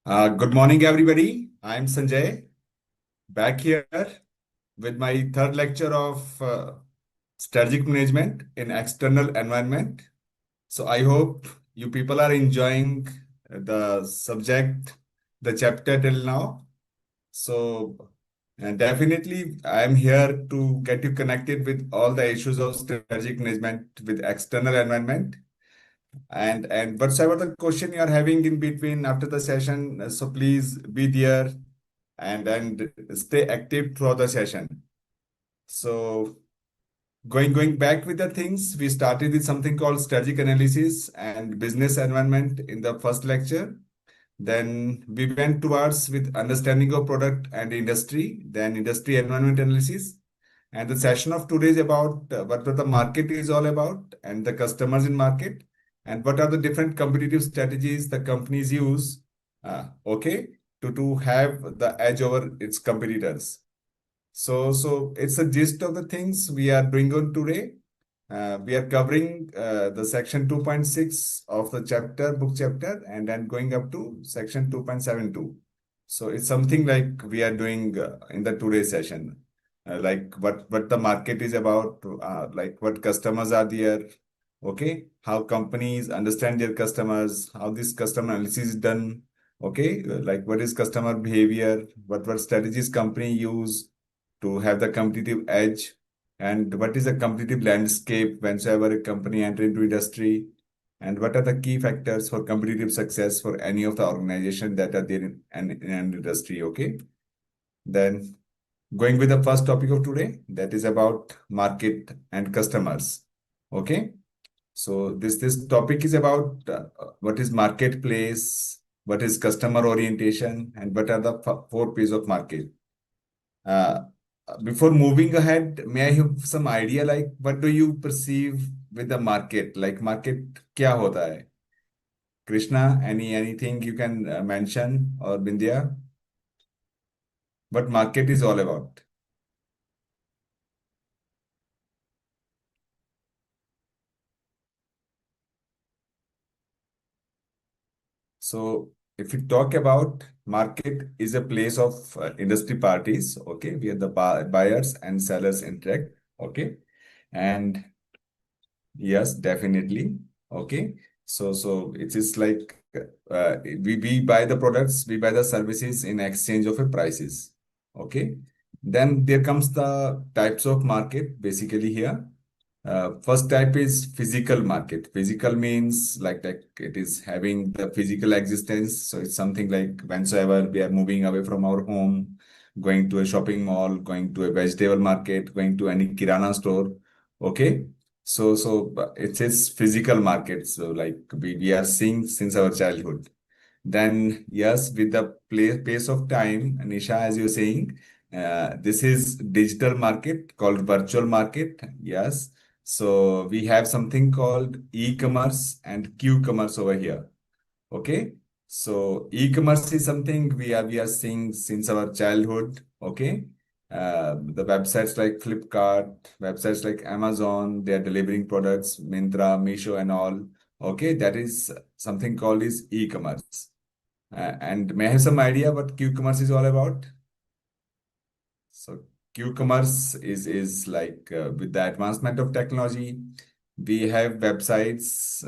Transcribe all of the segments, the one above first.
Good morning, everybody. I'm Sanjay, back here with my third lecture of strategic management in external environment. So I hope you people are enjoying the subject, the chapter till now. So definitely, I'm here to get you connected with all the issues of strategic management with external environment. And whatsoever the question you are having in between after the session, so please be there and stay active throughout the session. So going back with the things, we started with something called strategic analysis and business environment in the first lecture. Then we went towards with understanding of product and industry, then industry environment analysis. And the session of today is about what the market is all about and the customers in market and what are the different competitive strategies the companies use, okay, to have the edge over its competitors. So it's a gist of the things we are doing on today. We are covering the section 2.6 of the book chapter, and then going up to section 2.72. So it's something like we are doing in the today's session, like what the market is about, like what customers are there, okay, how companies understand their customers, how this customer analysis is done, okay, like what is customer behavior, what strategies company use to have the competitive edge, and what is the competitive landscape whenever a company enter into industry, and what are the key factors for competitive success for any of the organization that are there in an industry, okay. Then going with the first topic of today, that is about market and customers, okay. So this topic is about what is marketplace, what is customer orientation, and what are the four P's of market. Uh, Before moving ahead, may I have some idea like what do you perceive with the market? Like market क्या होता है? Krishna, anything you can mention or Bindya? What market is all about? So if we talk about market is a place of industry parties, okay, where the buyers and sellers interact, okay, and yes, definitely. Okay. So it is like we buy the products, we buy the services in exchange of a prices. Okay. Then there comes the types of market basically here. First type is physical market. Physical means like it is having the physical existence. So it's something like whensoever we are moving away from our home, going to a shopping mall, going to a vegetable market, going to any kirana store. Okay. So it is physical market. So like we are seeing since our childhood. Then yes, with the pace of time, Nisha, as you're saying, this is digital market called virtual market. Yes. So we have something called e-commerce and Q-commerce over here. Okay. So e-commerce is something we are seeing since our childhood. Okay. The websites like Flipkart, websites like Amazon, they are delivering products, Myntra, Meesho, and all. Okay, that is something called is e-commerce. And may I have some idea what Q-commerce is all about? So Q-commerce is like with the advancement of technology, we have websites.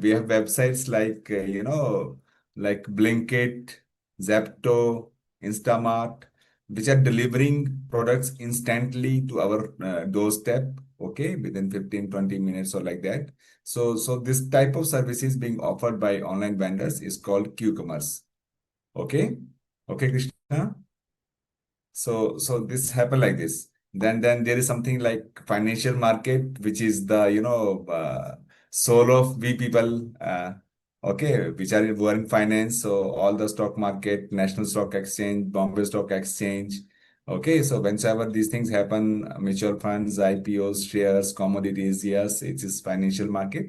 We have websites like like Blinkit, Zepto, Instamart, which are delivering products instantly to our doorstep. Okay, within 15-20 minutes or like that. So this type of services being offered by online vendors is called Q-commerce. Okay, okay, Krishna. So this happen like this. Then there is something like financial market, which is the soul of we people, okay, which are who are in finance. So all the stock market, National Stock Exchange, Bombay Stock Exchange. Okay, so whenever these things happen, mutual funds, IPOs, shares, commodities, yes, it is financial market.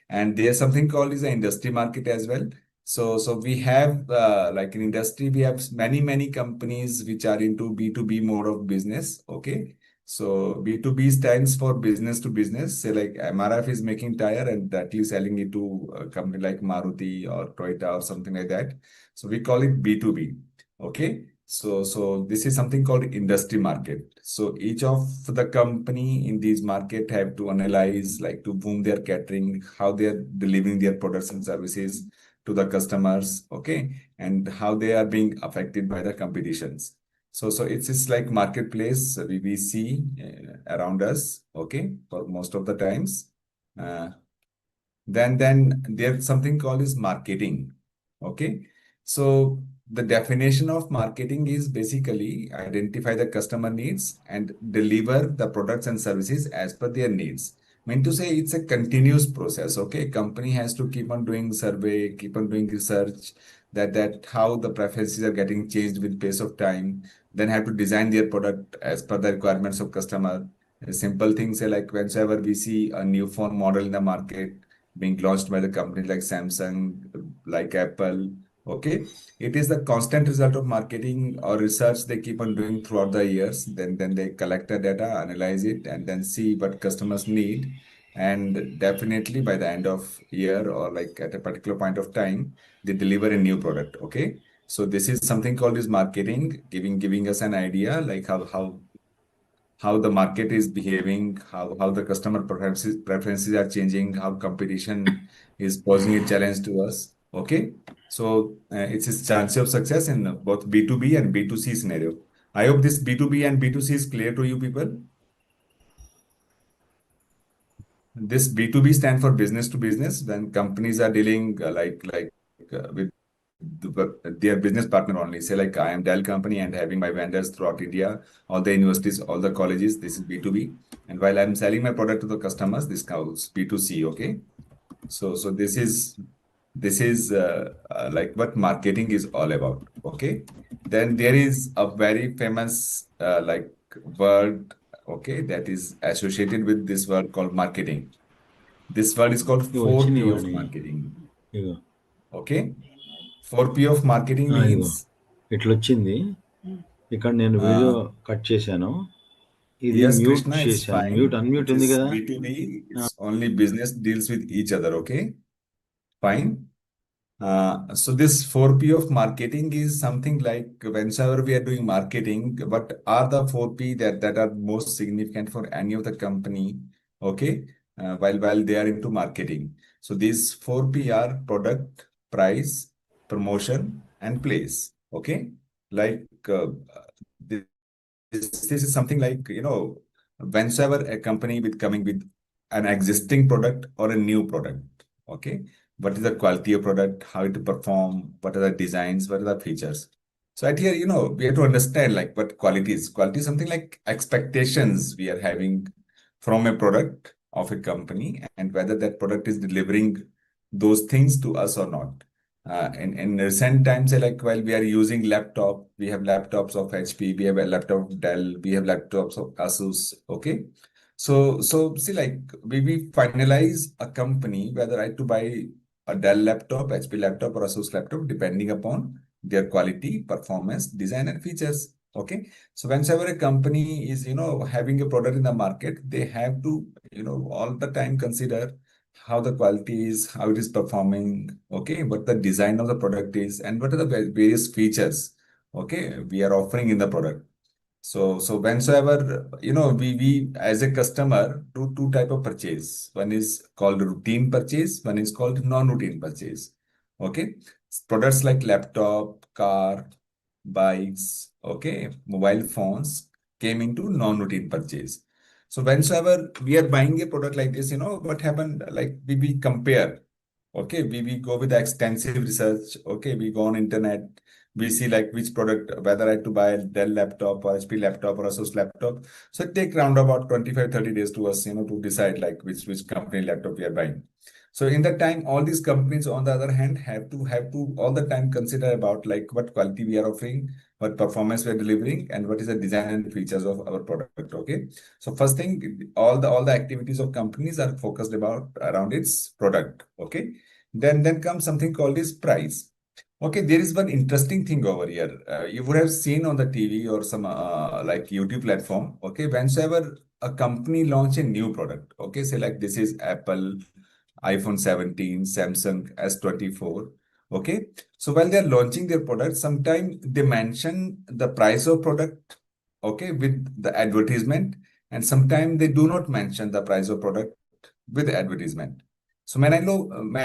And there's something called is the industry market as well. So we have like in industry, we have many companies which are into B2B mode of business. Okay. So B2B stands for business to business. Say like MRF is making tire and directly selling it to a company like Maruti or Toyota or something like that. So we call it B2B. Okay. So this is something called industry market. So each of the company in these market have to analyze like to whom they are catering, how they are delivering their products and services to the customers. Okay. And how they are being affected by the competitions. So it's like marketplace we see around us, okay, for most of the times. Uh, then there's something called is marketing. Okay. So the definition of marketing is basically identify the customer needs and deliver the products and services as per their needs. Mean to say it's a continuous process. Okay. Company has to keep on doing survey, keep on doing research that how the preferences are getting changed with pace of time, then have to design their product as per the requirements of customer. A simple things say like whenever we see a new phone model in the market being launched by the company like Samsung, like Apple. Okay, it is the constant result of marketing or research they keep on doing throughout the years. Then they collect the data, analyze it, and then see what customers need. And definitely by the end of year or like at a particular point of time, they deliver a new product. Okay, so this is something called is marketing, giving us an idea like how the market is behaving, how the customer preferences are changing, how competition is posing a challenge to us. Okay. So it's a chance of success in both B2B and B2C scenario. I hope this B2B and B2C is clear to you people. This B2B stand for business to business when companies are dealing with their business partner only. Say like I am Dell company and having my vendors throughout India, all the universities, all the colleges, this is B2B. And while I'm selling my product to the customers, this counts B2C, okay? So this is like what marketing is all about, okay? Then there is a very famous like word, okay, that is associated with this word called marketing. This word is called ఇగో వచ్చింది 4P of ఇవ్వండి. marketing. Ego Okay. 4P of marketing ego means ఇట్లా వచ్చింది. ఇక్కడ నేను video uh, cut చేశాను. ఇది yes, mute Krishna, it's చేశాను. Mute fine. Unmute It ఉంది is కదా. B2B. It's only business deals with each other. Okay. Fine. So this 4P of marketing is something like whenever we are doing marketing, what are the 4P that are most significant for any of the company? Okay. While they are into marketing. So these 4P are product, price, promotion, and place. Okay. Like this is something like, whenever a company with coming with an existing product or a new product, okay, what is the quality of product, how it perform, what are the designs, what are the features. So at here, we have to understand like what quality is. Quality is something like expectations we are having from a product of a company and whether that product is delivering those things to us or not. In recent times, like while we are using laptop, we have laptops of HP, we have a laptop of Dell, we have laptops of Asus. Okay, so see, like we finalize a company whether I to buy a Dell laptop, HP laptop, or Asus laptop, depending upon their quality, performance, design, and features. Okay, so whenever a company is having a product in the market, they have to all the time consider how the quality is, how it is performing, okay, what the design of the product is, and what are the various features, okay, we are offering in the product. So whenever, we as a customer do two type of purchase. One is called routine purchase, one is called non-routine purchase. Okay. Products like laptop, car, bikes, okay, mobile phones came into non-routine purchase. So whenever we are buying a product like this, what happened, like we compare, okay, we go with extensive research, okay, we go on internet, we see like which product, whether I have to buy a Dell laptop or HP laptop or Asus laptop. So it take around about 25-30 days to us, to decide like which company laptop we are buying. So in that time, all these companies, on the other hand, have to all the time consider about like what quality we are offering, what performance we are delivering, and what is the design and features of our product. Okay. So first thing, all the activities of companies are focused about around its product. Okay. Then comes something called is price. Okay, there is one interesting thing over here. You would have seen on the TV or some like YouTube platform. Okay, whenever a company launch a new product, okay, say like this is Apple, iPhone 17, Samsung S24. Okay, so while they are launching their product, sometimes they mention the price of product, okay, with the advertisement, and sometimes they do not mention the price of product with the advertisement. So may I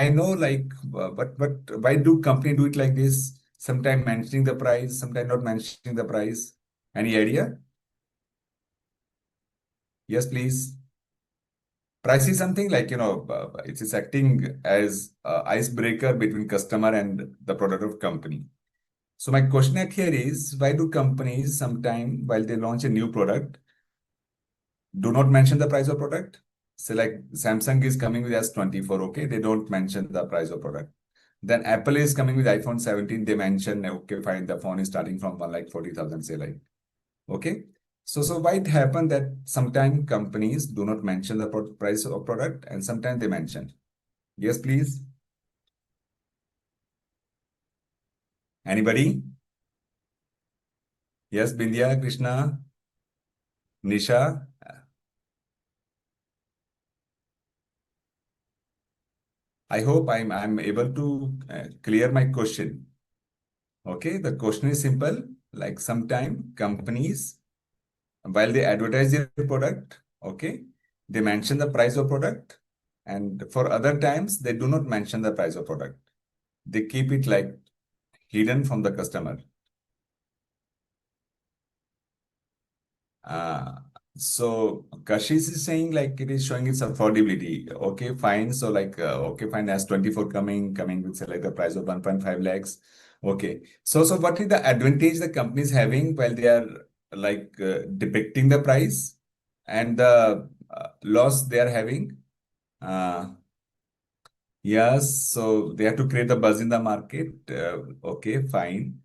know like, why do company do it like this? Sometimes mentioning the price, sometimes not mentioning the price. Any idea? Yes, please. Price is something like, it is acting as a icebreaker between customer and the product of company. So my question at here is, why do companies sometime while they launch a new product, do not mention the price of product? Say like Samsung is coming with S24, okay? They don't mention the price of product. Then Apple is coming with iPhone 17. They mention, okay, fine, the phone is starting from 1,40,000, say like, okay. So why it happen that sometimes companies do not mention the price of product and sometimes they mention? Yes, please. Anybody? Yes, Bindya, Krishna, Nisha. I hope I'm able to clear my question. Okay, the question is simple. Like sometime companies, while they advertise their product, okay, they mention the price of product, and for other times they do not mention the price of product. They keep it like hidden from the customer. Uh, so Kashish is saying like it is showing its affordability. Okay, fine. So like okay, fine. S24 coming with say like the price of 1.5 lakhs. Okay. So what is the advantage the company is having while they are like depicting the price and the loss they are having? Uh, yes. So they have to create the buzz in the market. Okay, fine.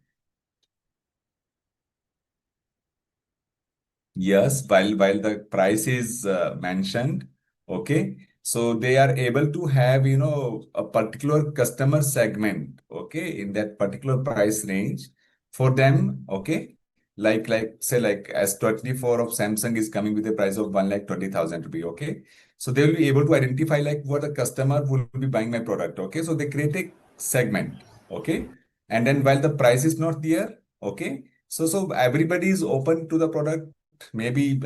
Yes, while the price is mentioned, okay, so they are able to have a particular customer segment, okay, in that particular price range for them, okay, like say like S24 of Samsung is coming with a price of 1,20,000 rupee, okay, so they will be able to identify like what the customer will be buying my product, okay, so they create a segment, okay, and then while the price is not there, okay, so everybody is open to the product, maybe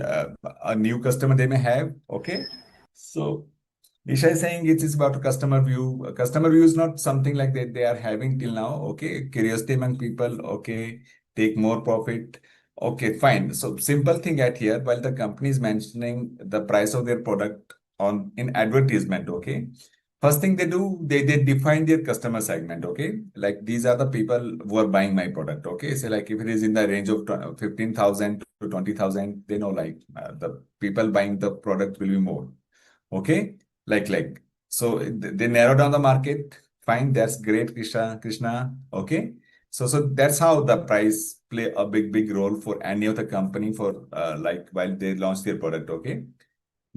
a new customer they may have. Okay. So Isha is saying it is about customer view. Customer view is not something like that they are having till now. Okay. Curiosity among people. Okay. Take more profit. Okay, fine. So simple thing at here, while the company is mentioning the price of their product on in advertisement, okay. First thing they do, they define their customer segment, okay? Like these are the people who are buying my product, okay? So like if it is in the range of 15,000 to 20,000, they know like the people buying the product will be more, okay? Like so they narrow down the market. Fine, that's great, Krishna, okay? So that's how the price play a big role for any of the company for like while they launch their product, okay?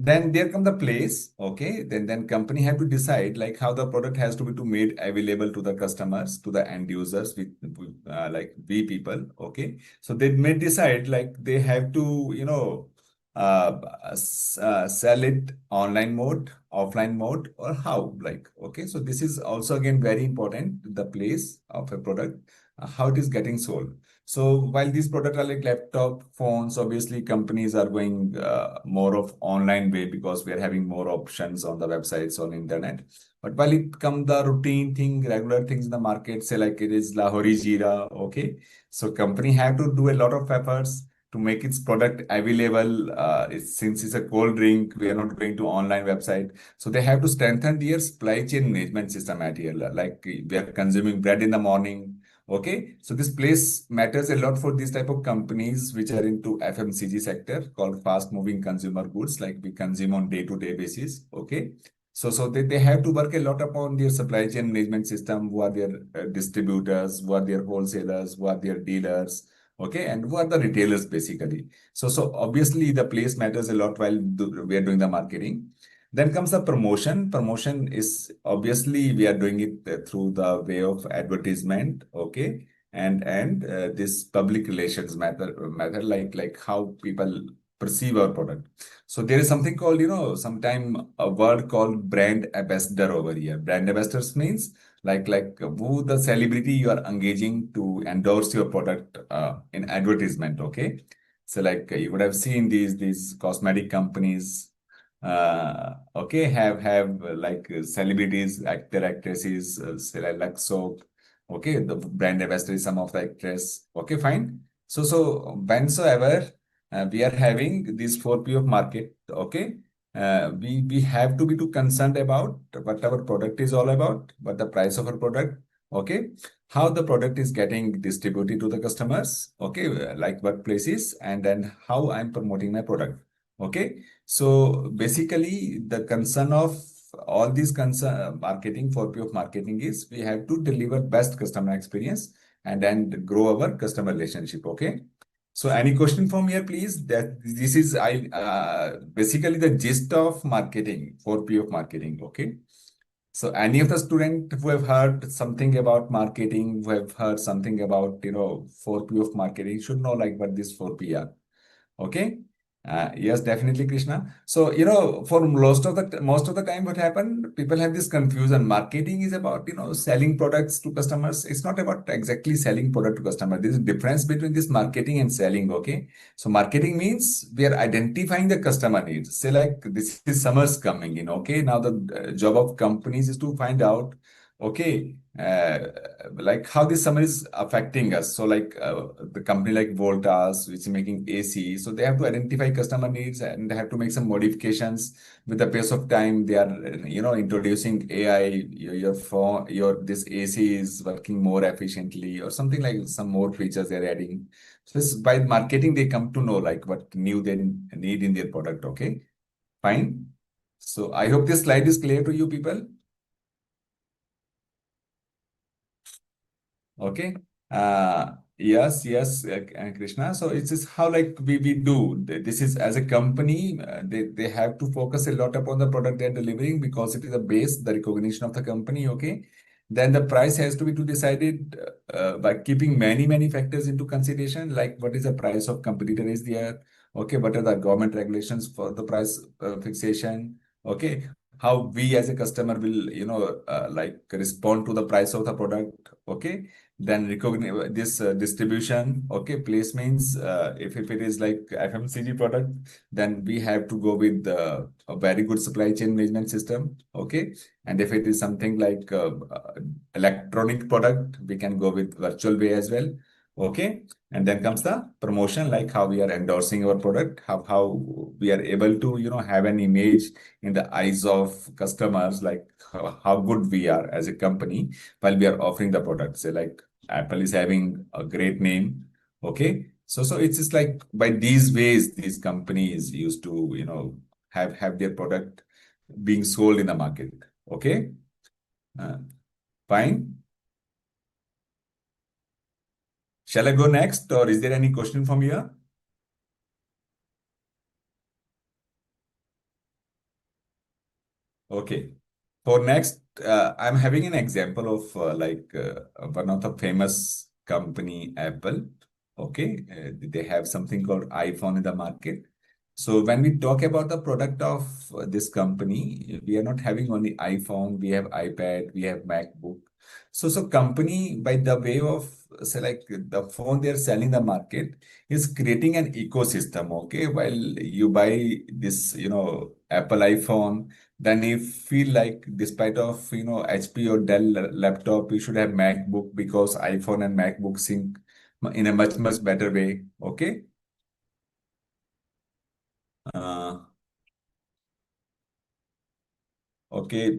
Then there come the place, okay? Then company have to decide like how the product has to be to made available to the customers, to the end users, with like we people, okay? So they may decide like they have to sell it online mode, offline mode, or how like, okay? So this is also again very important, the place of a product, how it is getting sold. So while these products are like laptop, phones, obviously companies are going more of online way because we are having more options on the websites on internet. But while it come the routine thing, regular things in the market, say like it is Lahori Jeera, okay. So company have to do a lot of efforts to make its product available. Since it's a cold drink, we are not going to online website. So they have to strengthen their supply chain management system at here. Like we are consuming bread in the morning. Okay, so this place matters a lot for these type of companies which are into FMCG sector called fast moving consumer goods, like we consume on day-to-day basis. Okay, so they have to work a lot upon their supply chain management system, who are their distributors, who are their wholesalers, who are their dealers, okay, and who are the retailers basically. So obviously the place matters a lot while we are doing the marketing. Then comes the promotion. Promotion is obviously we are doing it through the way of advertisement, okay, and this public relations method like how people perceive our product. So there is something called, sometime a word called brand ambassador over here. Brand ambassadors means like who the celebrity you are engaging to endorse your product in advertisement, okay. So like you would have seen these cosmetic companies, okay, have like celebrities, actresses, say like Lux soap, okay, the brand ambassador is some of the actress, okay, fine. So whensoever we are having this 4P of market, okay, we have to be too concerned about what our product is all about, what the price of our product, okay, how the product is getting distributed to the customers, okay, like workplaces, and then how I'm promoting my product, okay. So basically, the concern of all these concern marketing for pure marketing is we have to deliver best customer experience and then grow our customer relationship. Okay. So any question from here, please? That this is I basically the gist of marketing for P of marketing. Okay. So any of the student who have heard something about marketing, who have heard something about 4P of marketing should know like what this 4P are. Okay. Yes, definitely, Krishna. So, for most of the time, what happened, people have this confusion. Marketing is about, selling products to customers. It's not about exactly selling product to customer. There's a difference between this marketing and selling. Okay. So marketing means we are identifying the customer needs. Say like this is summer's coming in. Okay. Now the job of companies is to find out, okay, like how this summer is affecting us. So like the company like Voltas, which is making AC, so they have to identify customer needs and they have to make some modifications with the pace of time. They are, introducing AI. Your phone, your this AC is working more efficiently, or something like some more features they're adding. So this, by marketing, they come to know like what new they need in their product. Okay, fine. So I hope this slide is clear to you people. Okay. Yes, Krishna. So it's just how like we do. This is as a company, they have to focus a lot upon the product they're delivering because it is a base, the recognition of the company. Okay. Then the price has to be to decided by keeping many factors into consideration, like what is the price of competitor is there. Okay. What are the government regulations for the price fixation? Okay. How we as a customer will, like respond to the price of the product. Okay, then recognize this distribution. Okay, place means if it is like FMCG product, then we have to go with a very good supply chain management system. Okay, and if it is something like electronic product, we can go with virtual way as well. Okay, and then comes the promotion, like how we are endorsing our product, how we are able to have an image in the eyes of customers, like how good we are as a company while we are offering the product. Say like Apple is having a great name. Okay. So it's just like by these ways, these companies used to, have their product being sold in the market. Okay. Uh, Fine. Shall I go next, or is there any question from here? Okay. For next, I'm having an example of one of the famous company, Apple. Okay, they have something called iPhone in the market. So when we talk about the product of this company, we are not having only iPhone. We have iPad, we have MacBook. So company by the way of say like the phone they are selling the market is creating an ecosystem. Okay, while you buy this, Apple iPhone, then you feel like despite of HP or Dell laptop, you should have MacBook because iPhone and MacBook sync in a much better way. Okay. Uh, okay.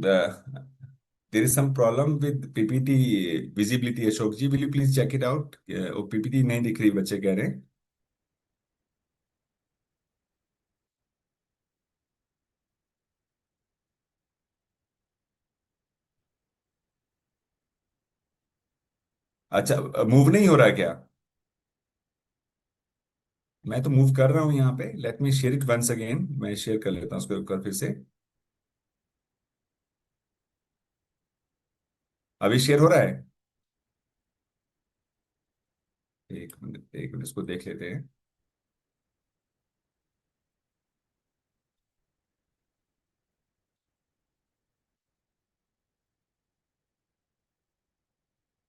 There is some problem with PPT visibility. Ashok ji, will you please check it out? वो PPT नहीं दिख रही बच्चे कह रहे हैं. अच्छा, move नहीं हो रहा है क्या? मैं तो मूव कर रहा हूँ यहाँ पे. Let me share it once again. मैं शेयर कर लेता हूँ उसको एक बार फिर से. अभी शेयर हो रहा है? एक मिनट इसको देख लेते हैं।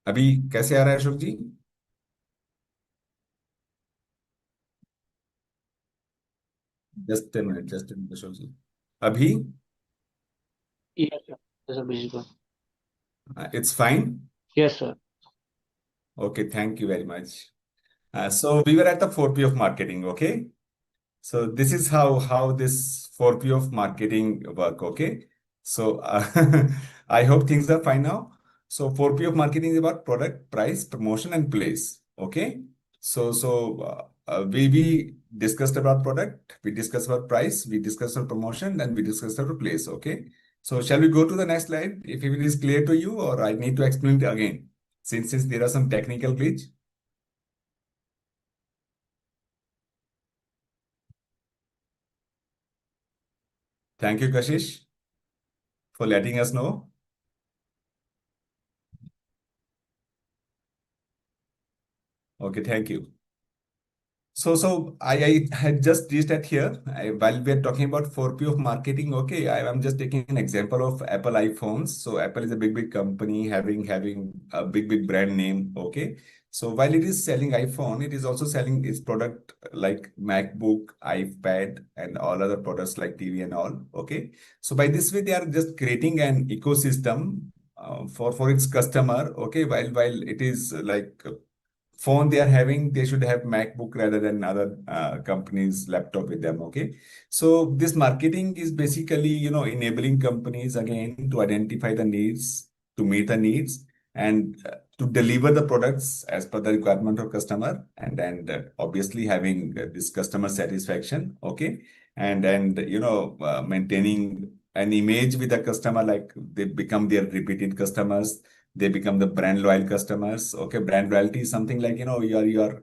अभी कैसे आ रहा है अशोक जी? जस्ट मिनट अशोक जी। अभी Yes, sir. Yes, sir, visible. It's fine. Yes, sir. Okay, thank you very much. So we were at the 4P of marketing, okay? So this is how this 4P of marketing work, okay? So I hope things are fine now. So 4P of marketing is about product, price, promotion, and place, okay? So we discussed about product, we discussed about price, we discussed about promotion, and we discussed about place, okay? So shall we go to the next slide if it is clear to you, or I need to explain it again since there are some technical glitch? Thank you, Kashish, for letting us know. Okay, thank you. So I had just reached at here. While we are talking about 4P of marketing, okay, I'm just taking an example of Apple iPhones. So Apple is a big company having a big brand name. Okay. So while it is selling iPhone, it is also selling its product like MacBook, iPad, and all other products like TV and all. Okay. So by this way, they are just creating an ecosystem for its customer. Okay. While it is like phone they are having, they should have MacBook rather than other companies' laptop with them. Okay, so this marketing is basically enabling companies again to identify the needs, to meet the needs, and to deliver the products as per the requirement of customer, and obviously having this customer satisfaction. Okay, and maintaining an image with the customer, like they become their repeated customers, they become the brand loyal customers. Okay, brand loyalty is something like you are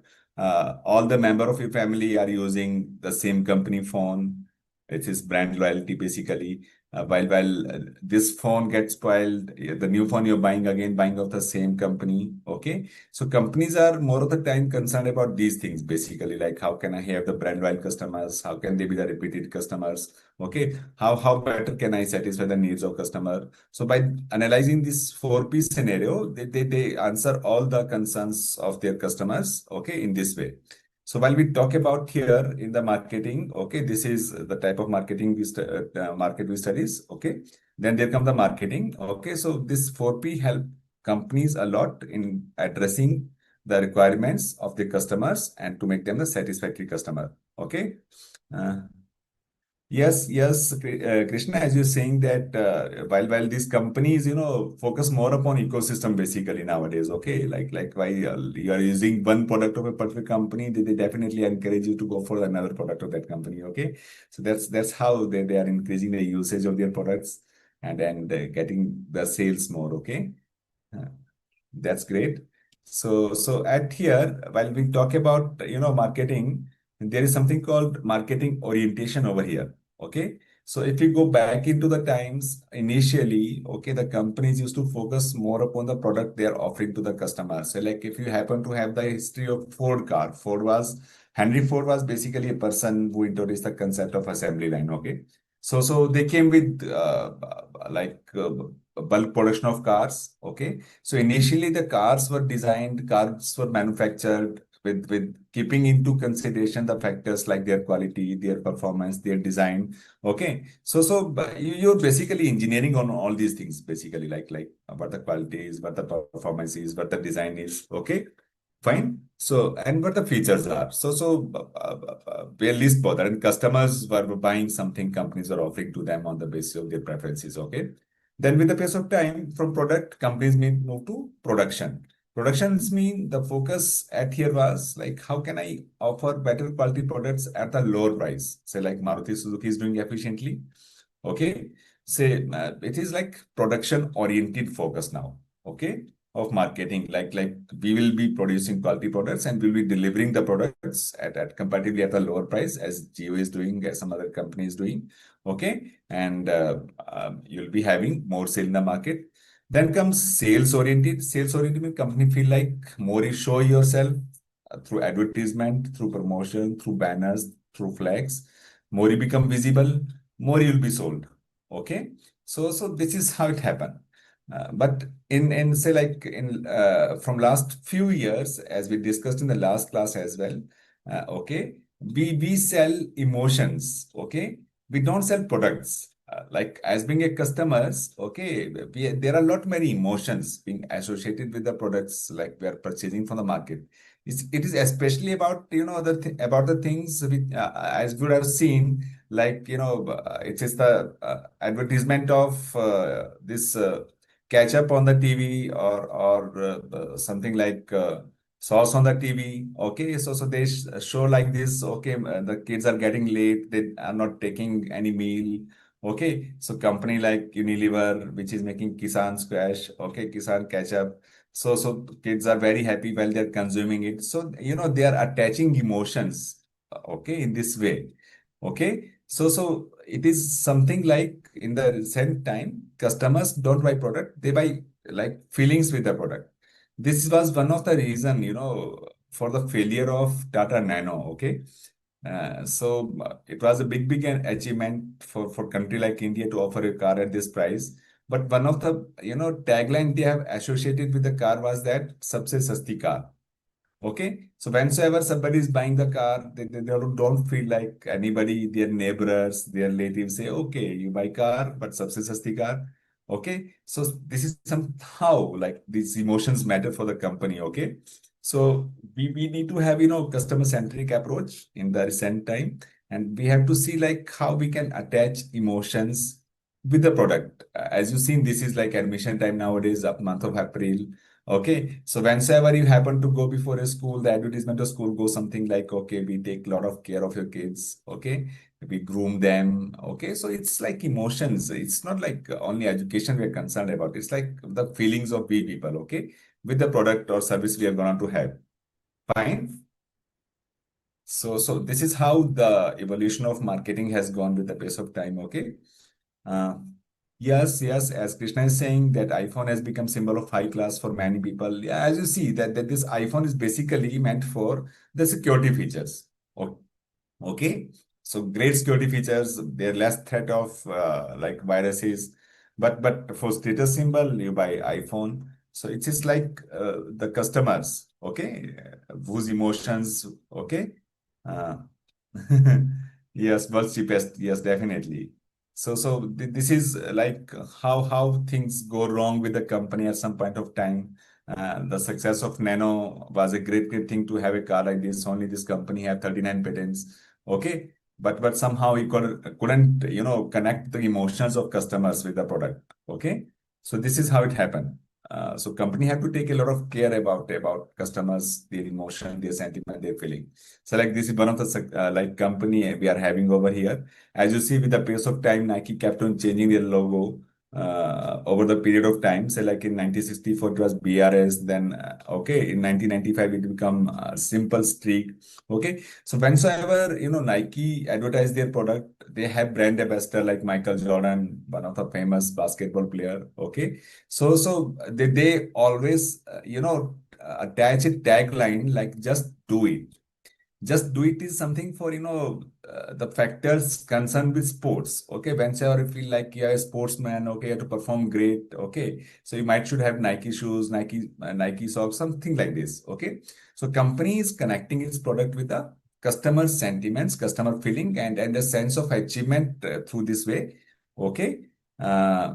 all the member of your family are using the same company phone. It is brand loyalty basically. While this phone gets spoiled, the new phone you're buying again, buying of the same company. Okay, so companies are more of the time concerned about these things basically, like how can I have the brand loyal customers? How can they be the repeated customers? Okay, how better can I satisfy the needs of customer? So by analyzing this 4P scenario, they answer all the concerns of their customers, okay, in this way. So while we talk about here in the marketing, okay, this is the type of marketing market we studies, okay. Then there come the marketing, okay. So this 4P help companies a lot in addressing the requirements of the customers and to make them a satisfactory customer, okay. Uh, yes, Krishna, as you're saying that while these companies, focus more upon ecosystem basically nowadays, okay, like why you are using one product of a particular company, they definitely encourage you to go for another product of that company, okay. So that's how they are increasing the usage of their products and getting the sales more, okay. Uh, that's great. So at here, while we talk about marketing, there is something called marketing orientation over here. Okay. So if you go back into the times, initially, okay, the companies used to focus more upon the product they are offering to the customer. So like if you happen to have the history of Ford car, Henry Ford was basically a person who introduced the concept of assembly line. Okay. So they came with bulk production of cars. Okay, so initially the cars were manufactured with keeping into consideration the factors like their quality, their performance, their design. Okay, so you're basically engineering on all these things basically, like what the quality is, what the performance is, what the design is. Okay, fine. So, and what the features are. We are least bothered, and customers were buying something companies were offering to them on the basis of their preferences. Okay. Then, with the pace of time, from product, companies may move to production. Productions mean the focus at here was like, how can I offer better quality products at a lower price? Say, like Maruti Suzuki is doing efficiently. Okay. Say, it is like production oriented focus now. Okay, of marketing. Like we will be producing quality products and we'll be delivering the products at comparatively at a lower price as Geo is doing, as some other company is doing. Okay, and you'll be having more sale in the market. Then comes sales oriented. Sales oriented means company feel like more you show yourself through advertisement, through promotion, through banners, through flags. More you become visible, more you'll be sold. Okay, so this is how it happened. But in say like in from last few years, as we discussed in the last class as well. Okay, we sell emotions. Okay, we don't sell products. Like as being a customers, okay, there are a lot many emotions being associated with the products like we are purchasing from the market. It is especially about about the things which as we have seen, like it is the advertisement of this ketchup on the TV, or something like sauce on the TV. Okay, so they show like this. Okay, the kids are getting late, they are not taking any meal. Okay, so company like Unilever, which is making Kisan Squash, okay, Kisan Ketchup. So kids are very happy while they're consuming it. So they are attaching emotions, okay, in this way. Okay, so it is something like in the same time, customers don't buy product, they buy like feelings with the product. This was one of the reason, for the failure of Tata Nano. Okay, it was a big achievement for country like India to offer a car at this price. But one of the tagline they have associated with the car was that "Sabse sasti car." Okay, so whensoever somebody is buying the car, they don't feel like anybody, their neighbors, their relatives say, okay, you buy car, but sabse sasti car. Okay, so this is somehow like these emotions matter for the company. Okay, so we need to have customer centric approach in the recent time, and we have to see like how we can attach emotions with the product. As you seen, this is like admission time nowadays, up month of April. Okay, so whenever you happen to go before a school, the advertisement of school goes something like, okay, we take a lot of care of your kids. Okay, we groom them. Okay, so it's like emotions. It's not like only education we're concerned about. It's like the feelings of we people. Okay, with the product or service we are going to have. Fine. So this is how the evolution of marketing has gone with the pace of time. Okay. Uh, yes, as Krishna is saying that iPhone has become symbol of high class for many people. Yeah, as you see that this iPhone is basically meant for the security features. Okay, so great security features. There less threat of like viruses, but for status symbol you buy iPhone. So it is like the customers, okay, whose emotions, okay. Uh, yes, what's cheapest? Yes, definitely. So this is like how things go wrong with the company at some point of time. The success of Nano was a great thing to have a car like this. Only this company have 39 patents. Okay, but somehow he couldn't connect the emotions of customers with the product. Okay, so this is how it happened. So company have to take a lot of care about customers, their emotion, their sentiment, their feeling. So like this is one of the like company we are having over here. As you see, with the pace of time, Nike kept on changing their logo over the period of time. So like in 1964 it was BRS, then okay, in 1995 it become Simple Streak. Okay, so whenever Nike advertise their product, they have brand ambassador like Michael Jordan, one of the famous basketball player. Okay, so they always attach a tagline like "Just do it." Just do it is something for the factors concerned with sports. Okay, whenever you feel like you're a sportsman, okay, you have to perform great. Okay, so you might should have Nike shoes, Nike socks, something like this. Okay, so company is connecting its product with the customer sentiments, customer feeling, and a sense of achievement through this way. Okay, uh,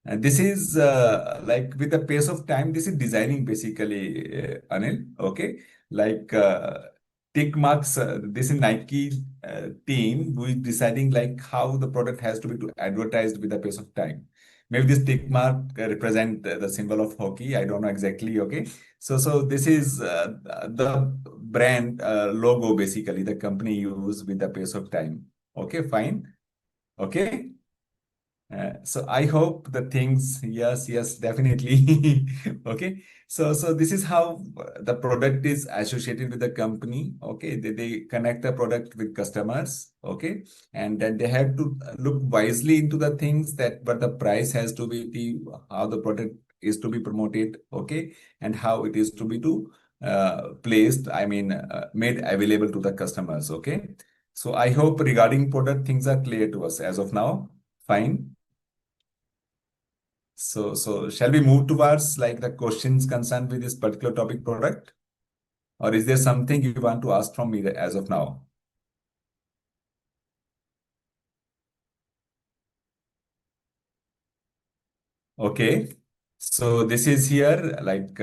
and this is like with the pace of time, this is designing basically, Anil. Okay, like tick marks. This is Nike team who is deciding like how the product has to be advertised with the pace of time. Maybe this tick mark represent the symbol of hockey. I don't know exactly. Okay, so this is the brand logo basically the company use with the pace of time. Okay, fine. Okay. So I hope the things, yes, yes, definitely. Okay. So this is how the product is associated with the company. Okay. They connect the product with customers. Okay. And then they have to look wisely into the things that, but the price has to be how the product is to be promoted. Okay. And how it is to be placed, I mean, made available to the customers. Okay. So I hope regarding product, things are clear to us as of now. Fine. So shall we move towards like the questions concerned with this particular topic product? Or is there something you want to ask from me as of now? Okay. So this is here like,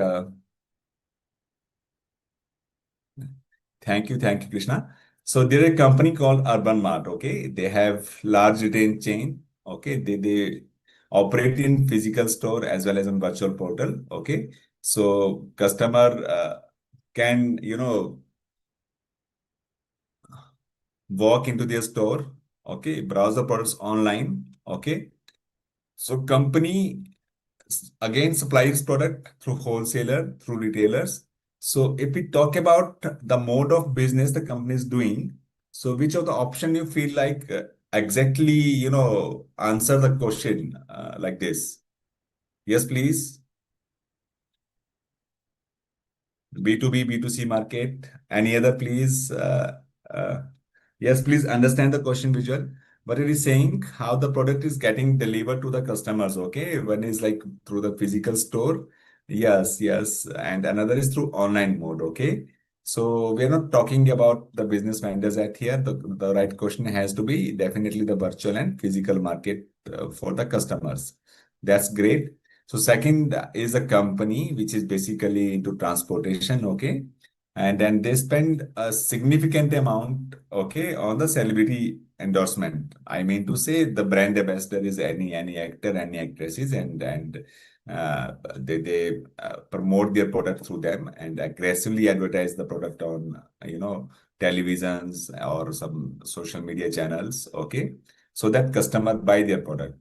thank you, Krishna. So there is a company called Urban Mart. Okay. They have large retail chain. Okay. They operate in physical store as well as on virtual portal. Okay. So customer can, walk into their store, okay, browse the products online, okay. So company again supplies product through wholesaler, through retailers. So if we talk about the mode of business the company is doing, so which of the option you feel like exactly, answer the question like this? Yes, please. B2B, B2C market. Any other, please? Uh, yes, please understand the question visual. But it is saying how the product is getting delivered to the customers. Okay. One is like through the physical store. Yes, yes. And another is through online mode. Okay. So we are not talking about the business vendors at here. The right question has to be definitely the virtual and physical market for the customers. That's great. So second is a company which is basically into transportation, okay? And then they spend a significant amount, okay, on the celebrity endorsement. I mean to say the brand ambassador is any actor, any actresses, and they promote their product through them and aggressively advertise the product on televisions or some social media channels, okay, so that customer buy their product.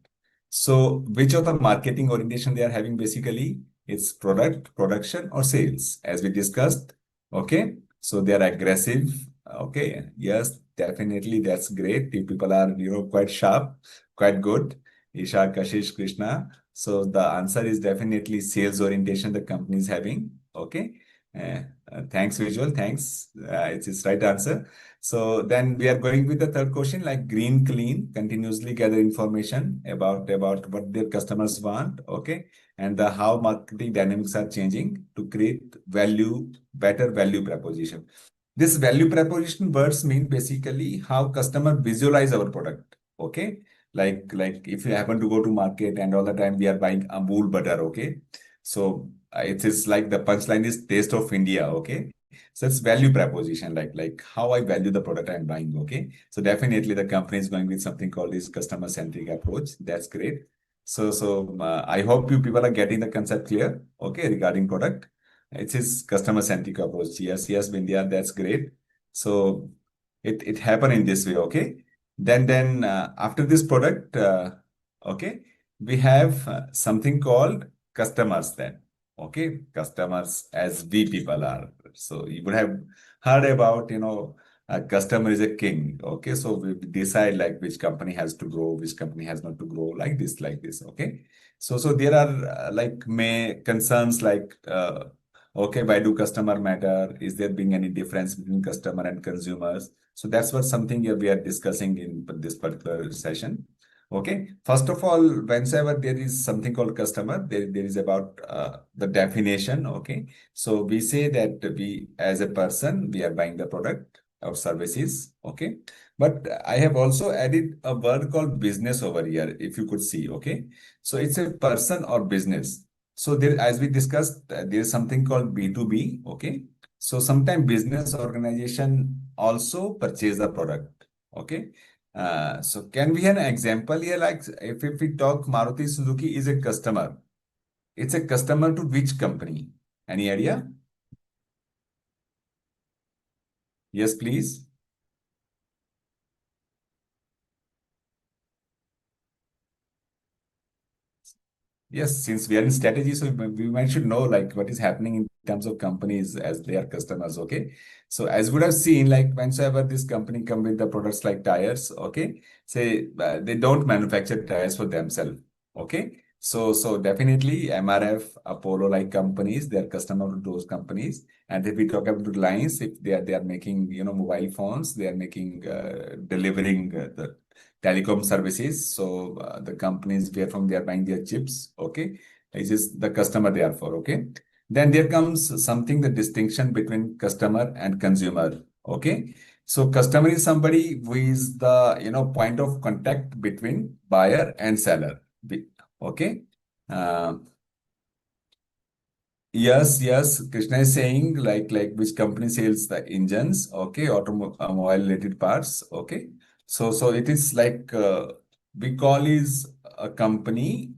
So which of the marketing orientation they are having basically? It's product, production, or sales, as we discussed. Okay. So they are aggressive. Okay. Yes, definitely. That's great. You people are, quite sharp, quite good. Isha, Kashish, Krishna. So the answer is definitely sales orientation the company is having. Okay. Uh, Thanks, visual. Thanks. It's right answer. So then we are going with the third question, like green, clean, continuously gather information about what their customers want, okay, and the how marketing dynamics are changing to create better value proposition. This value proposition words mean basically how customer visualize our product, okay. Like if you happen to go to market and all the time we are buying Amul butter, okay. So it is like the punchline is taste of India, okay. So it's value proposition, like how I value the product I'm buying. Okay. So definitely the company is going with something called this customer centric approach. That's great. So I hope you people are getting the concept clear. Okay, regarding product, it is customer centric approach. Yes, yes, Bindia, that's great. So it happened in this way. Okay. Then after this product, okay, we have something called customers. Then okay, customers as we people are. So you would have heard about, a customer is a king. Okay. So we decide like which company has to grow, which company has not to grow, like this. Okay. So there are like may concerns like, okay, why do customer matter? Is there being any difference between customer and consumers? So that's what something we are discussing in this particular session. Okay. First of all, whenever there is something called customer, there is about the definition. Okay. So we say that we, as a person, we are buying the product or services. Okay. But I have also added a word called business over here, if you could see. Okay. So it's a person or business. So there, as we discussed, there is something called B2B. Okay. So sometimes business organization also purchase the product. Okay. So can we have an example here? Like if we talk Maruti Suzuki is a customer, it's a customer to which company? Any idea? Yes, please. Yes, since we are in strategy, so we might should know like what is happening in terms of companies as they are customers. Okay, so as we would have seen, like whenever this company come with the products like tires, okay, say they don't manufacture tires for themselves. Okay, so definitely MRF, Apollo like companies, they are customer to those companies. And if we talk about Reliance, if they are making mobile phones, they are making delivering the telecom services. So the companies where from they are buying their chips, okay, this is the customer they are for, okay. Then there comes something the distinction between customer and consumer, okay. So customer is somebody who is the point of contact between buyer and seller, okay. Uh, Yes, yes. Krishna is saying like which company sells the engines, okay, automobile related parts, okay. So it is like we call is a company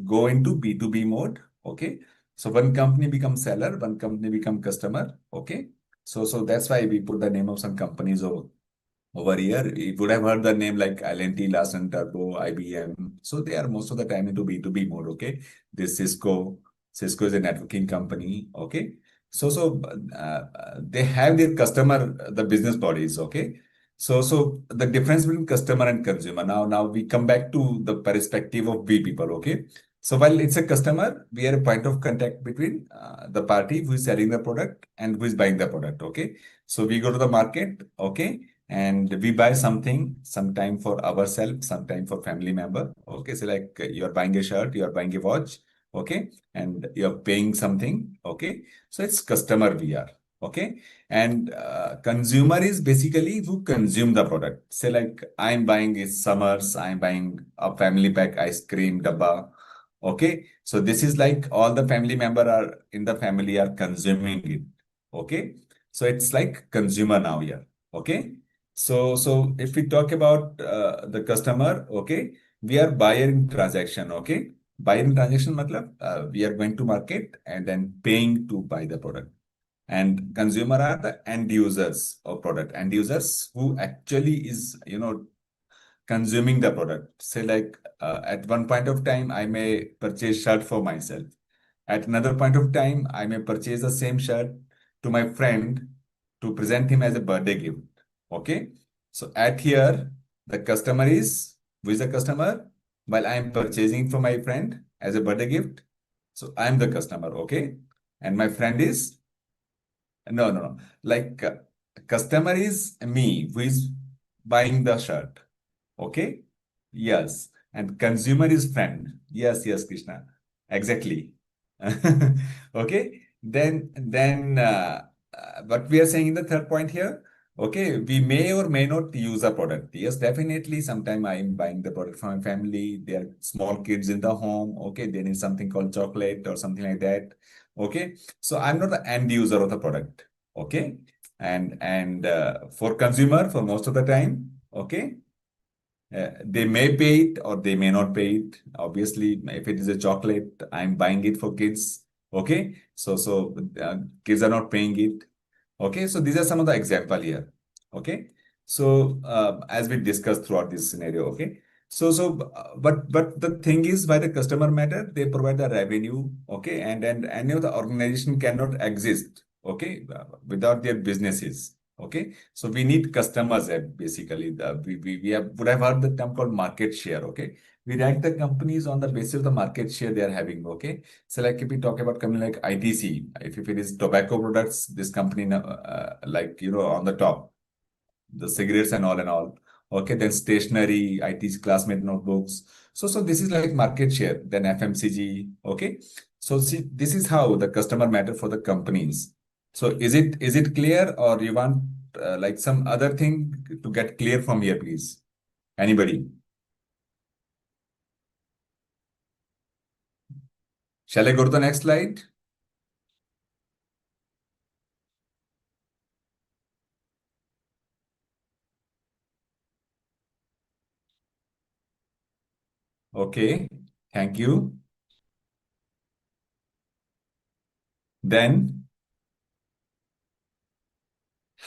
go into B2B mode, okay. So one company becomes seller, one company become customer, okay. So that's why we put the name of some companies over here. You would have heard the name like L&T, Larsen Turbo, IBM. So they are most of the time into B2B mode, okay. This Cisco is a networking company, okay. They have their customer, the business bodies, okay. So the difference between customer and consumer. Now we come back to the perspective of we people, okay. So while it's a customer, we are a point of contact between the party who is selling the product and who is buying the product, okay. So we go to the market, okay, and we buy something sometime for ourselves, sometime for family member, okay. So like you're buying a shirt, you're buying a watch, okay, and you're paying something, okay. So it's customer we are, okay. And consumer is basically who consume the product. Say like I'm buying a summers, I'm buying a family pack ice cream dabba, okay. So this is like all the family member are in the family are consuming it, okay. So it's like consumer now here, okay. So if we talk about the customer, okay, we are buyer in transaction, okay. Buyer in transaction matlab we are going to market and then paying to buy the product. And consumer are the end users of product, end users who actually is consuming the product. Say like at one point of time, I may purchase shirt for myself. At another point of time, I may purchase the same shirt to my friend to present him as a birthday gift. Okay. So at here, the customer is, who is the customer? While I am purchasing for my friend as a birthday gift. So I am the customer. Okay. And my friend is, no, no, no. Like customer is me who is buying the shirt. Okay. Yes. And consumer is friend. Yes, yes, Krishna. Exactly. Okay. Then what we are saying in the third point here, okay, we may or may not use a product. Yes, definitely. Sometime I am buying the product for my family. There are small kids in the home. Okay. They need something called chocolate or something like that. Okay. So I'm not the end user of the product. Okay. And for consumer, for most of the time, okay, they may pay it or they may not pay it. Obviously, if it is a chocolate, I'm buying it for kids. Okay, so kids are not paying it. Okay, so these are some of the example here. Okay, so as we discussed throughout this scenario. Okay, but the thing is, why the customer matter? They provide the revenue. Okay, and any of the organization cannot exist. Okay, without their businesses. Okay, so we need customers basically. Would have heard the term called market share. Okay, we rank the companies on the basis of the market share they are having. Okay, so like if we talk about company like ITC, if it is tobacco products, this company like on the top, the cigarettes and all. Okay, then stationery, ITC classmate notebooks. So this is like market share. Then FMCG. Okay, so see this is how the customer matter for the companies. So is it clear or you want like some other thing to get clear from here, please? Anybody? Shall I go to the next slide? Okay, thank you. Then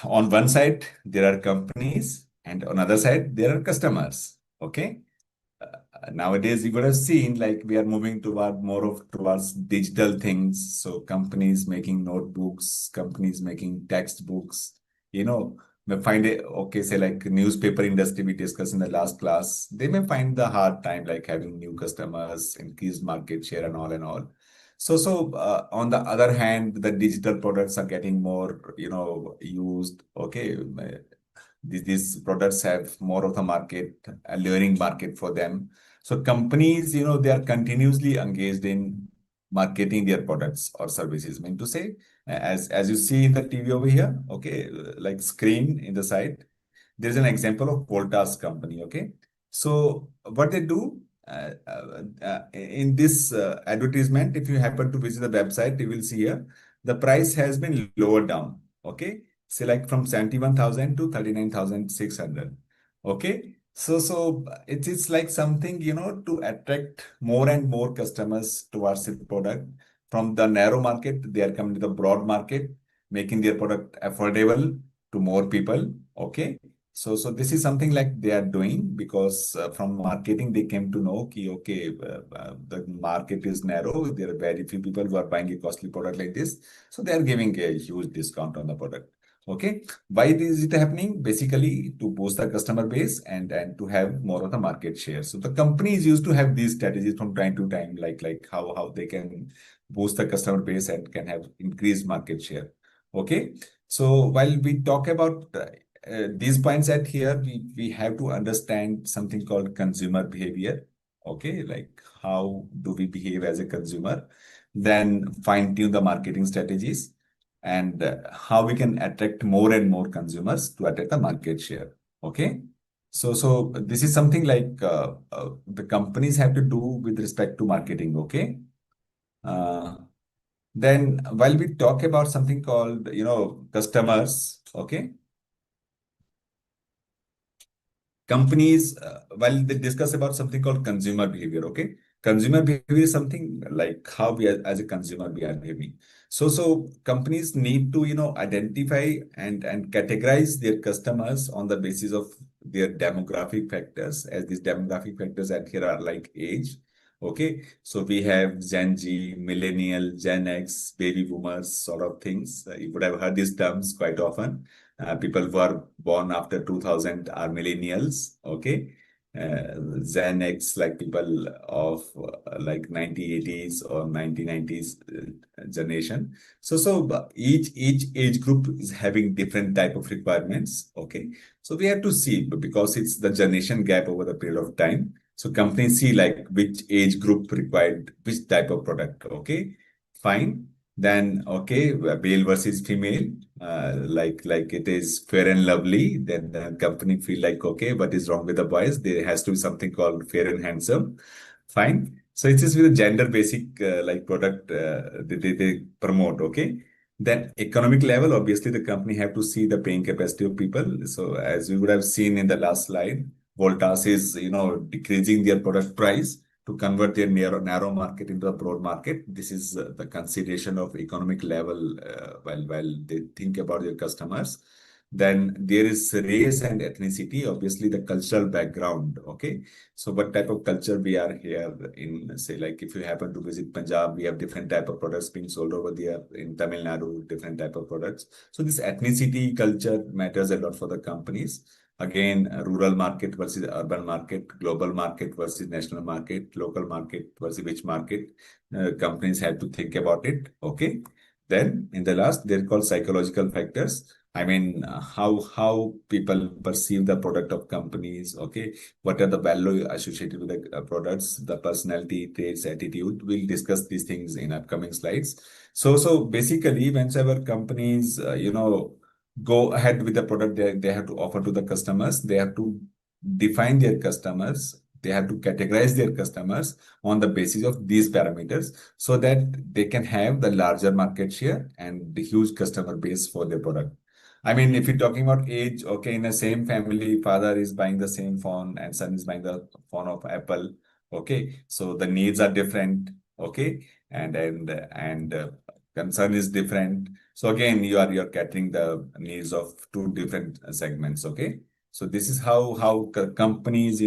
on one side, there are companies, and on other side, there are customers. Okay. nowadays you would have seen like we are moving toward towards digital things. So companies making notebooks, companies making textbooks, you know, may find it okay, say like newspaper industry we discussed in the last class, they may find the hard time like having new customers, increased market share and all and all. So on the other hand, the digital products are getting more, used. Okay, these products have more of the market, alluring market for them. So companies, they are continuously engaged in marketing their products or services. Mean to say, as you see in the TV over here, okay, like screen in the side, there's an example of Voltas company. Okay, so what they do in this advertisement, if you happen to visit the website, you will see here the price has been lowered down. Okay, say like from 71,000 to 39,600. Okay, so it is like something, to attract more and more customers towards the product. From the narrow market, they are coming to the broad market, making their product affordable to more people. Okay, so this is something like they are doing because from marketing they came to know ki, okay, the market is narrow. There are very few people who are buying a costly product like this, so they are giving a huge discount on the product. Okay, why is it happening? Basically, to boost the customer base and to have more of the market share. So the companies used to have these strategies from time to time, like how they can boost the customer base and can have increased market share. Okay, so while we talk about these points at here, we have to understand something called consumer behavior. Okay, like how do we behave as a consumer? Then fine tune the marketing strategies and how we can attract more and more consumers to attract the market share. Okay, so this is something like the companies have to do with respect to marketing. Okay, uh, then while we talk about something called customers. Okay, companies, while they discuss about something called consumer behavior. Okay, consumer behavior is something like how we as a consumer we are behaving. So companies need to identify and categorize their customers on the basis of their demographic factors, as these demographic factors at here are like age. Okay, so we have Gen Z, millennial, Gen X, baby boomers sort of things. You would have heard these terms quite often. People who are born after 2000 are millennials. Okay, Gen X, like people of like 1980s or 1990s generation. So each age group is having different type of requirements. Okay, so we have to see, because it's the generation gap over the period of time. So companies see like which age group required which type of product. Okay, fine. Then okay, male versus female, like it is Fair and Lovely. Then the company feel like, okay, what is wrong with the boys? There has to be something called Fair and Handsome. Fine. So it is with a gender basic like product they promote. Okay. Then economic level, obviously the company have to see the paying capacity of people. So as we would have seen in the last slide, Voltas is decreasing their product price to convert their narrow market into a broad market. This is the consideration of economic level while they think about their customers. Then there is race and ethnicity, obviously the cultural background. Okay, so what type of culture we are here in, say like if you happen to visit Punjab, we have different type of products being sold over there. In Tamil Nadu, different type of products. So this ethnicity culture matters a lot for the companies. Again, rural market versus urban market, global market versus national market, local market versus which market. Companies have to think about it. Okay. Then in the last, they're called psychological factors. I mean, how people perceive the product of companies. Okay, what are the value associated with the products, the personality traits, attitude. We'll discuss these things in upcoming slides. So basically, whenever companies, go ahead with the product they have to offer to the customers, they have to define their customers, they have to categorize their customers on the basis of these parameters so that they can have the larger market share and the huge customer base for their product. I mean, if you're talking about age, okay, in the same family, father is buying the same phone and son is buying the phone of Apple. Okay, so the needs are different. Okay, and concern is different. So again, you're catering the needs of two different segments. Okay, so this is how companies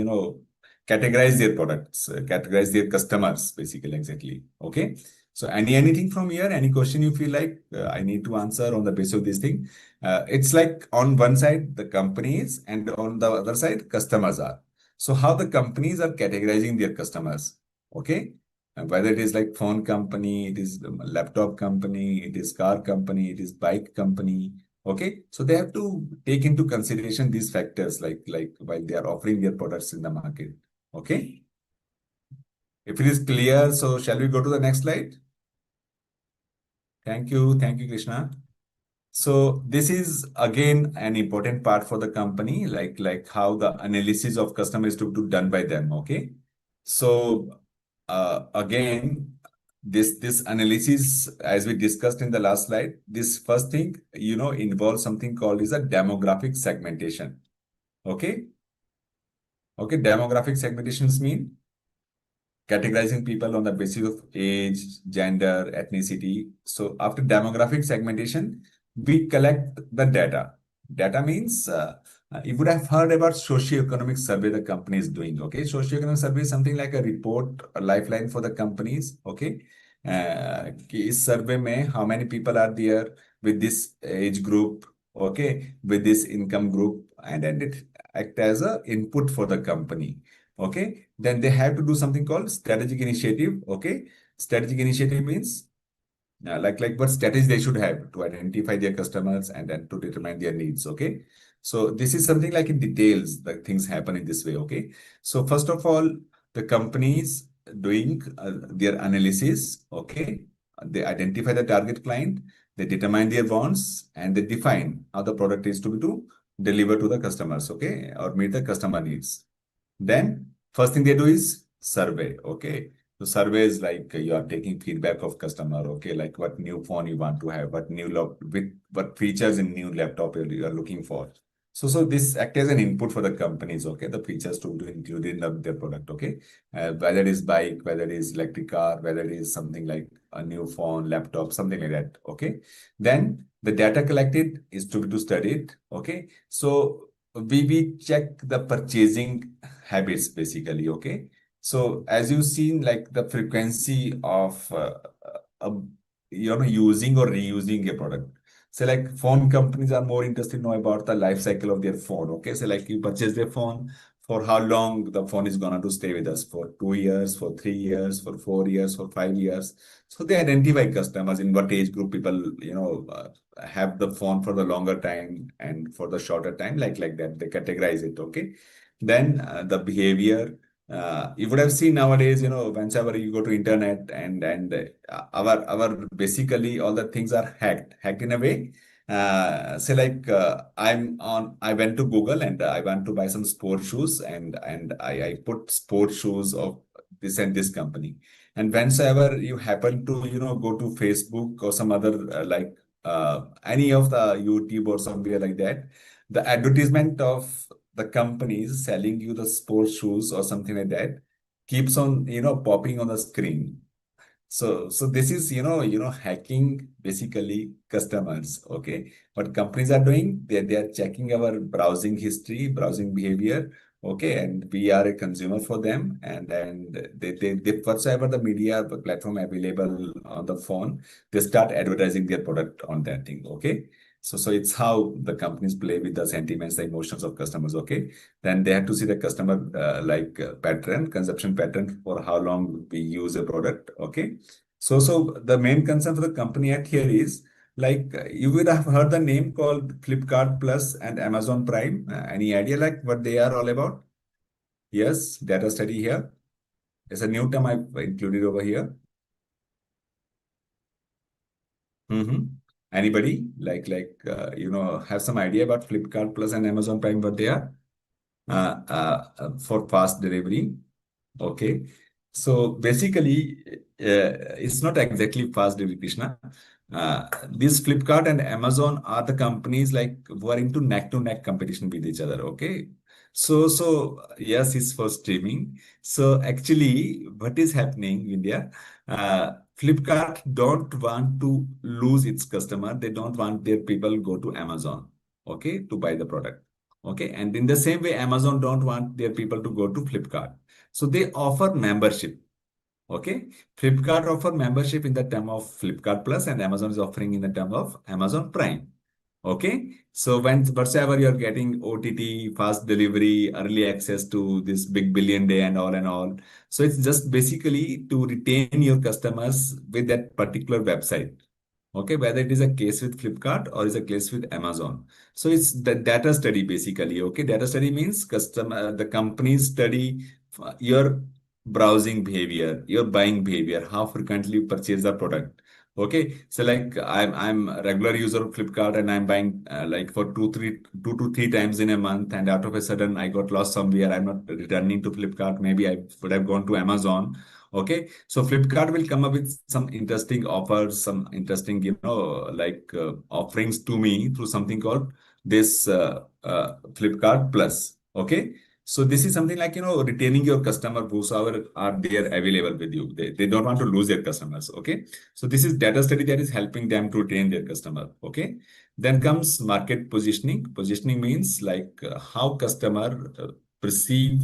categorize their products, categorize their customers, basically, exactly. Okay. So anything from here, any question you feel like I need to answer on the basis of this thing? It's like on one side the companies and on the other side customers are. So how the companies are categorizing their customers? Okay. Whether it is like phone company, it is laptop company, it is car company, it is bike company. Okay, so they have to take into consideration these factors like while they are offering their products in the market. Okay, if it is clear, so shall we go to the next slide? Thank you, Krishna. So this is again an important part for the company, like how the analysis of customers to done by them. Okay, so again, this analysis, as we discussed in the last slide, this first thing involves something called is a demographic segmentation. Okay, okay, demographic segmentations mean categorizing people on the basis of age, gender, ethnicity. So after demographic segmentation, we collect the data. Data means you would have heard about socioeconomic survey the company is doing. Okay, socioeconomic survey is something like a report, a lifeline for the companies. Okay, कि इस survey में how many people are there with this age group. Okay, with this income group, and then it act as a input for the company. Okay, then they have to do something called strategic initiative. Okay, strategic initiative means like what strategy they should have to identify their customers and then to determine their needs. Okay, so this is something like in details that things happen in this way. Okay, so first of all, the companies doing their analysis. Okay, they identify the target client, they determine their wants, and they define how the product is to be to deliver to the customers. Okay, or meet the customer needs. Then first thing they do is survey. Okay. So survey is like you are taking feedback of customer. Okay. Like what new phone you want to have, what new with what features in new laptop you are looking for. So this act as an input for the companies. Okay. The features to include in their product. Okay. Whether it is bike, whether it is electric car, whether it is something like a new phone, laptop, something like that. Okay. Then the data collected is to be studied. Okay. So we check the purchasing habits basically. Okay, so as you've seen, like the frequency of uh, using or reusing a product. So like phone companies are more interested to know about the life cycle of their phone. Okay, so like you purchase their phone, for how long the phone is gonna to stay with us, for 2 years, for 3 years, for 4 years, for 5 years. So they identify customers in what age group people have the phone for the longer time and for the shorter time, like that they categorize it. Okay, then the behavior, you would have seen nowadays, whenever you go to internet and our basically all the things are hacked in a way. Say like I went to Google and I want to buy some sport shoes, and I put sport shoes of this and this company. And whenever you happen to go to Facebook or some other any of the YouTube or somewhere like that, the advertisement of the companies selling you the sports shoes or something like that keeps on popping on the screen. So this is hacking basically customers. Okay, what companies are doing, they are checking our browsing history, browsing behavior. Okay, and we are a consumer for them, and they whatsoever the media platform available on the phone, they start advertising their product on that thing. Okay, so it's how the companies play with the sentiments, the emotions of customers. Okay, then they have to see the customer pattern, consumption pattern, for how long we use a product. Okay, so the main concern for the company at here is like you would have heard the name called Flipkart Plus and Amazon Prime. Any idea like what they are all about? Yes, data study here. It's a new term I've included over here. Mm-hmm. Anybody have some idea about Flipkart Plus and Amazon Prime, what they are? For fast delivery. Okay. So basically, it's not exactly fast delivery, Krishna. This Flipkart and Amazon are the companies like who are into neck to neck competition with each other. Okay. So yes, it's for streaming. So actually, what is happening in India? Flipkart don't want to lose its customer. They don't want their people go to Amazon, okay, to buy the product. Okay, and in the same way, Amazon don't want their people to go to Flipkart. So they offer membership. Okay, Flipkart offer membership in the term of Flipkart Plus, and Amazon is offering in the term of Amazon Prime. Okay, so whatsoever you're getting OTT, fast delivery, early access to this big billion day and all. So it's just basically to retain your customers with that particular website. Okay, whether it is a case with Flipkart or is a case with Amazon. So it's the data study basically. Okay, data study means the companies study your browsing behavior, your buying behavior, how frequently you purchase the product. Okay, so like I'm a regular user of Flipkart and I'm buying like for 2 to 3 times in a month, and out of a sudden I got lost somewhere. I'm not returning to Flipkart. Maybe I would have gone to Amazon. Okay, so Flipkart will come up with some interesting offers, some interesting, offerings to me through something called this Flipkart Plus. Okay, so this is something like, retaining your customer whosoever are there available with you. They don't want to lose their customers. Okay, so this is data study that is helping them to retain their customer. Okay, then comes market positioning. Positioning means like how customer perceive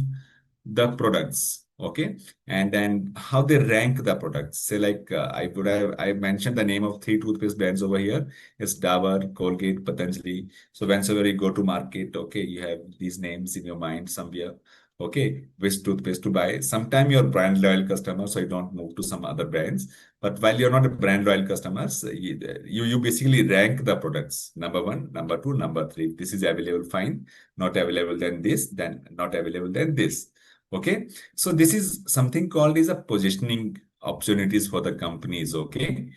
the products. Okay, and then how they rank the products. Say like I mentioned the name of 3 toothpaste brands over here. It's Dabur, Colgate, Patanjali. So whenever you go to market, okay, you have these names in your mind somewhere. Okay, which toothpaste to buy. Sometime you're brand loyal customer, so you don't move to some other brands. But while you're not a brand loyal customers, you basically rank the products. Number one, number two, number three. This is available, fine. Not available, then this. Then not available, then this. Okay, so this is something called is a positioning opportunities for the companies. Okay,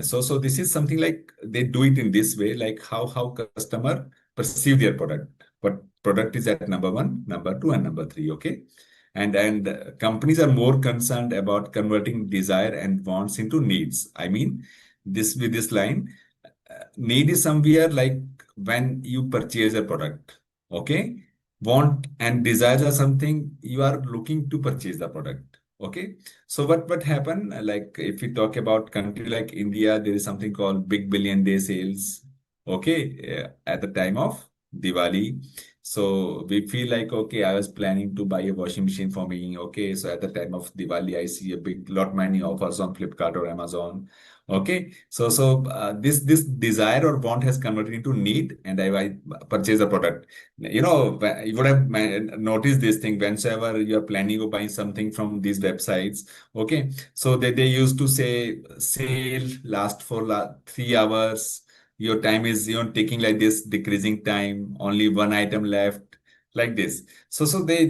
so this is something like they do it in this way, like how customer perceive their product. But product is at number one, number two, and number three. Okay, and companies are more concerned about converting desire and wants into needs. I mean, this with this line, need is somewhere like when you purchase a product. Okay, want and desires are something you are looking to purchase the product. Okay, so what happen, like if we talk about country like India, there is something called big billion day sales. Okay, at the time of Diwali. So we feel like, okay, I was planning to buy a washing machine for me. Okay, so at the time of Diwali, I see a big lot many offers on Flipkart or Amazon. Okay, so this desire or want has converted into need, and I purchase a product. You would have noticed this thing whenever you are planning to buy something from these websites. Okay, so they used to say sale last for 3 hours. Your time is taking like this, decreasing time. Only one item left, like this. So they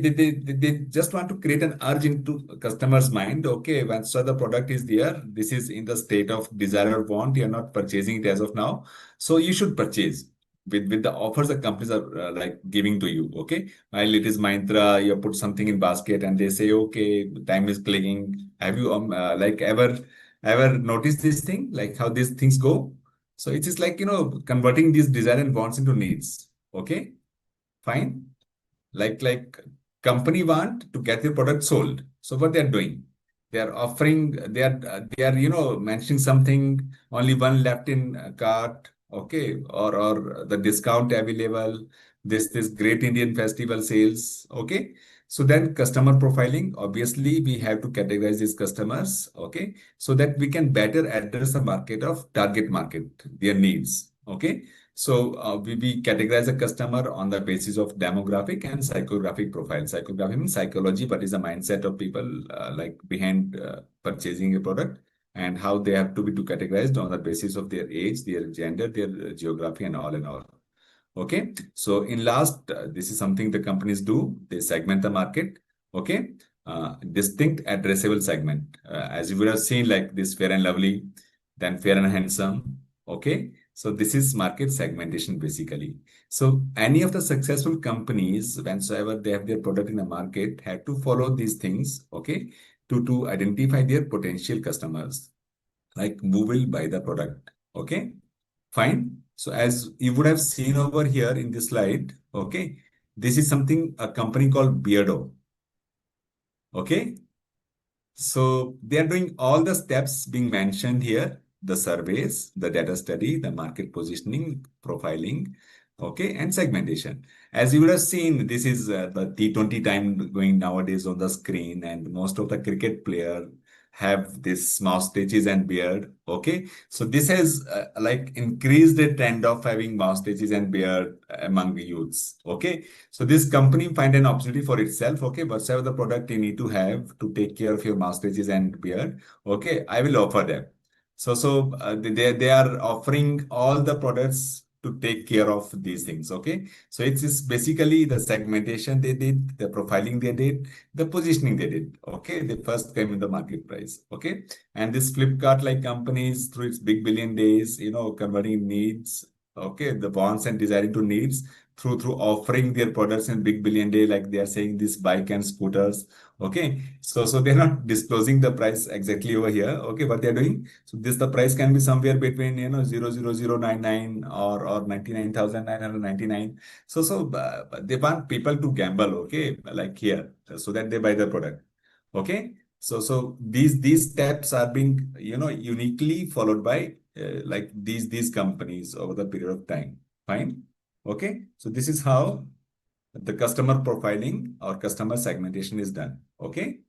just want to create an urge into customer's mind. Okay, once the product is there, this is in the state of desire or want. You're not purchasing it as of now, so you should purchase with the offers the companies are like giving to you. Okay, while it is Myntra, you put something in basket and they say, okay, time is clicking. Have you like ever noticed this thing, like how these things go? So it is like converting these desire and wants into needs. Okay, fine. Like company want to get their product sold. So what they are doing, they are offering, they are mentioning something, only one left in cart. Okay, or the discount available, this great Indian festival sales. Okay, so then customer profiling, obviously we have to categorize these customers. Okay, so that we can better address the market of target market, their needs. Okay, so we categorize a customer on the basis of demographic and psychographic profile. Psychography means psychology, but is a mindset of people like behind purchasing a product, and how they have to be to categorized on the basis of their age, their gender, their geography, and all and all. Okay, so in last, this is something the companies do. They segment the market. Okay, distinct addressable segment. As you would have seen, like this Fair and Lovely, then Fair and Handsome. Okay, so this is market segmentation basically. So any of the successful companies, whensoever they have their product in the market, have to follow these things. Okay, to identify their potential customers, like who will buy the product. Okay, fine. So as you would have seen over here in this slide, okay, this is something, a company called Beardo. Okay, so they are doing all the steps being mentioned here, the surveys, the data study, the market positioning, profiling, Okay, and segmentation. As you would have seen, this is the T20 time going nowadays on the screen, and most of the cricket player have this mustaches and beard. Okay, so this has like increased the trend of having mustaches and beard among the youths. Okay, so this company find an opportunity for itself. Okay, whatever the product you need to have to take care of your mustaches and beard. Okay, I will offer them. They are offering all the products to take care of these things. Okay, so it's basically the segmentation they did, the profiling they did, the positioning they did. Okay, they first came in the market price. Okay, and this Flipkart like companies through its big billion days, converting needs. Okay, the wants and desiring to needs through offering their products in big billion day, like they are saying this bike and scooters. Okay, so they're not disclosing the price exactly over here. Okay, what they're doing, so this the price can be somewhere between 00099 or 99,999. They want people to gamble. Okay, like here, so that they buy the product. Okay, so these steps are being uniquely followed by like these companies over the period of time. Fine. Okay, so this is how the customer profiling or customer segmentation is done. Okay.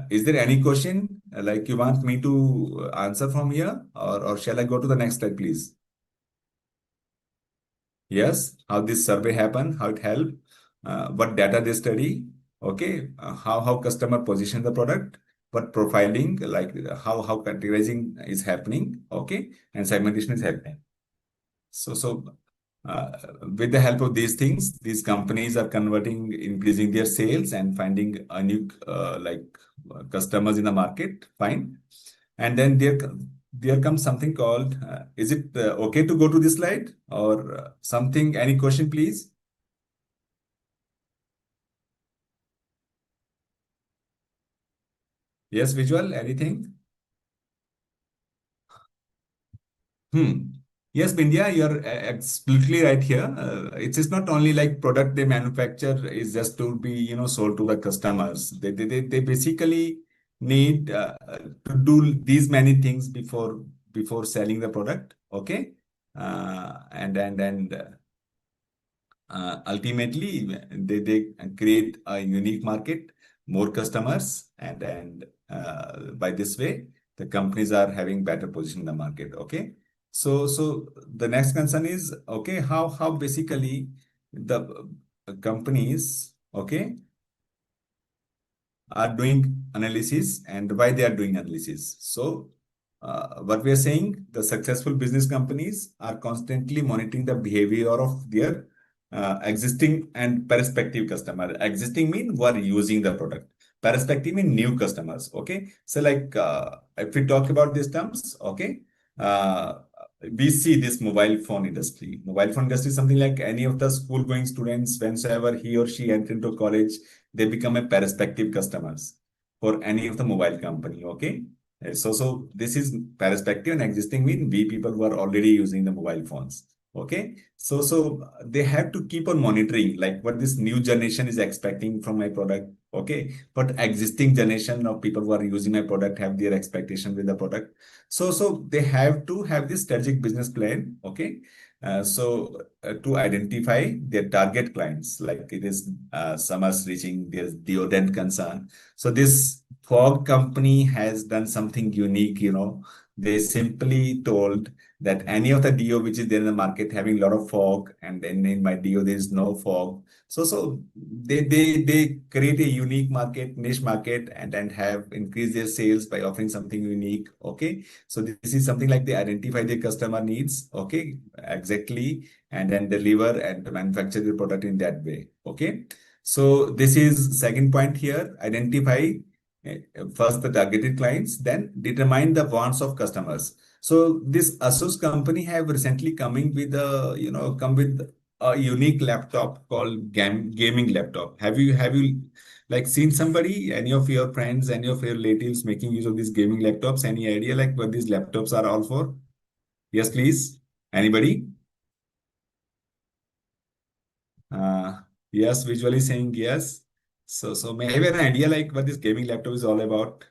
Is there any question like you want me to answer from here, or shall I go to the next slide, please? Yes, how this survey happened, how it helped, what data they study, okay, how customer position the product, what profiling, like how categorizing is happening, okay, and segmentation is happening. So, with the help of these things, these companies are converting, increasing their sales and finding a new customers in the market. Fine. And then there comes something called, is it okay to go to this slide or something? Any question, please? Yes, visual, anything? Hmm. Yes, Bindia, you're absolutely right here. It's not only like product they manufacture is just to be, sold to the customers. They basically need to do these many things before selling the product. Okay. And ultimately they create a unique market, more customers, and by this way the companies are having better position in the market. Okay, so the next concern is, okay, how basically the companies, okay, are doing analysis and why they are doing analysis. So, what we are saying, the successful business companies are constantly monitoring the behavior of their existing and prospective customer. Existing mean who are using the product. Prospective mean new customers. Okay. So, like if we talk about these terms, okay, uh, we see this mobile phone industry. Mobile phone industry is something like any of the school going students, whenever he or she enter into college, they become a prospective customers for any of the mobile company. Okay. So this is perspective, and existing mean we people who are already using the mobile phones. Okay. So they have to keep on monitoring like what this new generation is expecting from my product. Okay. But existing generation of people who are using my product have their expectation with the product. So they have to have this strategic business plan. Okay. To identify their target clients, like it is summers reaching their deodorant concern. So this fog company has done something unique. They simply told that any of the deo which is there in the market having a lot of fog, and then in my deo there is no fog. So they create a unique market, niche market, and have increased their sales by offering something unique. Okay, so this is something like they identify their customer needs. Okay, exactly, and then deliver and manufacture the product in that way. Okay, so this is second point here. Identify first the targeted clients, then determine the wants of customers. So this Asus company have recently coming with come with a unique laptop called gaming laptop. Have you like seen somebody, any of your friends, any of your relatives making use of these gaming laptops? Any idea like what these laptops are all for? Yes, please. Anybody? Uh, yes, visually saying yes. So may I have an idea like what this gaming laptop is all about?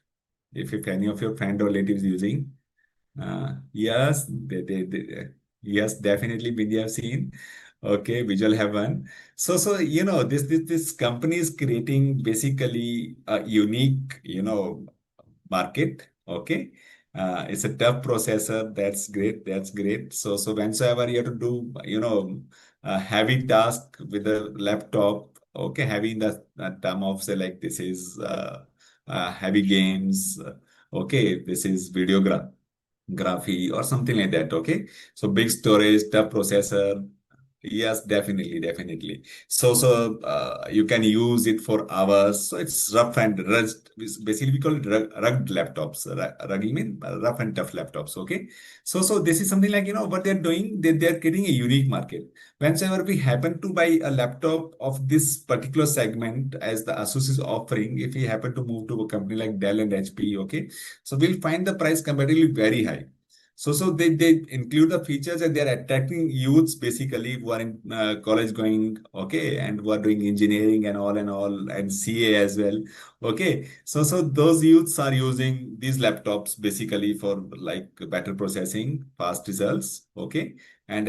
If any of your friend or relatives using. Yes, yes, definitely Bindy have seen. Okay, visual heaven. So this company is creating basically a unique, market. Okay. It's a tough processor. That's great. That's great. So whenever you have to do, a heavy task with a laptop, okay, having the term of say like this is heavy games, okay, this is graphy or something like that. Okay. So big storage, tough processor. Yes, definitely, definitely. So you can use it for hours. So it's rough and rust. Basically, we call it rugged laptops. Rugged mean rough and tough laptops. Okay. So this is something like what they're doing. They're creating a unique market. Whenever we happen to buy a laptop of this particular segment, as the Asus is offering, if we happen to move to a company like Dell and HP, okay, so we'll find the price comparatively very high. So they include the features that they're attracting youths basically who are in college going, okay, and who are doing engineering and all, and CA as well. Okay. So those youths are using these laptops basically for like better processing, fast results, okay, and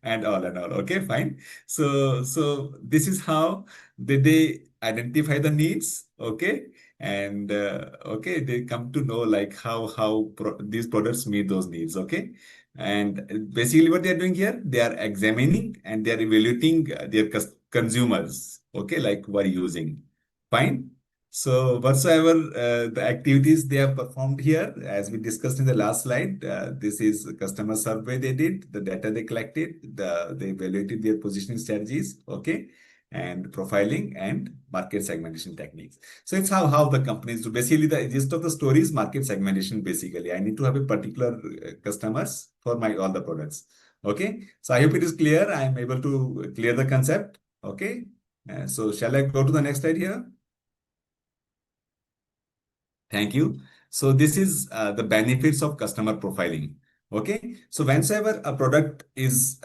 and all. Okay, fine. So this is how they identify the needs, okay, and okay, they come to know like how these products meet those needs, okay. And basically what they are doing here, they are examining and they are evaluating their consumers, okay, like who are using, fine. So whatsoever the activities they have performed here, as we discussed in the last slide, this is a customer survey they did, the data they collected, they evaluated their positioning strategies, okay, and profiling and market segmentation techniques. So it's how the companies do. Basically, the gist of the story is market segmentation. Basically, I need to have a particular customers for my all the products. Okay. So I hope it is clear. I am able to clear the concept. Okay. So shall I go to the next slide here? Thank you. So this is the benefits of customer profiling. Okay. So whenever a product is,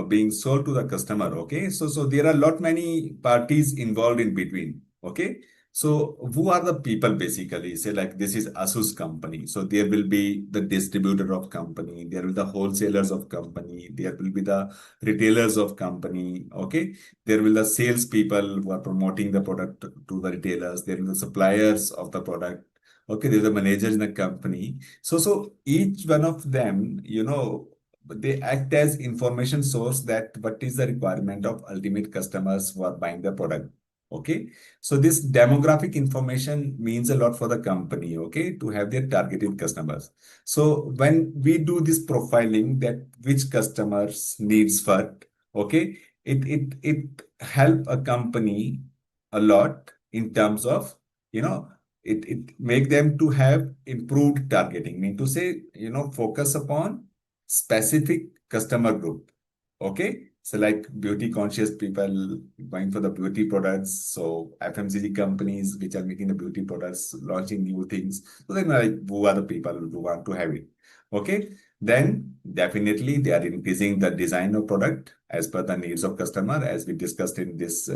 being sold to the customer, okay. So there are lot many parties involved in between. Okay. So who are the people basically? Say like this is Asus company. So there will be the distributor of company. There will be the wholesalers of company. There will be the retailers of company. Okay. There will be the sales people who are promoting the product to the retailers. There will be the suppliers of the product. Okay, there's a manager in the company. So each one of them, they act as information source that what is the requirement of ultimate customers who are buying the product. Okay, so this demographic information means a lot for the company, okay, to have their targeted customers. So when we do this profiling that which customers needs what, okay, it help a company a lot in terms of, you know, it make them to have improved targeting, mean to say, focus upon specific customer group. Okay. So like beauty conscious people going for the beauty products. So FMCG companies which are making the beauty products, launching new things. So then like who are the people who want to have it? Okay. Then definitely they are increasing the design of product as per the needs of customer, as we discussed in this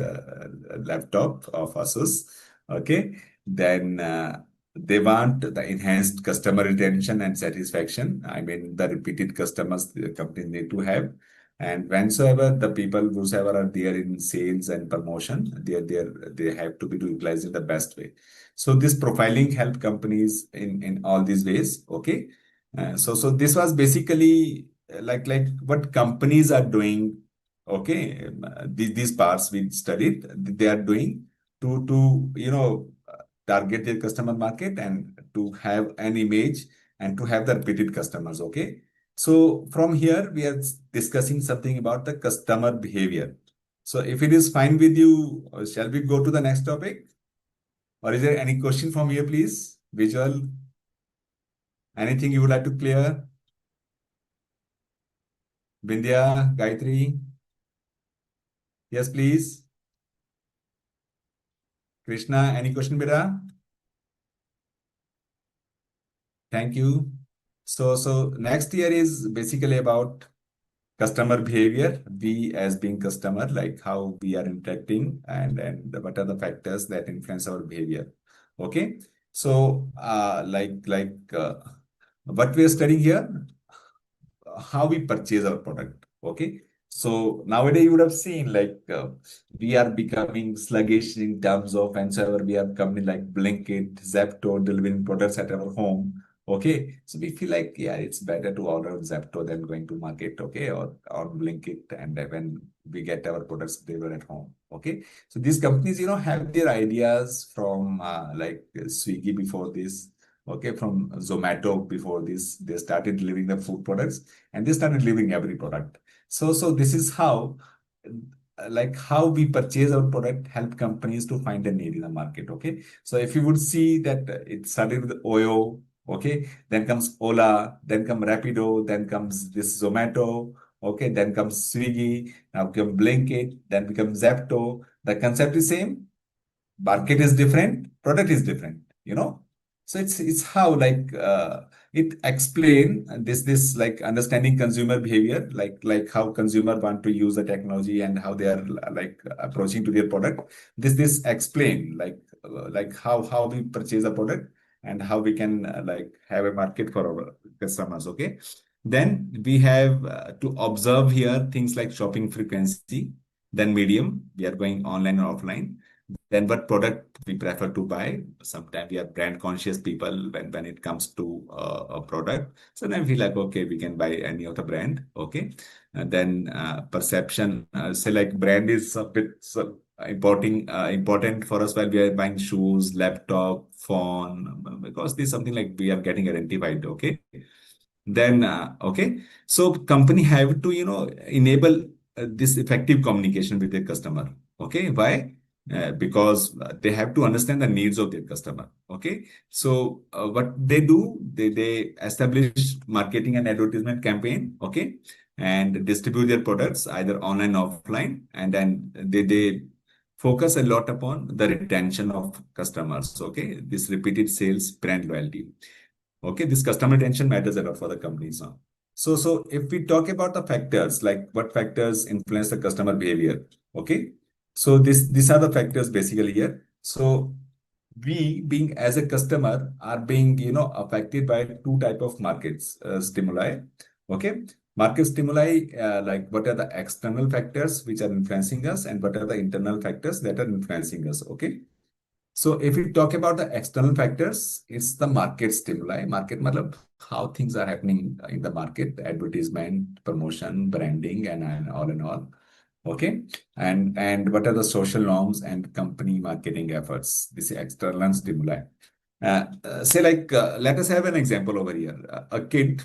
laptop of Asus. Okay. Then they want the enhanced customer retention and satisfaction. I mean, the repeated customers the company need to have. And whensoever the people whosoever are there in sales and promotion, they have to be utilized in the best way. So this profiling help companies in all these ways. Okay. So this was basically like what companies are doing. Okay. These parts we studied, they are doing to target their customer market and to have an image and to have the repeated customers. Okay. So from here, we are discussing something about the customer behavior. So if it is fine with you, shall we go to the next topic? Or is there any question from here, please? Visual, anything you would like to clear? Vindhya, Gayatri? Yes, please. Krishna, any question, beta? Thank you. So next year is basically about customer behavior. We as being customer, like how we are interacting and what are the factors that influence our behavior. Okay. So what we are studying here, how we purchase our product. Okay. So nowadays you would have seen like we are becoming sluggish in terms of, and so we are company like Blinkit, Zepto delivering products at our home. Okay, so we feel like yeah, it's better to order on Zepto than going to market. Okay, or on Blinkit, and when we get our products delivered at home. Okay, so these companies, have their ideas from like Swiggy before this. Okay, from Zomato before this, they started delivering the food products, and they started delivering every product. So this is how, like how we purchase our product, help companies to find a need in the market. Okay. So if you would see that it started with Oyo, okay, then comes Ola, then come Rapido, then comes this Zomato, okay, then comes Swiggy, now come Blinkit, then becomes Zepto. The concept is same, market is different, product is different, so it's how like it explain this like understanding consumer behavior, like how consumer want to use the technology and how they are like approaching to their product. This explain like how we purchase a product and how we can like have a market for our customers. Okay, then we have to observe here things like shopping frequency, then medium, we are going online or offline, then what product we prefer to buy. Sometimes we are brand conscious people when it comes to a product. Sometimes we feel like, okay, we can buy any of the brand. Okay. And then perception, say like brand is a bit important for us while we are buying shoes, laptop, phone, because this is something like we are getting identified. Okay. Then, okay. So company have to, enable this effective communication with their customer. Okay. Why? Because they have to understand the needs of their customer. Okay. So what they do, they establish marketing and advertisement campaign. Okay. And distribute their products either online or offline. And then they focus a lot upon the retention of customers. Okay. This repeated sales, brand loyalty. Okay, this customer retention matters a lot for the companies now. So if we talk about the factors, like what factors influence the customer behavior, okay? So these are the factors basically here. So we being as a customer are being, affected by two type of markets stimuli. Okay, market stimuli, like what are the external factors which are influencing us, and what are the internal factors that are influencing us. Okay. So if we talk about the external factors, it's the market stimuli. Market matlab how things are happening in the market, advertisement, promotion, branding, and all and all. Okay. And what are the social norms and company marketing efforts? This is external stimuli. Say like let us have an example over here. A kid,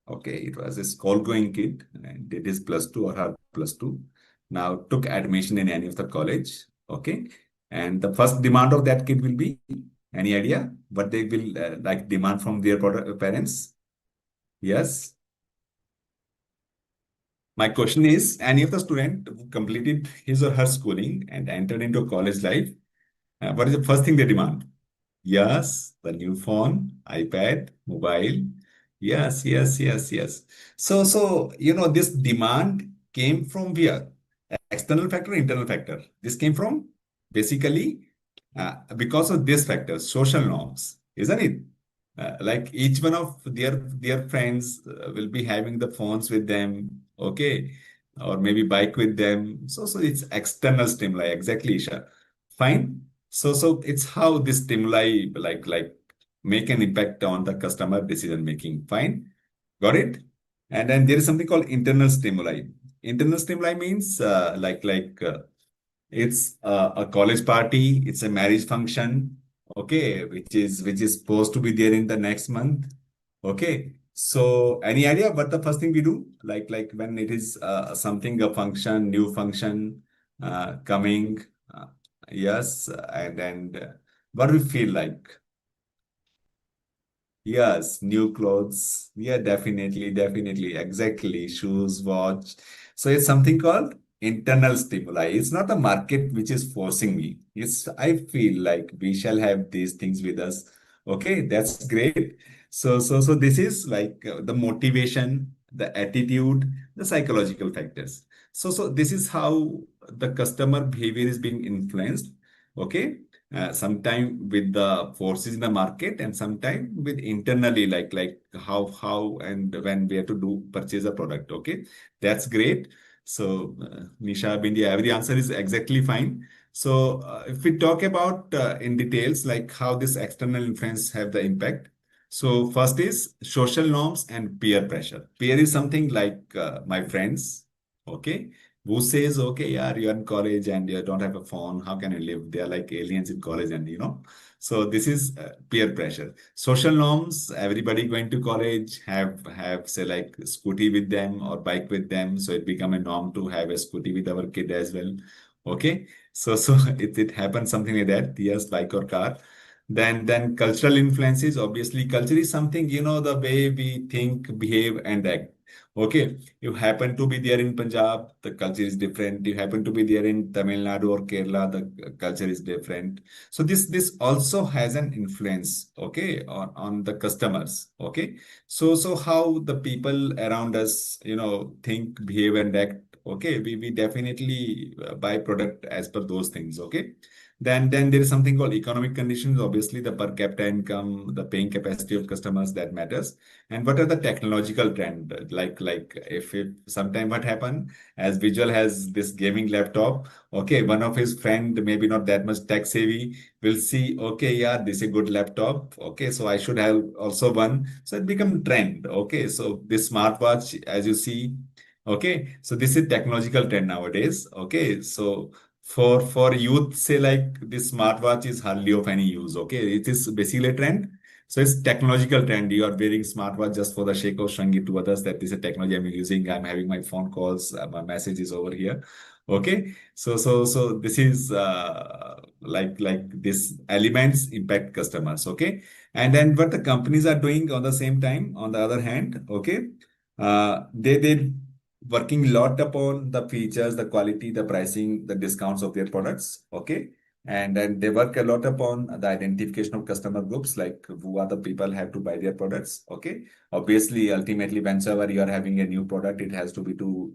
okay, it was a school-going kid and did his plus two or her plus two. Now took admission in any of the college. Okay. And the first demand of that kid will be, any idea what they will like demand from their parents? Yes. My question is, any of the student who completed his or her schooling and entered into college life, what is the first thing they demand? Yes, the new phone, iPad, mobile. Yes, yes, yes, yes. So, this demand came from where? External factor, internal factor. This came from basically because of this factor, social norms, isn't it? Like each one of their friends will be having the phones with them, okay, or maybe bike with them. So it's external stimuli, exactly, Isha. Fine. So it's how this stimuli like make an impact on the customer decision making. Fine. Got it? And then there is something called internal stimuli. Internal stimuli means it's a college party, it's a marriage function, okay, which is supposed to be there in the next month. Okay. So any idea what the first thing we do? Like when it is something, a function, new function coming. Yes, and what do we feel like? Yes, new clothes. Yeah, definitely, definitely. Exactly. Shoes, watch. So it's something called internal stimuli. It's not the market which is forcing me. I feel like we shall have these things with us. Okay, that's great. So this is like the motivation, the attitude, the psychological factors. So this is how the customer behavior is being influenced. Okay, sometime with the forces in the market and sometime with internally, like how and when we have to do purchase a product. Okay, that's great. So, Nisha, Bindia, every answer is exactly fine. So, if we talk about in details, like how this external influence have the impact. So, first is social norms and peer pressure. Peer is something like my friends, okay, who says, okay, yeah, you're in college and you don't have a phone. How can you live? They're like aliens in college, and So this is peer pressure. Social norms, everybody going to college have say like scooty with them or bike with them. So it become a norm to have a scooty with our kid as well. Okay. So it happens something like that. Yes, bike or car. Then cultural influences. Obviously, culture is something, the way we think, behave, and act. Okay. You happen to be there in Punjab, the culture is different. You happen to be there in Tamil Nadu or Kerala, the culture is different. So this also has an influence, okay, on the customers, okay. So how the people around us, think, behave, and act, okay. We definitely buy product as per those things, okay. Then there is something called economic conditions. Obviously, the per capita income, the paying capacity of customers, that matters. And what are the technological trend? Like if sometime what happen, as Visual has this gaming laptop, okay, one of his friend maybe not that much tech savvy will see, okay, yeah, this is a good laptop. Okay, so I should have also one. So it become trend. Okay, so this smartwatch, as you see, okay, so this is technological trend nowadays. Okay, so for youth, say like this smartwatch is hardly of any use. Okay, it is basically a trend. So it's technological trend. You are wearing smartwatch just for the sake of showing it to others that this is a technology I'm using. I'm having my phone calls, my messages over here. Okay, so this is like this elements impact customers. Okay, and then what the companies are doing on the same time, on the other hand, okay, they working a lot upon the features, the quality, the pricing, the discounts of their products. Okay, and then they work a lot upon the identification of customer groups, like who are the people have to buy their products. Okay, obviously, ultimately, whenever you are having a new product, it has to be to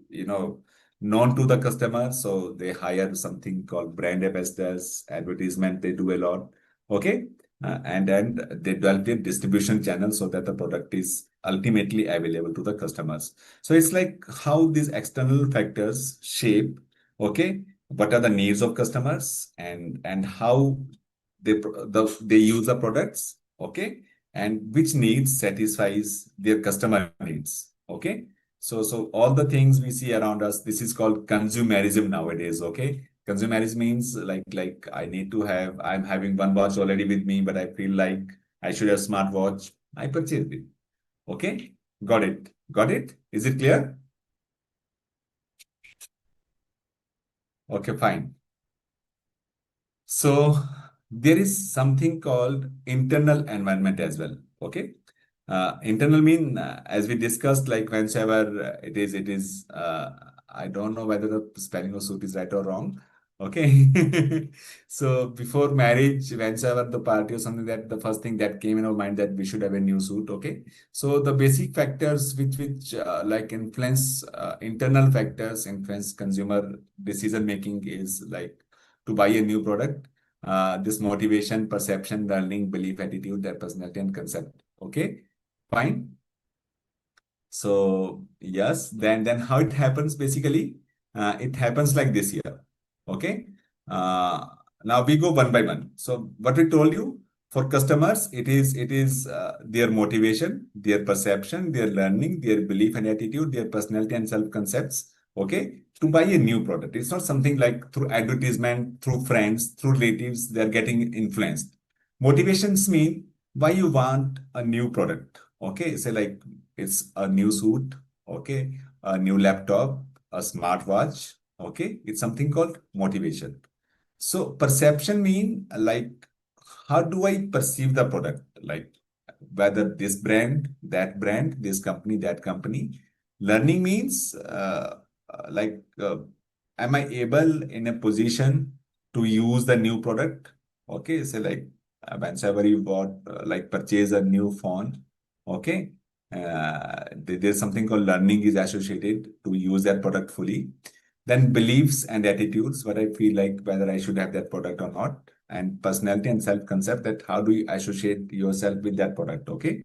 known to the customer. So they hire something called brand ambassadors, advertisement, they do a lot. Okay. And then they develop their distribution channel so that the product is ultimately available to the customers. So it's like how these external factors shape, okay, what are the needs of customers and how they use the products, okay, and which needs satisfies their customer needs, okay. So all the things we see around us, this is called consumerism nowadays. Okay, consumerism means like I'm having one watch already with me, but I feel like I should have smartwatch. I purchase it. Okay, got it. Got it? Is it clear? Okay, fine. So there is something called internal environment as well. Okay. Internal mean as we discussed, like whenever I don't know whether the spelling of suit is right or wrong. Okay. So before marriage, whenever the party or something, that the first thing that came in our mind that we should have a new suit. Okay. So the basic factors which like influence internal factors influence consumer decision making is like to buy a new product. This motivation, perception, learning, belief, attitude, their personality and concept. Okay, fine. So yes, then how it happens basically? It happens like this here. Okay. Uh, Now we go one by one. So what we told you for customers, it is their motivation, their perception, their learning, their belief and attitude, their personality and self concepts. Okay, to buy a new product. It's not something like through advertisement, through friends, through relatives, they're getting influenced. Motivations mean why you want a new product. Okay, say like it's a new suit, okay, a new laptop, a smartwatch, okay. It's something called motivation. So perception mean like how do I perceive the product? Like whether this brand, this company, that company. Learning means am I able in a position to use the new product? Okay, so like whenever you bought like purchase a new phone, okay, there's something called learning is associated to use that product fully. Then beliefs and attitudes, what I feel like whether I should have that product or not. And personality and self-concept, that how do you associate yourself with that product? Okay.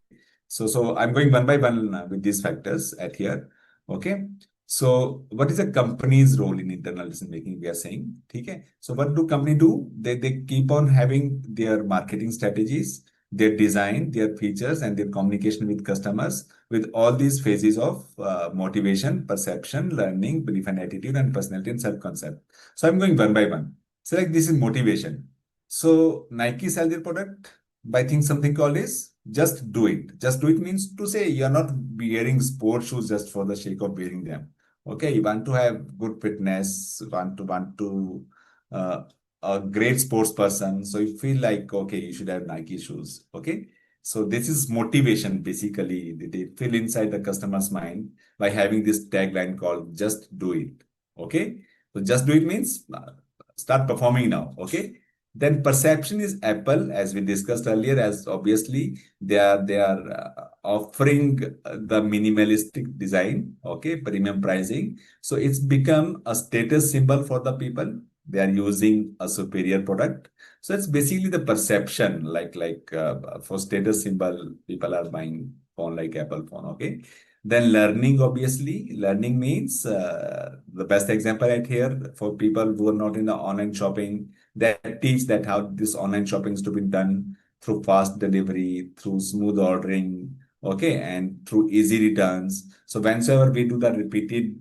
So I'm going one by one with these factors at here. Okay. So what is a company's role in internal decision making? We are saying, okay. So what do company do? They keep on having their marketing strategies, their design, their features, and their communication with customers with all these phases of motivation, perception, learning, belief and attitude, and personality and self-concept. So I'm going one by one. So like this is motivation. So Nike sell their product by think something called is just do it. Just do it means to say you're not wearing sports shoes just for the sake of wearing them. Okay, you want to have good fitness, want to uh, a great sports person. So you feel like okay, you should have Nike shoes. Okay, so this is motivation basically. They feel inside the customer's mind by having this tagline called "Just do it." Okay, so just do it means start performing now. Okay. Then perception is Apple, as we discussed earlier, as obviously they are offering the minimalistic design, okay, premium pricing. So it's become a status symbol for the people. They are using a superior product. So it's basically the perception, like for status symbol, people are buying phone like Apple phone, okay. Then learning, obviously, learning means the best example right here for people who are not in the online shopping that teach that how this online shopping is to be done through fast delivery, through smooth ordering, okay, and through easy returns. So whenever we do the repeated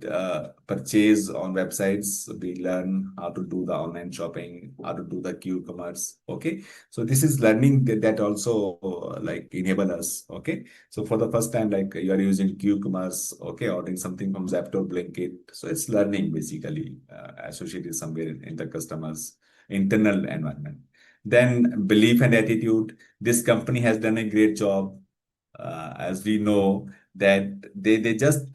purchase on websites, we learn how to do the online shopping, how to do the Q-commerce, okay. So this is learning that also like enable us, okay. So for the first time, like you are using Q-commerce, okay, ordering something from Zapto, Blinkit. So it's learning basically associated somewhere in the customer's internal environment. Then belief and attitude. This company has done a great job, as we know that they just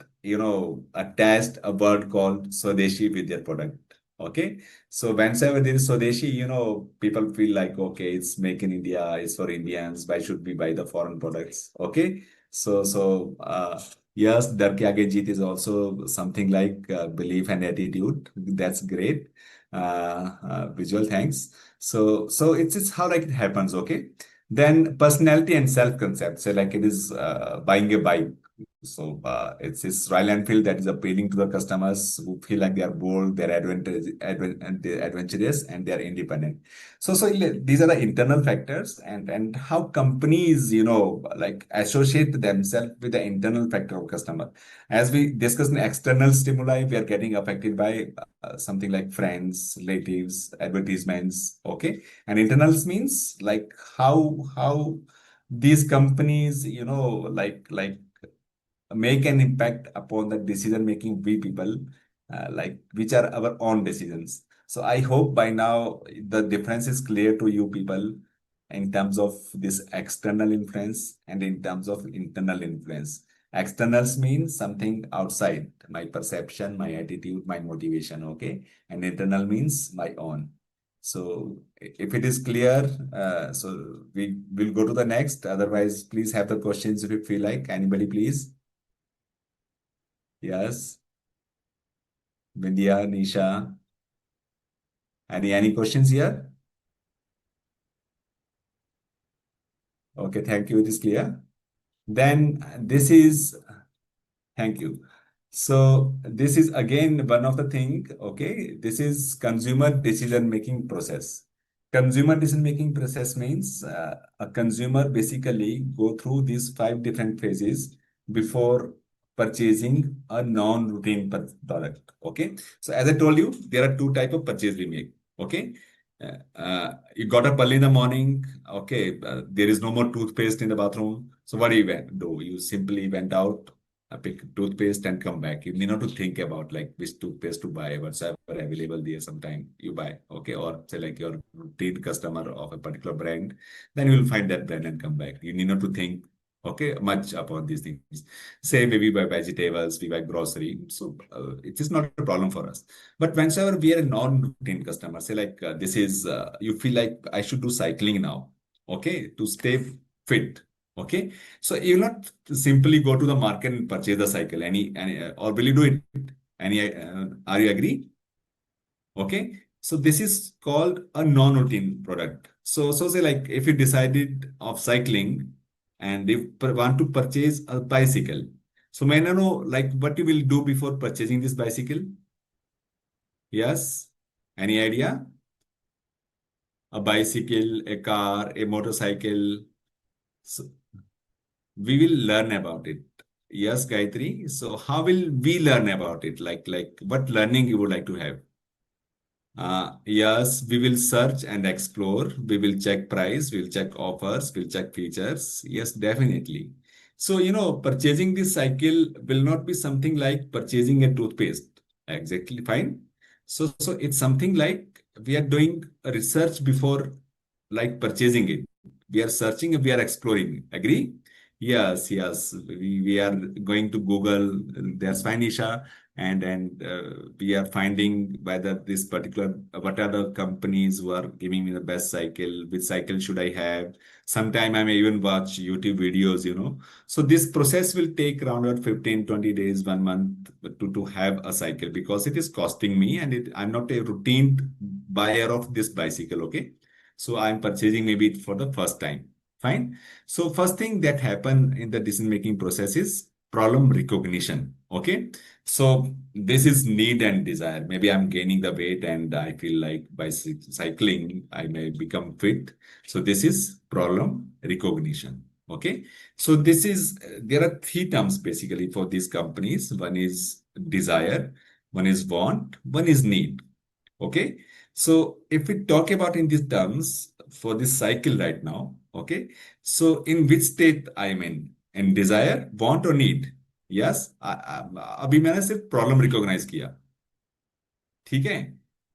attached a word called Swadeshi with their product. Okay, so whenever there is Swadeshi, people feel like okay, it's make in India, it's for Indians. Why should we buy the foreign products? Okay, so yes, Dar ke aage jeet is also something like belief and attitude. That's great. Visual thanks. So it's how like it happens, okay. Then personality and self-concept. So like it is buying a bike. So it's this Royal Enfield that is appealing to the customers who feel like they are bold, they're adventurous, and they're independent. So these are the internal factors, and how companies like associate themselves with the internal factor of customer. As we discussed in external stimuli, we are getting affected by something like friends, relatives, advertisements. Okay, and internals means like how these companies like make an impact upon the decision making we people like which are our own decisions. So I hope by now the difference is clear to you people in terms of this external influence and in terms of internal influence. Externals means something outside my perception, my attitude, my motivation, okay, and internal means my own. So if it is clear, so we will go to the next. Otherwise, please have the questions if you feel like. Anybody, please? Yes, Vidya, Nisha. Any questions here? Okay, thank you. It is clear. Then this is thank you. So this is again one of the thing. Okay, this is consumer decision making process. Consumer decision making process means a consumer basically go through these five different phases before purchasing a non-routine product. Okay, so as I told you, there are two type of purchase we make. Okay, you got up early in the morning. Okay, there is no more toothpaste in the bathroom. So what do you do? You simply went out, pick toothpaste and come back. You need not to think about like which toothpaste to buy, whatsoever available there. Sometime you buy, okay, or say like your routine customer of a particular brand, then you will find that brand and come back. You need not to think, okay, much upon these things. Say maybe buy vegetables, we buy grocery, so it is not a problem for us. But whenever we are a non-routine customer, say like this is you feel like I should do cycling now, okay, to stay fit. Okay, so you'll not simply go to the market and purchase the cycle. Any or will you do it? Any? Are you agree? Okay. So this is called a non-routine product. So say like if you decided of cycling and if want to purchase a bicycle, So may I know like what you will do before purchasing this bicycle? Yes? Any idea? A bicycle, a car, a motorcycle. So we will learn about it. Yes, Gayatri. So how will we learn about it? Like what learning you would like to have? Yes, we will search and explore. We will check price, we'll check offers, we'll check features. Yes, definitely. So, purchasing this cycle will not be something like purchasing a toothpaste. Exactly, fine. So it's something like we are doing a research before like purchasing it. We are searching, we are exploring. Agree? Yes, yes. We are going to Google. There's fine, Isha, and we are finding whether this particular what are the companies who are giving me the best cycle, which cycle should I have. Sometime I may even watch YouTube videos. So this process will take around about 15 20 days, 1 month to have a cycle because it is costing me and I'm not a routine buyer of this bicycle. Okay, so I'm purchasing maybe for the first time. Fine. So first thing that happen in the decision making process is problem recognition. Okay, so this is need and desire. Maybe I'm gaining the weight and I feel like by cycling, I may become fit. So this is problem recognition. Okay. So there are three terms basically for these companies. One is desire, one is want, one is need. Okay. So if we talk about in these terms for this cycle right now, okay. So in which state I'm in desire, want or need? Yes अभी मैंने सिर्फ problem recognise किया. ठीक है.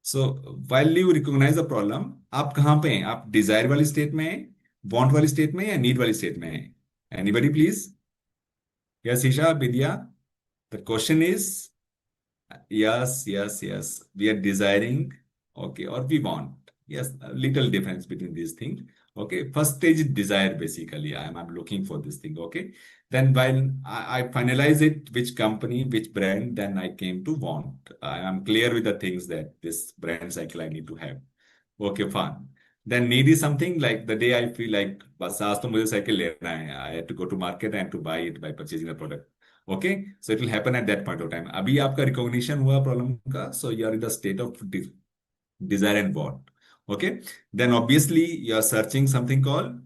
So while you recognise the problem, आप कहां पे हैं? आप डिजायर वाली स्टेट में हैं, वांट वाली स्टेट में या नीड वाली स्टेट में हैं? Anybody please. Yes Isha, Vidya. The question is yes, yes, yes. We are desiring, okay, or we want. Yes, a little difference between these things. Okay, first stage is desire basically. I'm looking for this thing. Okay, then while I finalize it, which company, which brand, then I came to want. I am clear with the things that this brand cycle I need to have. Okay, fine. Then need is something like the day I feel like बस आज तो मुझे cycle लेना है. I had to go to market and to buy it by purchasing the product. Okay, so it will happen at that point of time. अभी आपका recognition हुआ problem का, so you are in the state of desire and want. Okay, then obviously you are searching something called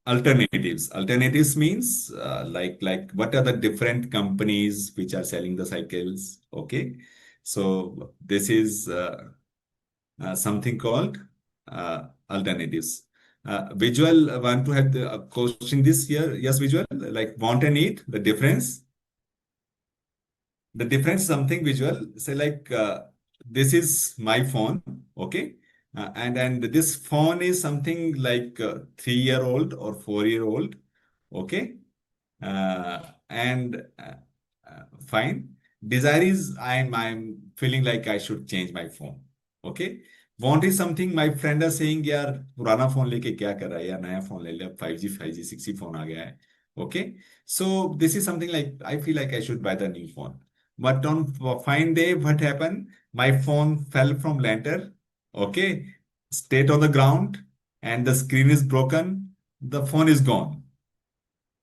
alternatives. Alternatives means like what are the different companies which are selling the cycles. Okay, so this is something called alternatives. Visual want to have the question this here. Yes, visual like want and need the difference. The difference is something visual. Say like this is my phone, okay, and this phone is something like 3 year old or 4 year old, okay, and fine. Desire is I'm feeling like I should change my phone, okay. Want is something my friend are saying यार पुराना phone लेके क्या कर रहा है यार, नया phone ले ले, अब 5G 5G 6G फोन आ गया है. Okay, so this is something like I feel like I should buy the new phone. But on fine day, what happened? My phone fell from ladder. Okay, stayed on the ground, and the screen is broken. The phone is gone.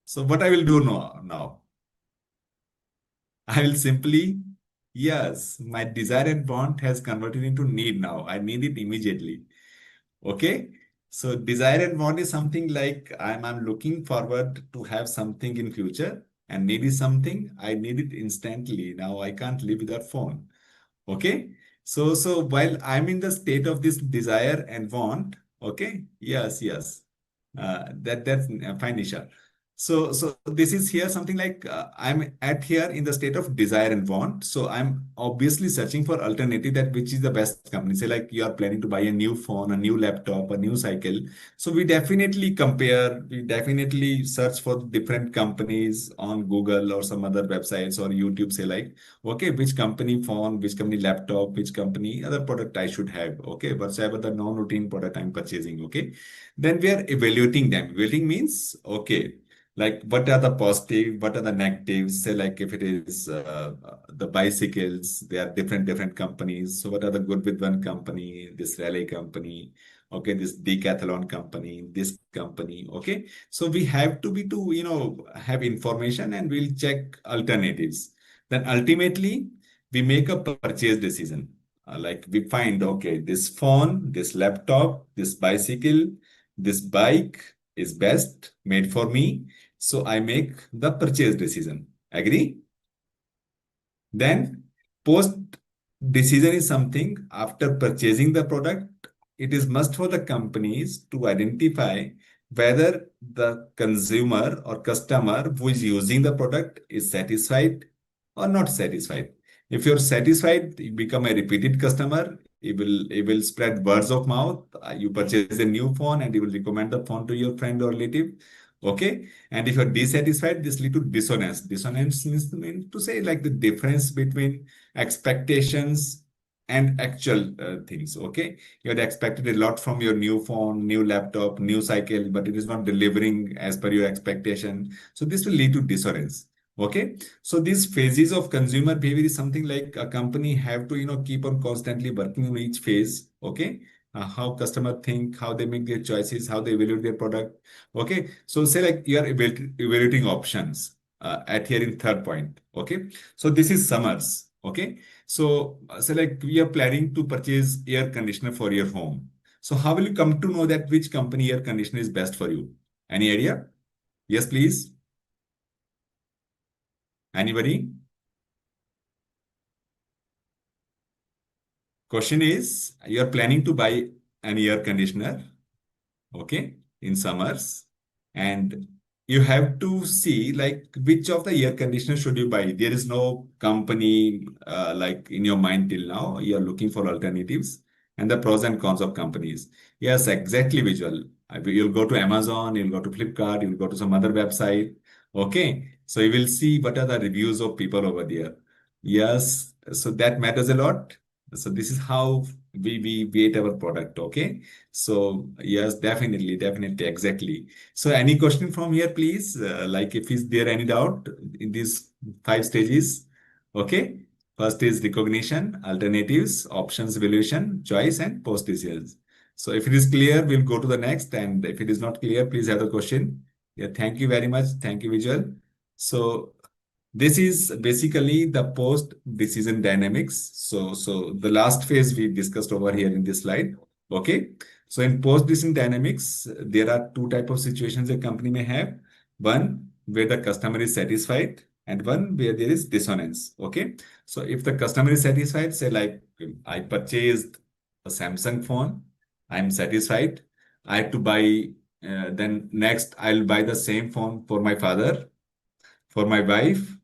So what I will do now? I will simply, yes, my desire and want has converted into need now. I need it immediately. Okay. So desire and want is something like I'm looking forward to have something in future, and need is something I need it instantly. Now I can't live without phone. Okay. So while I'm in the state of this desire and want, okay, yes, yes, that's fine, Nisha. So this is here something like I'm at here in the state of desire and want. So I'm obviously searching for alternative that which is the best company. Say like you are planning to buy a new phone, a new laptop, a new cycle. So we definitely compare, we definitely search for different companies on Google or some other websites or YouTube. Say like, okay, which company phone, which company laptop, which company other product I should have. Okay, whatsoever the non-routine product I'm purchasing. Okay, then we are evaluating them. Evaluating means, okay, like what are the positive, what are the negatives? Say like if it is the bicycles, they are different companies. So what are the good with one company, this rally company? Okay, this decathlon company, this company. Okay, so we have to be to have information, and we'll check alternatives. Then ultimately we make a purchase decision. Like we find, okay, this phone, this laptop, this bicycle, this bike is best made for me. So I make the purchase decision. Agree? Then post decision is something after purchasing the product. It is must for the companies to identify whether the consumer or customer who is using the product is satisfied or not satisfied. If you're satisfied, you become a repeated customer. It will spread words of mouth. You purchase a new phone and you will recommend the phone to your friend or relative. Okay. And if you're dissatisfied, this lead to dissonance. Dissonance means to say like the difference between expectations and actual things. Okay. You had expected a lot from your new phone, new laptop, new cycle, but it is not delivering as per your expectation. So this will lead to dissonance. Okay. So these phases of consumer behavior is something like a company have to, keep on constantly working on each phase. Okay. How customer think, how they make their choices, how they evaluate their product. Okay, so say like you are evaluating options at here in third point. Okay, so this is summers. Okay, so say like we are planning to purchase air conditioner for your home. So how will you come to know that which company air conditioner is best for you? Any idea? Yes, please. Anybody? Question is, you are planning to buy an air conditioner, okay, in summers, and you have to see like which of the air conditioner should you buy. There is no company like in your mind till now. You are looking for alternatives and the pros and cons of companies. Yes, exactly, visual. You'll go to Amazon, you'll go to Flipkart, you'll go to some other website. Okay, so you will see what are the reviews of people over there. Yes, so that matters a lot. So this is how we weight our product. Okay. So yes, definitely, definitely, exactly. So any question from here, please? Like if is there any doubt in these five stages? Okay. First is recognition, alternatives, options, evaluation, choice, and post decisions. So if it is clear, we'll go to the next. And if it is not clear, please have the question. Yeah, thank you very much. Thank you, Vijay. So this is basically the post-decision dynamics. So the last phase we discussed over here in this slide. Okay. So in post-decision dynamics, there are two type of situations a company may have. One where the customer is satisfied, and one where there is dissonance. Okay. So if the customer is satisfied, say like I purchased a Samsung phone, I'm satisfied. I have to buy. Then next, I'll buy the same phone for my father, for my wife,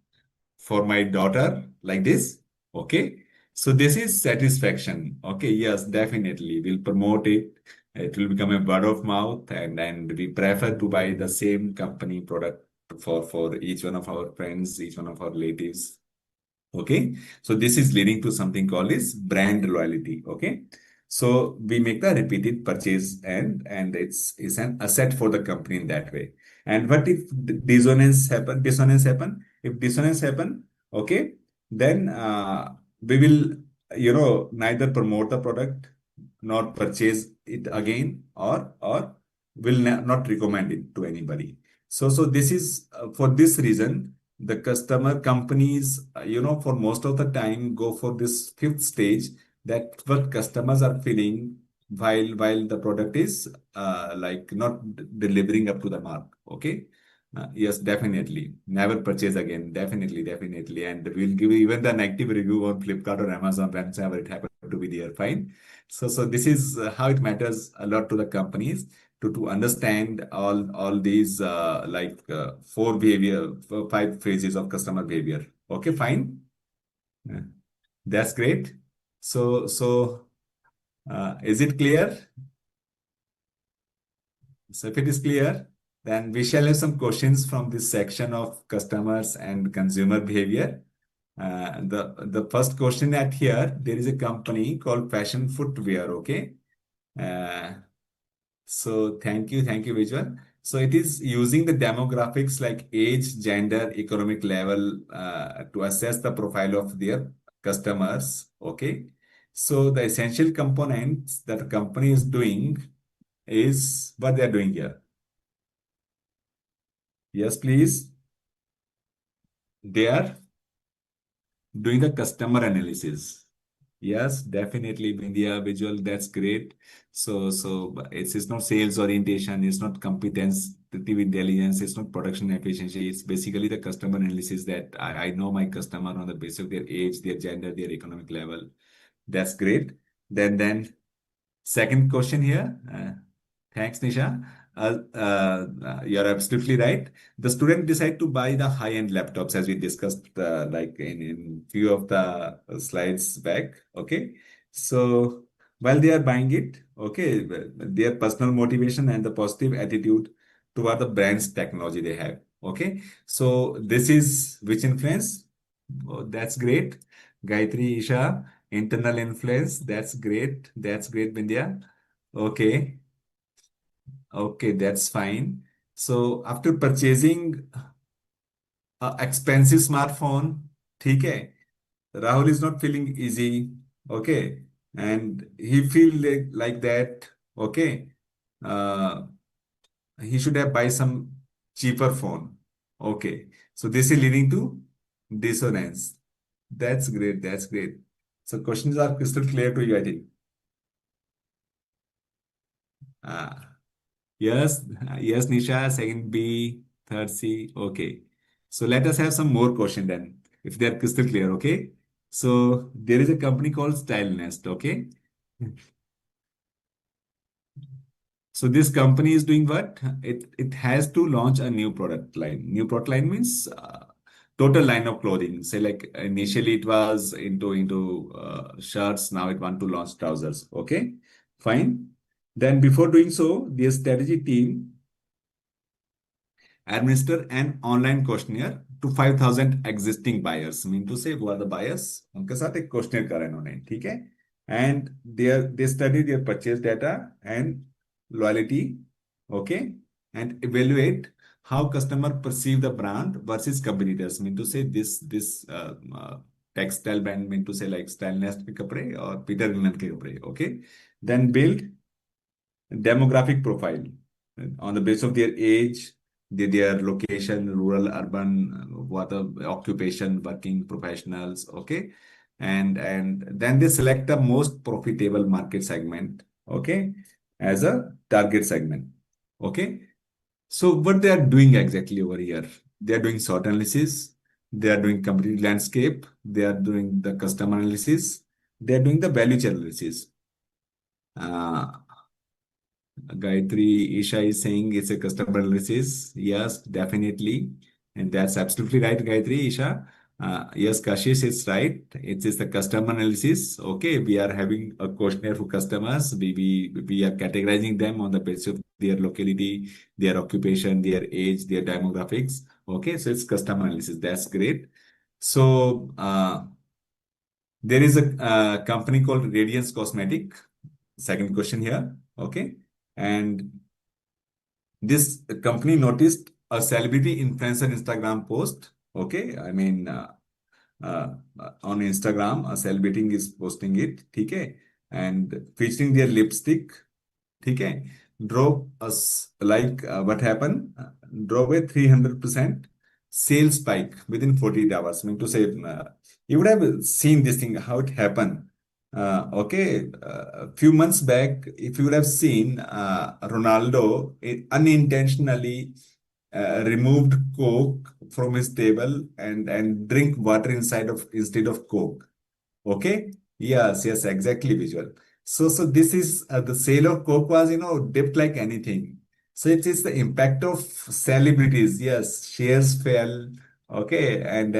for my daughter, like this. Okay. So this is satisfaction. Okay. Yes, definitely. We'll promote it. It will become a word of mouth, and we prefer to buy the same company product for each one of our friends, each one of our relatives. Okay, so this is leading to something called is brand loyalty. Okay, so we make the repeated purchase, and it's an asset for the company in that way. And what if dissonance happen? Dissonance happen. If dissonance happen, okay, then we will neither promote the product nor purchase it again, or will not recommend it to anybody. So this is for this reason the customer companies, for most of the time go for this fifth stage, that what customers are feeling while the product is like not delivering up to the mark. Okay. Yes, definitely. Never purchase again. Definitely, definitely. And we'll give you even the negative review on Flipkart or Amazon whenever it happened to be there. Fine. So this is how it matters a lot to the companies to understand all these four behavior, five phases of customer behavior. Okay, fine. Yeah, that's great. So is it clear? So if it is clear, then we shall have some questions from this section of customers and consumer behavior. The first question at here, there is a company called Fashion Footwear. Okay. Uh, So thank you, Vijay. So it is using the demographics like age, gender, economic level to assess the profile of their customers. Okay. So the essential components that the company is doing is what they are doing here. Yes, please. They are doing the customer analysis. Yes, definitely, India visual. That's great. So it's not sales orientation. It's not competitive intelligence. It's not production efficiency. It's basically the customer analysis that I know my customer on the basis of their age, their gender, their economic level. That's great. Then second question here. Thanks, Nisha. You're absolutely right. The student decide to buy the high-end laptops as we discussed, like in few of the slides back. Okay, so while they are buying it, okay, their personal motivation and the positive attitude toward the brand's technology they have. Okay, so this is which influence? Oh, that's great. Gayatri, Isha, internal influence. That's great. That's great, Bindya. Okay. Okay, that's fine. So after purchasing a expensive smartphone, ठीक है, Rahul is not feeling easy. Okay, and he feel like that. Okay, uh, he should have buy some cheaper phone. Okay, so this is leading to dissonance. That's great. That's great. So questions are crystal clear to you, I think. Ah. Yes, yes, Nisha, second B, third C. Okay. So let us have some more question then, if they are crystal clear. Okay. So there is a company called Style Nest. Okay. So this company is doing what? It has to launch a new product line. New product line means total line of clothing. Say like initially it was into shirts. Now it want to launch trousers. Okay. Fine. Then before doing so, the strategy team administer an online questionnaire to 5,000 existing buyers. Mean to say वो are the buyers. उनके साथ एक questionnaire करा इन्होंने, ठीक है? And they study their purchase data and loyalty, okay, and evaluate how customer perceive the brand versus competitors. Mean to say textile brand mean to say like Style Nest के कपड़े और Peter Millen के कपड़े, okay. Then build demographic profile on the basis of their age, their location, rural, urban, what the occupation, working professionals, okay, and then they select the most profitable market segment, okay, as a target segment, okay. So what they are doing exactly over here? They are doing SWOT analysis. They are doing competitive landscape. They are doing the customer analysis. They are doing the value chain analysis. Uh, Gayatri, Isha is saying it's a customer analysis. Yes, definitely. And that's absolutely right, Gayatri, Isha. Yes, Kashish is right. It is the customer analysis. Okay, we are having a questionnaire for customers. We are categorizing them on the basis of their locality, their occupation, their age, their demographics. Okay, so it's customer analysis. That's great. So there is a company called Radiance Cosmetic. Second question here. Okay. And this company noticed a celebrity influencer Instagram post. Okay, I mean, uh, on Instagram, a celebrity is posting it. Okay, and featuring their lipstick. Okay, drove us like what happened? Drove a 300% sales spike within 48 hours. I mean to say, you would have seen this thing how it happened. Okay, a few months back, if you would have seen Ronaldo unintentionally removed Coke from his table and drink water instead of Coke. Okay. Yes, yes, exactly, visual. So this is the sale of Coke was, dipped like anything. So it is the impact of celebrities. Yes, shares fell. Okay, and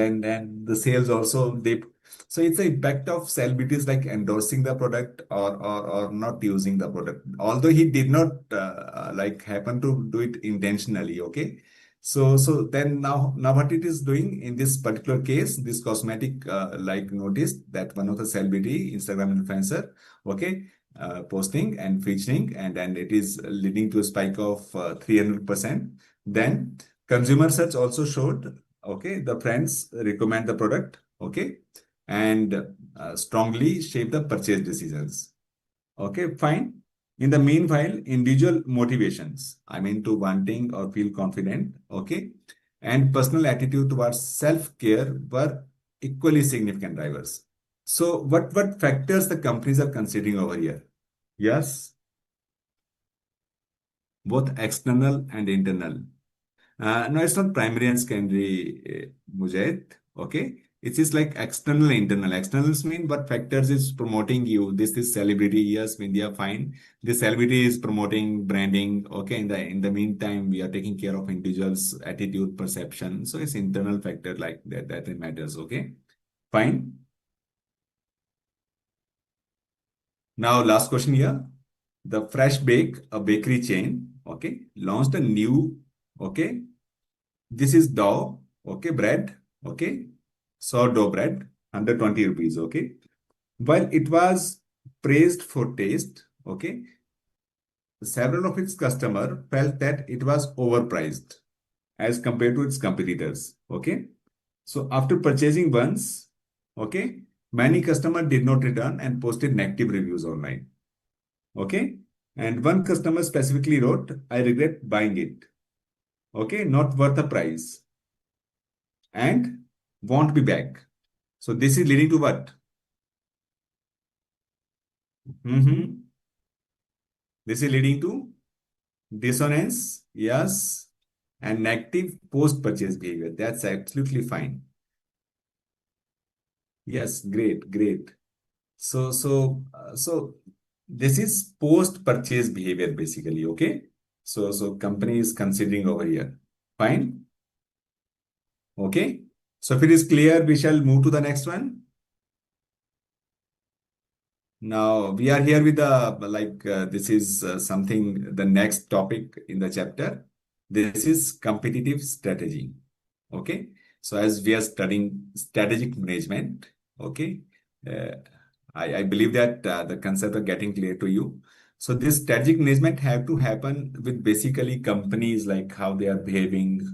the sales also dipped. So it's the impact of celebrities like endorsing the product or not using the product. Although he did not like happen to do it intentionally. Okay. So then now what it is doing in this particular case, this cosmetic like noticed that one of the celebrity Instagram influencer, okay, posting and featuring and it is leading to a spike of 300%. Then consumer search also showed, okay, the friends recommend the product, okay, and strongly shape the purchase decisions. Okay, fine. In the meanwhile, individual motivations, I mean to wanting or feel confident, okay, and personal attitude towards self-care were equally significant drivers. So what factors the companies are considering over here? Yes, both external and internal. No, it's not primary and secondary, Mujahid. Okay. It is like external, internal. Externals mean what factors is promoting you. This is celebrity. Yes, mean they are fine. This celebrity is promoting branding. Okay. In the meantime, we are taking care of individuals' attitude, perception. So it's internal factor like that it matters. Okay. Fine. Now, last question here. The Fresh Bake, a bakery chain, okay, launched a new, okay, this is dough, okay, bread, okay, sourdough bread, 120 rupees, okay. While it was praised for taste, okay, several of its customers felt that it was overpriced as compared to its competitors, okay. So after purchasing once, okay, many customers did not return and posted negative reviews online, okay. And one customer specifically wrote, I regret buying it, okay, not worth the price and won't be back. So this is leading to what? This is leading to dissonance, yes, and negative post-purchase behavior. That's absolutely fine. Yes, great, great. So this is post-purchase behavior basically, okay? So company is considering over here. Fine, okay? So if it is clear, we shall move to the next one. Now we are here with this is something the next topic in the chapter. This is competitive strategy. Okay. So as we are studying strategic management, okay, uh, I believe that the concept are getting clear to you. So this strategic management have to happen with basically companies like how they are behaving.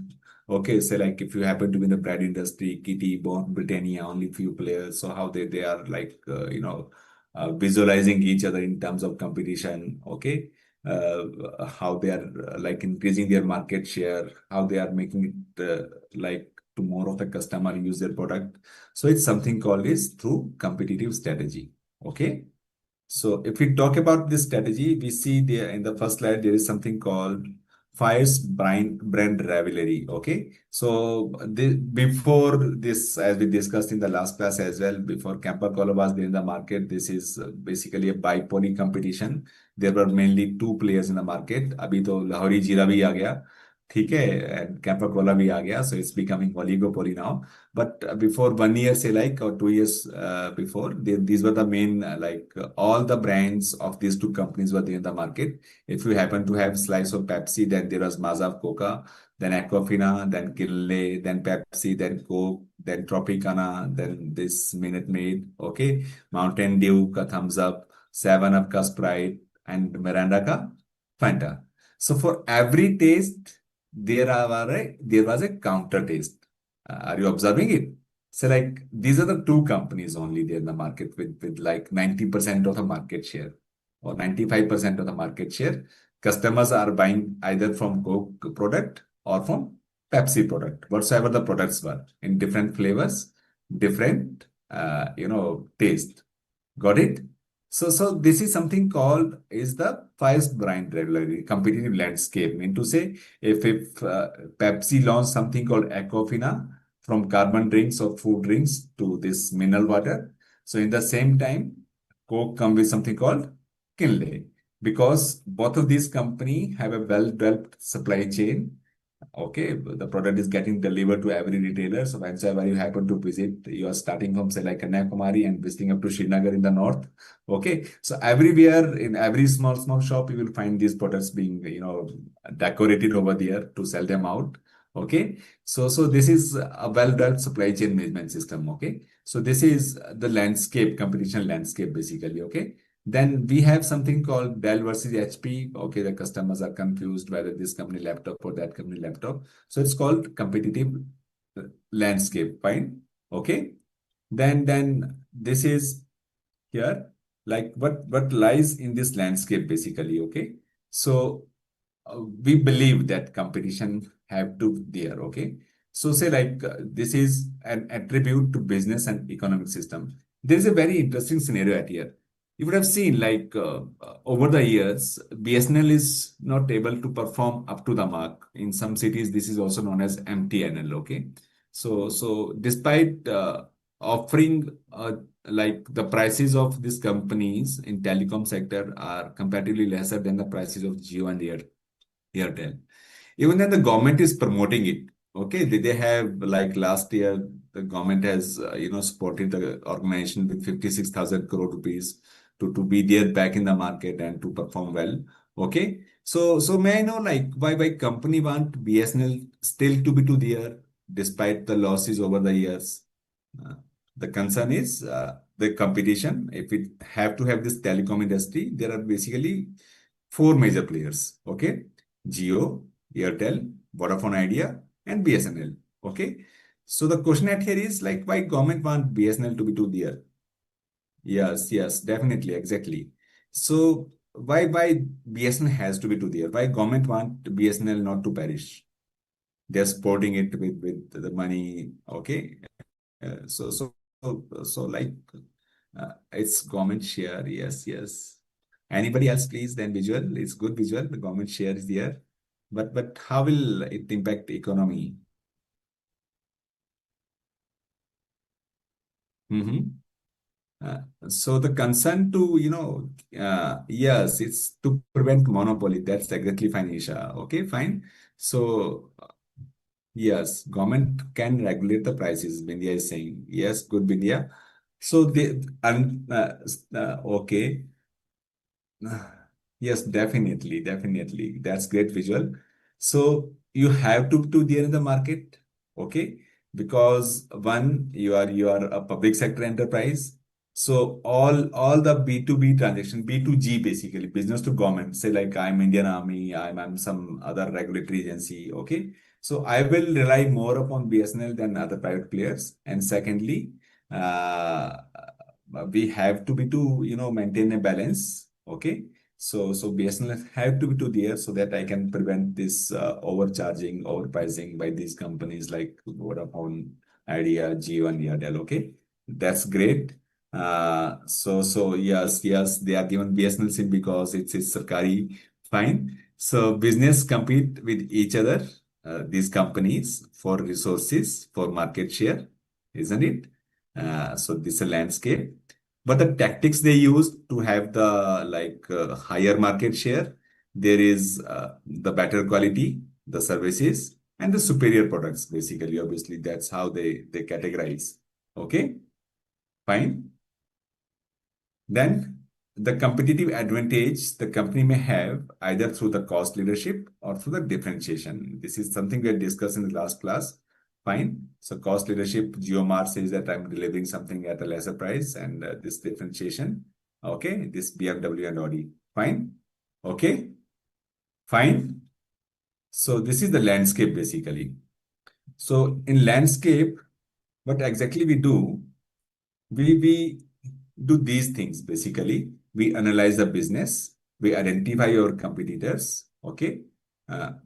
Okay, so like if you happen to be in the bread industry, Kitty, Bond, Britannia, only few players. So how they are like visualizing each other in terms of competition. Okay, how they are like increasing their market share, how they are making it like to more of the customer use their product. So it's something called is through competitive strategy. Okay. So if we talk about this strategy, we see there in the first slide, there is something called fierce brand rivalry. Okay. So before this, as we discussed in the last class as well, before Campa Cola was there in the market, this is basically a bipoly competition. There were mainly two players in the market. अभी तो लाहौरी जीरा भी आ गया, ठीक है, and Campa Cola भी आ गया. So it's becoming oligopoly now. But before 1 year, say like, or 2 years before, these were the main, all the brands of these two companies were there in the market. If you happen to have slice of Pepsi, then there was Mazda of Coca, then Aquafina, then Kinley, then Pepsi, then Coke, then Tropicana, then this Minute Maid, okay, Mountain Dew ka Thumbs Up, 7 Up ka Sprite, and Miranda ka Fanta. So for every taste, there was a counter taste. Are you observing it? So like these are the two companies only there in the market with like 90% of the market share or 95% of the market share. Customers are buying either from Coke product or from Pepsi product, whatsoever the products were in different flavors, different taste. Got it? So this is something called is the first brand regularly competitive landscape. Mean to say, if Pepsi launched something called Aquafina from carbon drinks or food drinks to this mineral water, so in the same time, Coke come with something called Kinley because both of these company have a well-developed supply chain. Okay, the product is getting delivered to every retailer. So whenever you happen to visit, you are starting from say like Kanyakumari and visiting up to Srinagar in the north. Okay, so everywhere in every small shop, you will find these products being decorated over there to sell them out. Okay, so this is a well-developed supply chain management system. Okay, so this is the landscape, competition landscape basically. Okay. Then we have something called Dell versus HP. Okay, the customers are confused whether this company laptop or that company laptop. So it's called competitive landscape. Fine. Okay. Then this is here. like what lies in this landscape basically. Okay, so we believe that competition have to be there. Okay, so say like this is an attribute to business and economic system. There is a very interesting scenario at here. You would have seen like over the years, BSNL is not able to perform up to the mark. In some cities, this is also known as MTNL. Okay, so despite offering like the prices of these companies in telecom sector are comparatively lesser than the prices of Jio and Airtel. Even then, the government is promoting it. Okay, they have like last year, the government has supported the organization with 56,000 crore rupees to be there back in the market and to perform well. Okay, so may I know like why company want BSNL still to be to there despite the losses over the years? Uh, the concern is the competition. If we have to have this telecom industry, there are basically four major players. Okay, Jio, Airtel, Vodafone Idea, and BSNL. Okay. So the question at here is like why government want BSNL to be to there? Yes, definitely, exactly. So why BSNL has to be to there? Why government want BSNL not to perish? They're supporting it with the money. Okay. So like it's government share. Yes. Anybody else, please? Then visual. It's good visual. The government share is there, but how will it impact the economy? Mm-hmm. So the concern to yes, it's to prevent monopoly. That's exactly fine, Isha. Okay, fine. So yes, government can regulate the prices. Bindia is saying yes, good Bindia. So they and okay. Yes, definitely. That's great visual. So you have to there in the market, okay? Because one, you are a public sector enterprise. So all the B2B transaction, B2G basically, business to government, say like I'm Indian Army, I'm some other regulatory agency, okay? So I will rely more upon BSNL than other private players. And secondly, uh, we have to be to maintain a balance. Okay, so BSNL have to be to there so that I can prevent this overcharging, overpricing by these companies like Vodafone, Idea, Jio, and Airtel. Okay, that's great. So yes, they are given BSNL SIM because it's Sarkari. Fine. So business compete with each other, these companies for resources, for market share, isn't it? So this is a landscape. But the tactics they use to have the like higher market share, there is the better quality, the services, and the superior products. Basically, obviously, that's how they categorize. Okay, fine. Then the competitive advantage the company may have either through the cost leadership or through the differentiation. This is something we had discussed in the last class. Fine. So cost leadership, Geomar says that I'm delivering something at a lesser price and this differentiation. Okay. This BMW and Audi. Fine. Okay. Fine. So this is the landscape basically. So in landscape, what exactly we do, we do these things basically. We analyze the business, we identify your competitors, okay?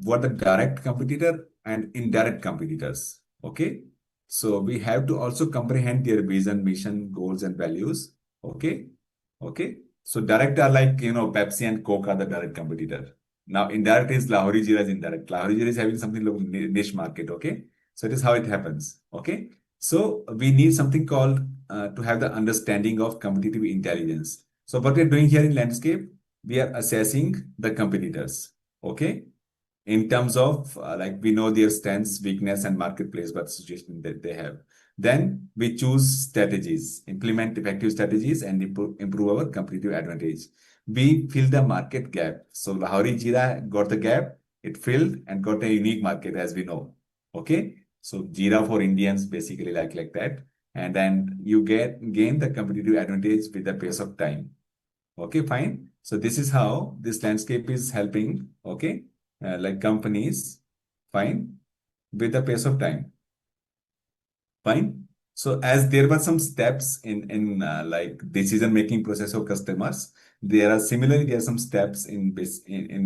What the direct competitor and indirect competitors, okay? So we have to also comprehend their vision, mission, goals, and values, okay? Okay. So direct are like, Pepsi and Coke are the direct competitor. Now indirect is Lahori Jeera is indirect. Lahori Jeera is having something like niche market, okay? So it is how it happens, okay? So we need something called to have the understanding of competitive intelligence. So what we're doing here in landscape, we are assessing the competitors. Okay. In terms of like we know their strengths, weakness, and marketplace, what situation that they have. Then we choose strategies, implement effective strategies, and improve our competitive advantage. We fill the market gap. So Lahori Jira got the gap, it filled and got a unique market as we know. Okay. So Jira for Indians, basically like that. And then you gain the competitive advantage with the pace of time. Okay, fine. So this is how this landscape is helping, okay, like companies, fine, with the pace of time. Fine. So as there were some steps in like decision making process of customers, there are some steps in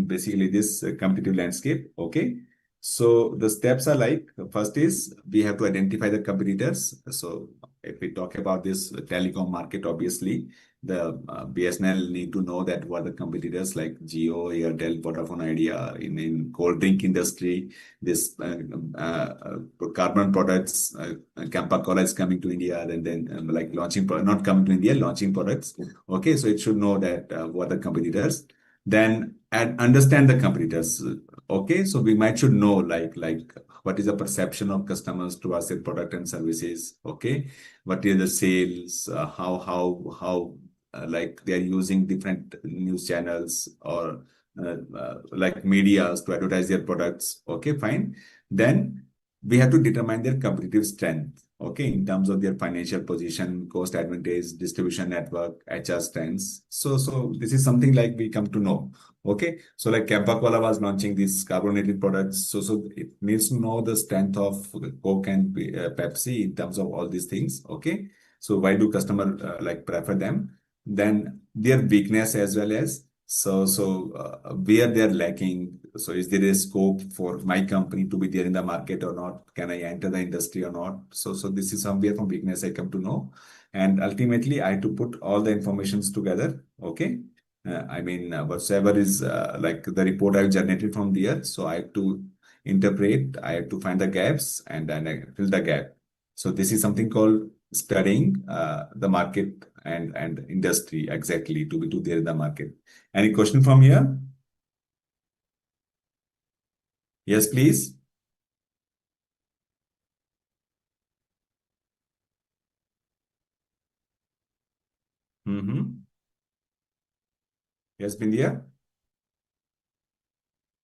basically this competitive landscape. Okay, so the steps are like, first is we have to identify the competitors. So if we talk about this telecom market, obviously the BSNL need to know that what the competitors like Jio, Airtel, Vodafone Idea in cold drink industry, this carbon products, Campa Cola is coming to India, and then like not coming to India, launching products. Okay, so it should know that what are the competitors, then and understand the competitors. Okay, so we might should know like what is the perception of customers towards their product and services. Okay, what is the sales, how like they are using different news channels or like medias to advertise their products. Okay, fine. Then we have to determine their competitive strength. Okay, in terms of their financial position, cost advantage, distribution network, HR strengths. So this is something like we come to know. Okay, so like Campa Cola was launching these carbonated products. So it needs to know the strength of Coke and Pepsi in terms of all these things. Okay, so why do customer like prefer them? Then their weakness as well as where they're lacking. So is there a scope for my company to be there in the market or not? Can I enter the industry or not? So this is somewhere from weakness I come to know. And ultimately I have to put all the informations together. Okay. I mean, whatsoever is like the report I've generated from there. So I have to interpret, I have to find the gaps and then I fill the gap. So this is something called studying the market and industry exactly to be to there in the market. Any question from here? Yes, please. Mm-hmm. Yes, Bindia.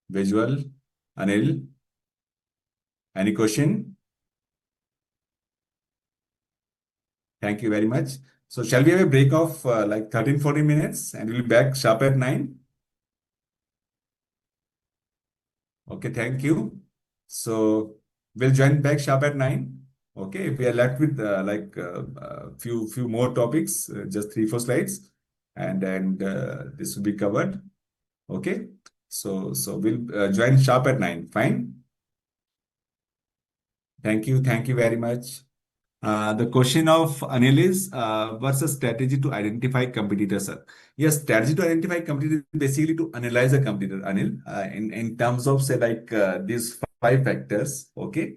Visual. Anil. Any question? Thank you very much. So shall we have a break of like 13, 14 minutes and we'll be back sharp at 9? Okay, thank you. So we'll join back sharp at 9. Okay, we are left with few more topics, just 3, 4 slides, and then this will be covered. Okay, so we'll join sharp at 9. Fine. Thank you very much. The question of Anil is, what's the strategy to identify competitors, sir? Yes, strategy to identify competitors is basically to analyze a competitor, Anil, in terms of say like these 5 factors. Okay,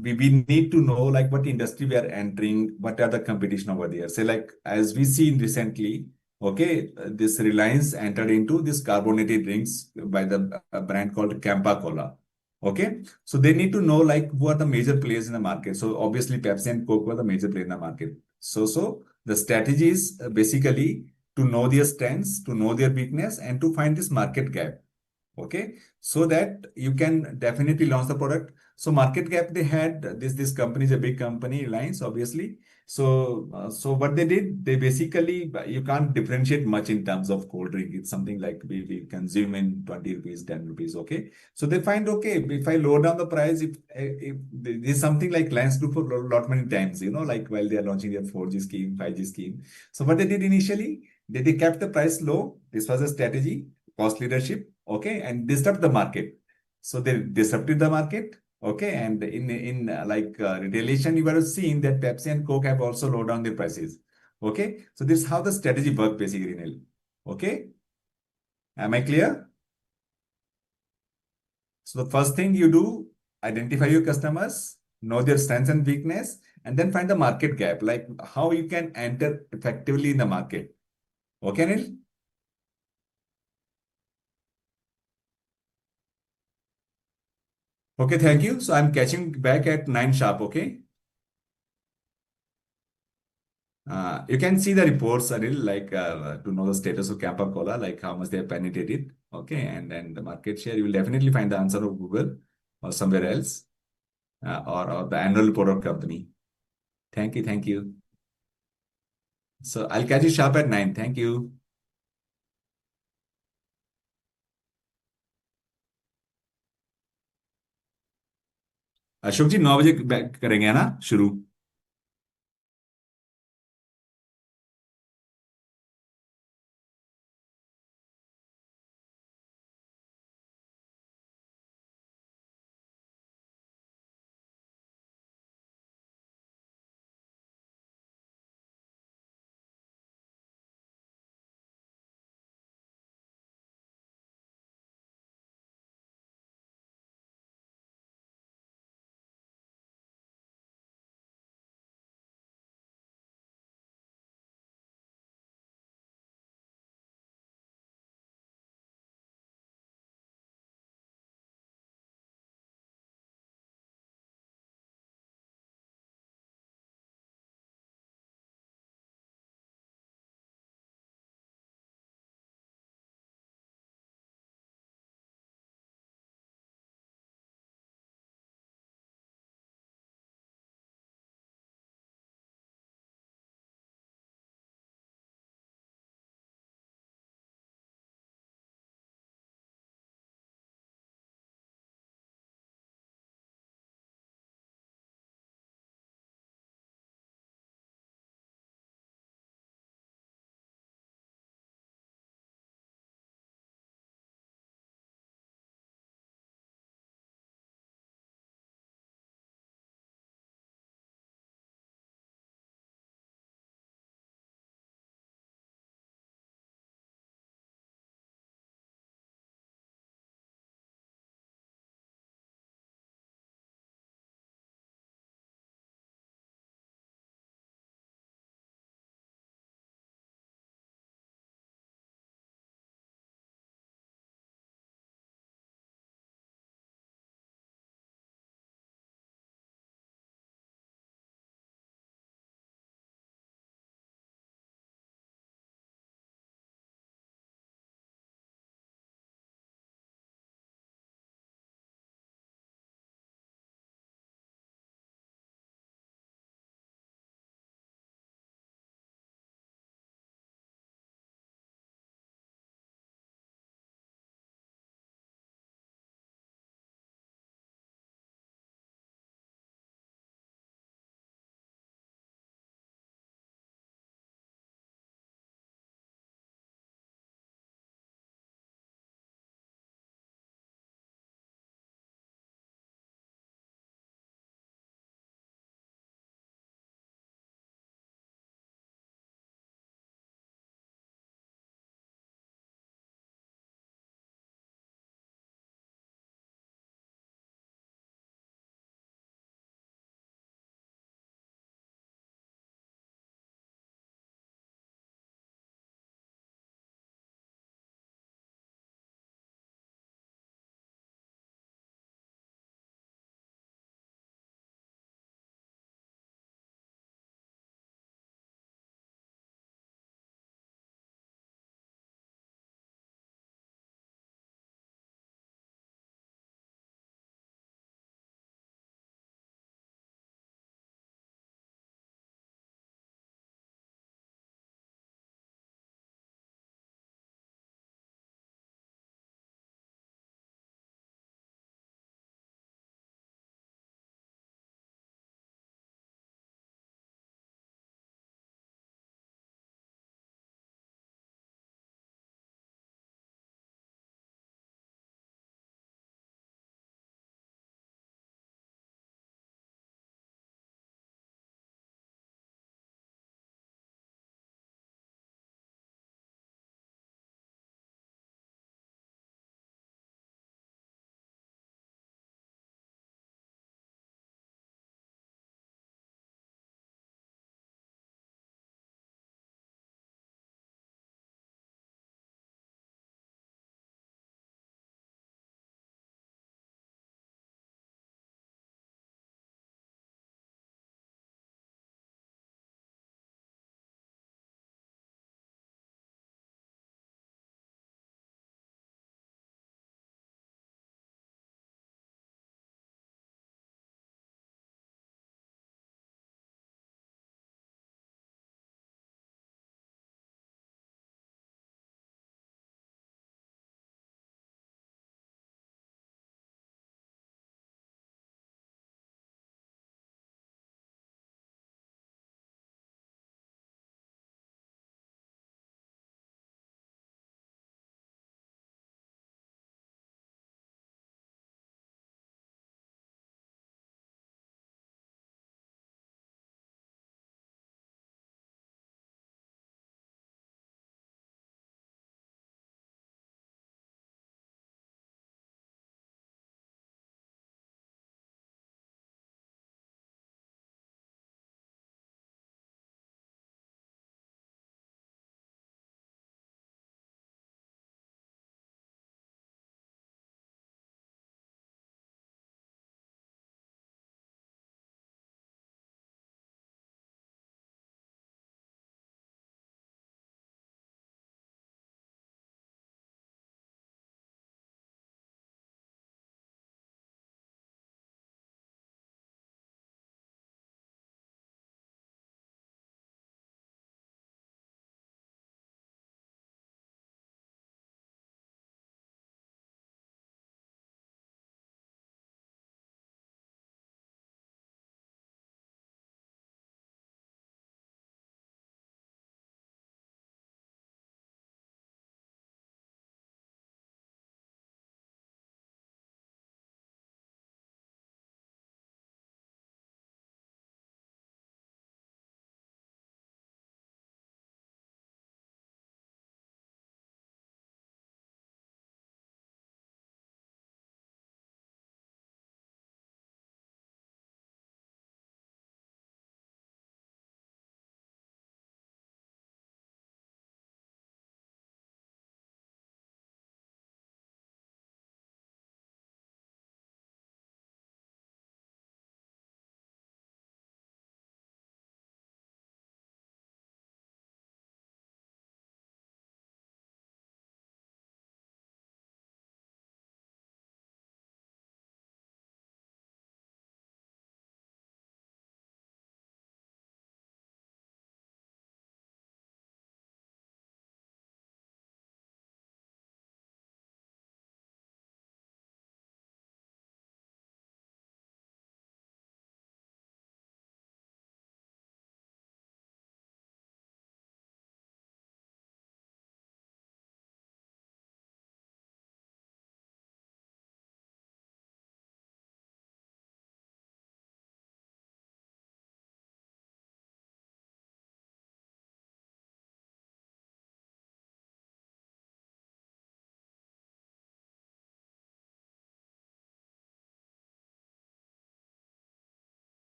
we need to know like what industry we are entering, what are the competition over there. Say like as we seen recently, okay, this Reliance entered into this carbonated drinks by the brand called Campa Cola. Okay, so they need to know like who are the major players in the market. So obviously Pepsi and Coke were the major players in the market. So the strategy is basically to know their strengths, to know their weakness, and to find this market gap. Okay, so that you can definitely launch the product. So market gap they had, this company is a big company, Reliance, obviously. So what they did, they basically, you can't differentiate much in terms of cold drink. It's something like we consume in 20 rupees, 10 rupees. Okay, so they find, okay, if I lower down the price, if this is something like Reliance do for lot many times, like while they are launching their 4G scheme, 5G scheme. So what they did initially, they kept the price low. This was a strategy, cost leadership. Okay, and disrupt the market. So they disrupted the market. Okay, and in retaliation, you were seeing that Pepsi and Coke have also lowered down their prices. Okay, so this is how the strategy worked basically, Neil. Okay, am I clear? So the first thing you do, identify your customers, know their strengths and weakness, and then find the market gap, like how you can enter effectively in the market. Okay, Neil? Okay, thank you. So I'm catching back at 9 sharp. Okay. You can see the reports, Aril, like to know the status of Campa Cola, like how much they have penetrated. Okay, and then the market share, you will definitely find the answer of Google or somewhere else, or the annual report of company. Thank you, thank you. So I'll catch you sharp at 9. Thank you. Ashok जी 9 बजे करेंगे है ना शुरू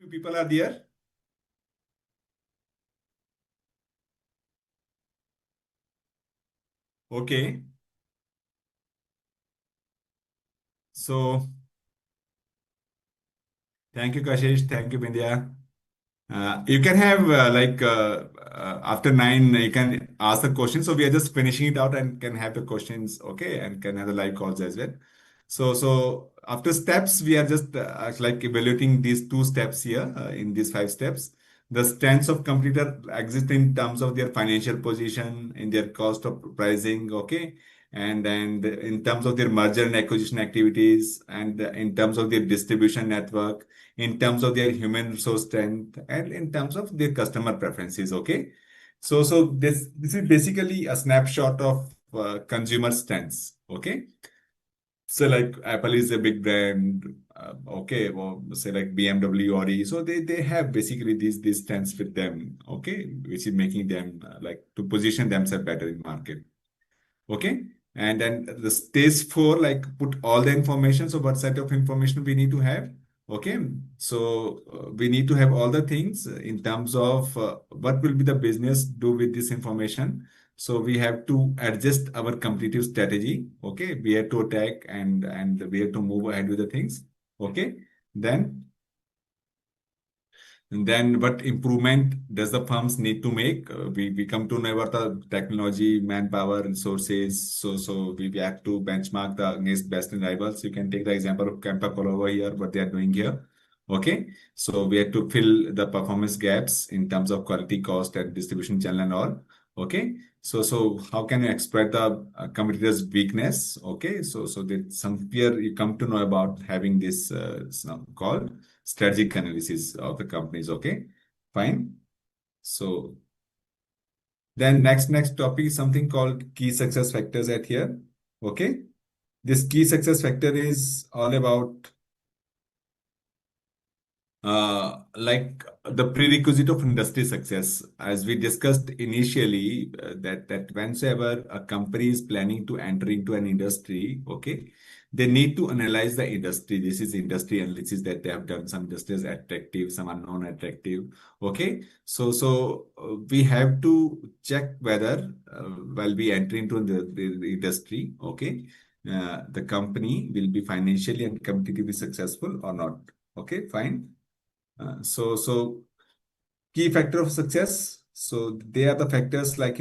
people are there? Okay. So thank you, Kashish. Thank you, Bindya. You can have after 9, you can ask the question. So we are just finishing it out and can have the questions, okay, and can have the live calls as well. So after steps, we are just like evaluating these 2 steps here in these 5 steps. The strengths of competitor exist in terms of their financial position, in their cost of pricing, okay, and in terms of their merger and acquisition activities, and in terms of their distribution network, in terms of their human resource strength, and in terms of their customer preferences. Okay, so this is basically a snapshot of consumer strengths. Okay, so like Apple is a big brand. Okay, or say like BMW or E. So they have basically these strengths with them. Okay, which is making them like to position themselves better in market. Okay, and then the stage 4, like put all the information. So what set of information we need to have? Okay, so we need to have all the things in terms of what will be the business do with this information. So we have to adjust our competitive strategy. Okay, we have to attack and we have to move ahead with the things. Okay, then and then what improvement does the firms need to make? We come to know about the technology, manpower, resources. So we have to benchmark the against best in rivals. You can take the example of Campacola over here, what they are doing here. Okay. So we have to fill the performance gaps in terms of quality, cost, and distribution channel and all. Okay. So how can you exploit the competitor's weakness? Okay. So that somewhere you come to know about having this called strategic analysis of the companies. Okay, fine. So then next topic is something called key success factors at here. Okay, this key success factor is all about like the prerequisite of industry success, as we discussed initially, that whenever a company is planning to enter into an industry, okay, they need to analyze the industry. This is industry analysis that they have done. Some industries are attractive, some are non-attractive. Okay, so we have to check whether while we enter into the industry, okay, the company will be financially and competitively successful or not. Okay, fine. So key factor of success. So they are the factors like,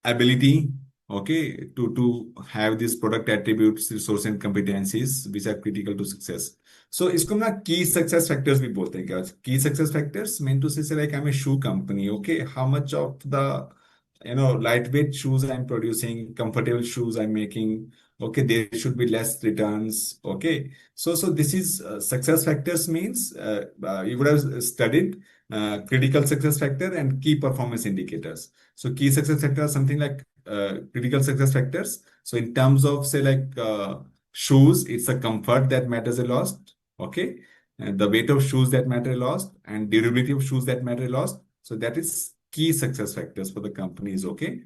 ability, okay, to have these product attributes, resource and competencies which are critical to success. So इसको ना key success factors भी बोलते हैं क्या? Key success factors mean to say like I'm a shoe company, okay, how much of the lightweight shoes I'm producing, comfortable shoes I'm making. Okay, there should be less returns. Okay, so this is success factors means you would have studied critical success factor and key performance indicators. So key success factors are something like critical success factors. So in terms of say like shoes, it's a comfort that matters a lot. Okay, and the weight of shoes that matter a lot, and durability of shoes that matter a lot. So that is key success factors for the companies. Okay,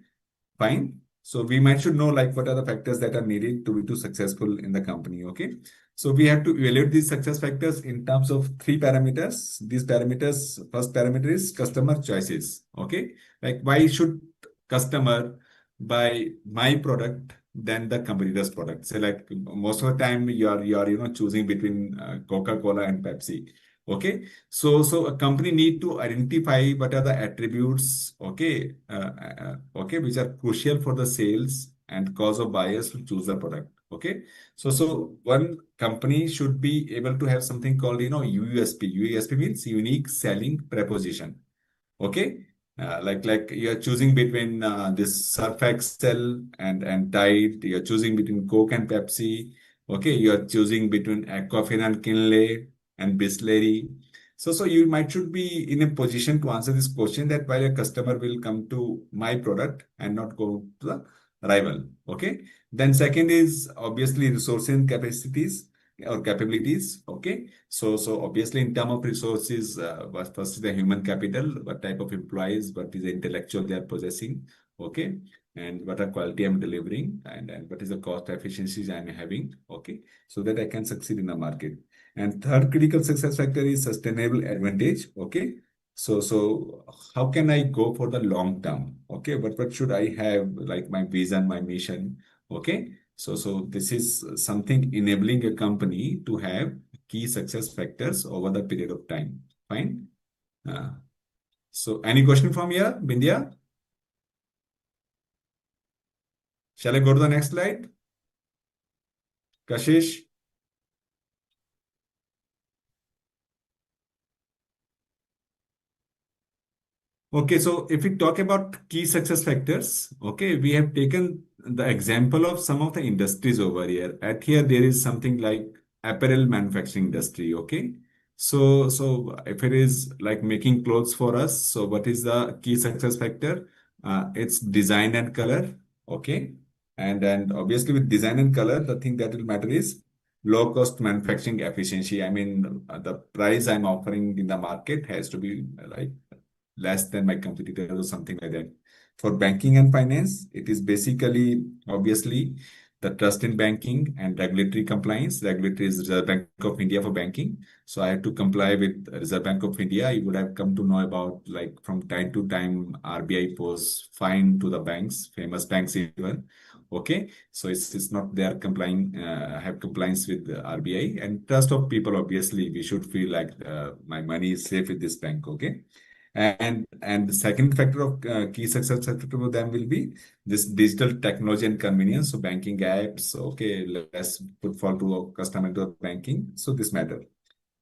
fine. So we might should know like what are the factors that are needed to be too successful in the company. Okay. So we have to evaluate these success factors in terms of 3 parameters. These parameters, first parameter is customer choices. Okay. Like why should customer buy my product than the competitor's product? So like most of the time you are choosing between Coca-Cola and Pepsi. Okay, so a company need to identify what are the attributes, okay, okay, which are crucial for the sales and cause of buyers to choose the product. Okay, so one company should be able to have something called USP. USP means unique selling proposition. Okay, like you're choosing between this Surf Excel and Tide. You're choosing between Coke and Pepsi. Okay, you're choosing between Aquafina and Kinley and Bisleri. So you might should be in a position to answer this question that why a customer will come to my product and not go to the rival. Okay. Then second is obviously resource and capacities or capabilities. Okay. So obviously in terms of resources, what first is the human capital, what type of employees, what is the intellectual they are possessing. Okay. And what are quality I'm delivering and what is the cost efficiencies I'm having. Okay. So that I can succeed in the market. And third critical success factor is sustainable advantage. Okay. So how can I go for the long term? Okay, but what should I have like my vision, my mission? Okay. So this is something enabling a company to have key success factors over the period of time. Fine. Uh, so any question from here, Bindya? Shall I go to the next slide? Kashish? Okay, so if we talk about key success factors, okay, we have taken the example of some of the industries over here. At here, there is something like apparel manufacturing industry, okay? So if it is like making clothes for us, so what is the key success factor? It's design and color, okay? And obviously with design and color, the thing that will matter is low cost manufacturing efficiency. I mean, the price I'm offering in the market has to be like less than my competitors or something like that. For banking and finance, it is basically obviously the trust in banking and regulatory compliance. Regulatory is Reserve Bank of India for banking. So I have to comply with Reserve Bank of India. You would have come to know about like from time to time RBI posts fine to the banks, famous banks even. Okay, so it's not they are complying, have compliance with the RBI and trust of people. Obviously, we should feel like my money is safe with this bank. Okay, and the second factor of key success factor to them will be this digital technology and convenience. So banking apps, okay, less footfall to a customer to banking. So this matter.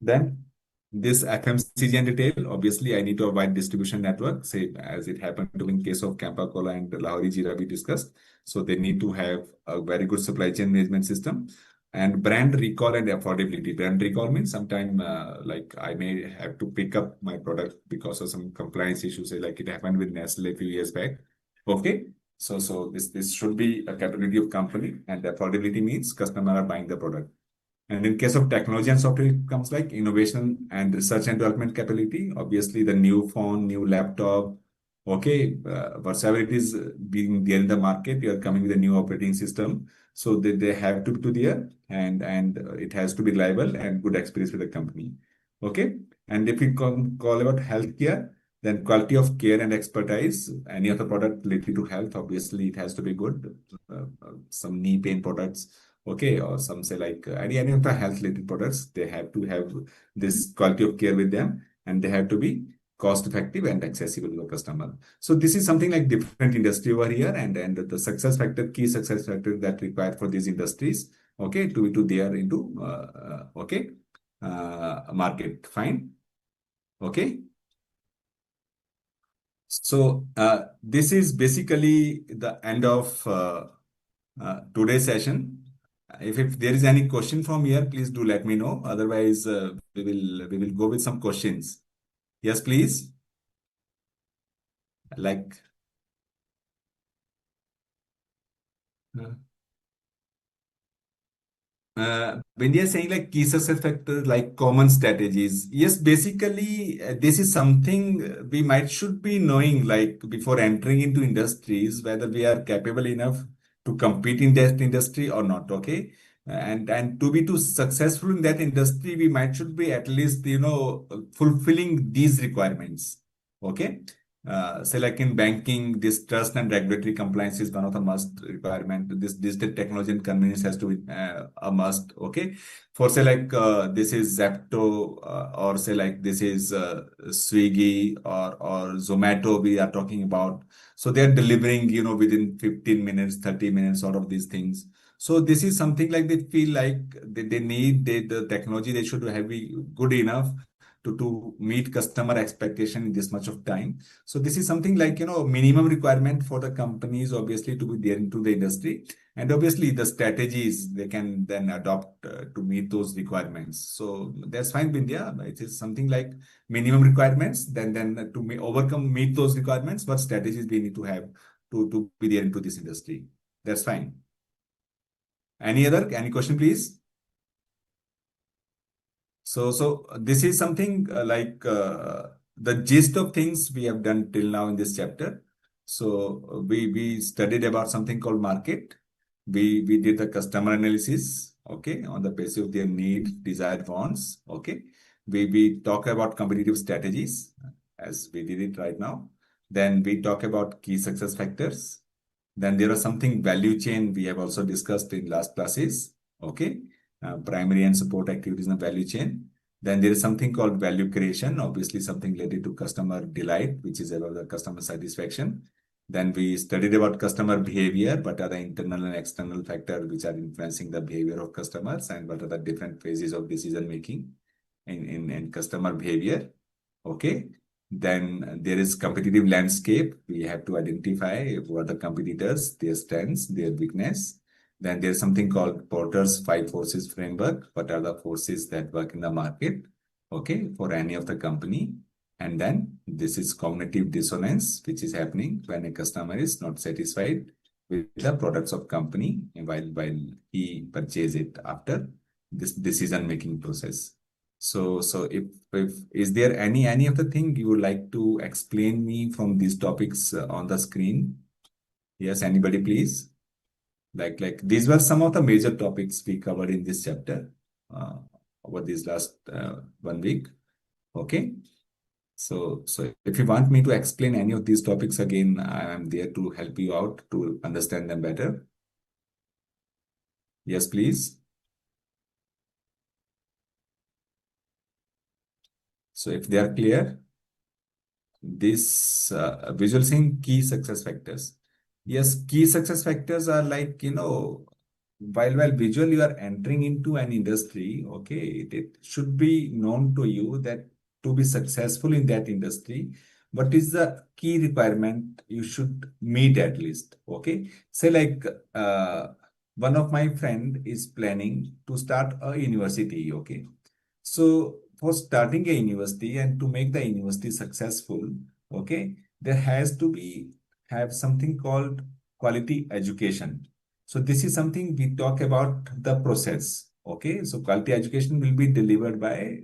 Then this FMCG and retail, obviously, I need to avoid distribution network, say as it happened to in case of Campa Cola and Lahori Jeera we discussed. So they need to have a very good supply chain management system. And brand recall and affordability. Brand recall means sometime like I may have to pick up my product because of some compliance issues, say like it happened with Nestle a few years back. Okay. So this should be a capability of company, and affordability means customer are buying the product. And in case of technology and software, it comes like innovation and research and development capability. Obviously, the new phone, new laptop, okay, whatever it is being there in the market, you are coming with a new operating system. So they have to be there, and it has to be reliable and good experience with the company. Okay. And if we call about healthcare, then quality of care and expertise, any of the product related to health, obviously it has to be good. Some knee pain products, okay, or some say like any of the health related products, they have to have this quality of care with them, and they have to be cost effective and accessible to the customer. So this is something like different industry over here, and the success factor, key success factor that required for these industries, okay, to there into okay, market. Fine. Okay. So this is basically the end of today's session. If there is any question from here, please do let me know. Otherwise, we will go with some questions. Yes, please. Like uh, when you're saying like key success factors, like common strategies, yes, basically this is something we might should be knowing like before entering into industries whether we are capable enough to compete in that industry or not. Okay, and to be too successful in that industry, we might should be at least fulfilling these requirements. Okay. Say like in banking, this trust and regulatory compliance is one of the must requirement. This digital technology and convenience has to be a must. Okay, for say like this is Zepto or say like this is Swiggy or Zomato we are talking about. So they are delivering within 15 minutes, 30 minutes, out of these things. So this is something like they feel like they need the technology they should have be good enough to meet customer expectation in this much of time. So this is something like, minimum requirement for the companies, obviously, to be there into the industry. And obviously the strategies they can then adopt to meet those requirements. So that's fine, India. It is something like minimum requirements. Then to meet those requirements, what strategies we need to have to be there into this industry. That's fine. Any question, please? So this is something like the gist of things we have done till now in this chapter. So we studied about something called market. We did the customer analysis. okay, on the basis of their need, desired wants, okay. We talk about competitive strategies as we did it right now. Then we talk about key success factors. Then there are something value chain we have also discussed in last classes, okay. Primary and support activities in the value chain. Then there is something called value creation, obviously something related to customer delight, which is about the customer satisfaction. Then we studied about customer behavior, what are the internal and external factors which are influencing the behavior of customers, and what are the different phases of decision making in customer behavior. Okay. Then there is competitive landscape. We have to identify who are the competitors, their strengths, their weakness. Then there's something called Porter's five forces framework. What are the forces that work in the market? Okay, for any of the company. And then this is cognitive dissonance, which is happening when a customer is not satisfied with the products of company while he purchase it after this decision-making process. So if is there any of the thing you would like to explain me from these topics on the screen? Yes, anybody please? Like these were some of the major topics we covered in this chapter over this last 1 week. Okay. So if you want me to explain any of these topics again, I am there to help you out to understand them better. Yes, please. So if they are clear, this visualizing key success factors. Yes, key success factors are like, while visual you are entering into an industry, okay, it should be known to you that to be successful in that industry, what is the key requirement you should meet at least, okay? Say like one of my friend is planning to start a university, okay? So for starting a university and to make the university successful, okay, there has to be have something called quality education. So this is something we talk about the process. Okay, so quality education will be delivered by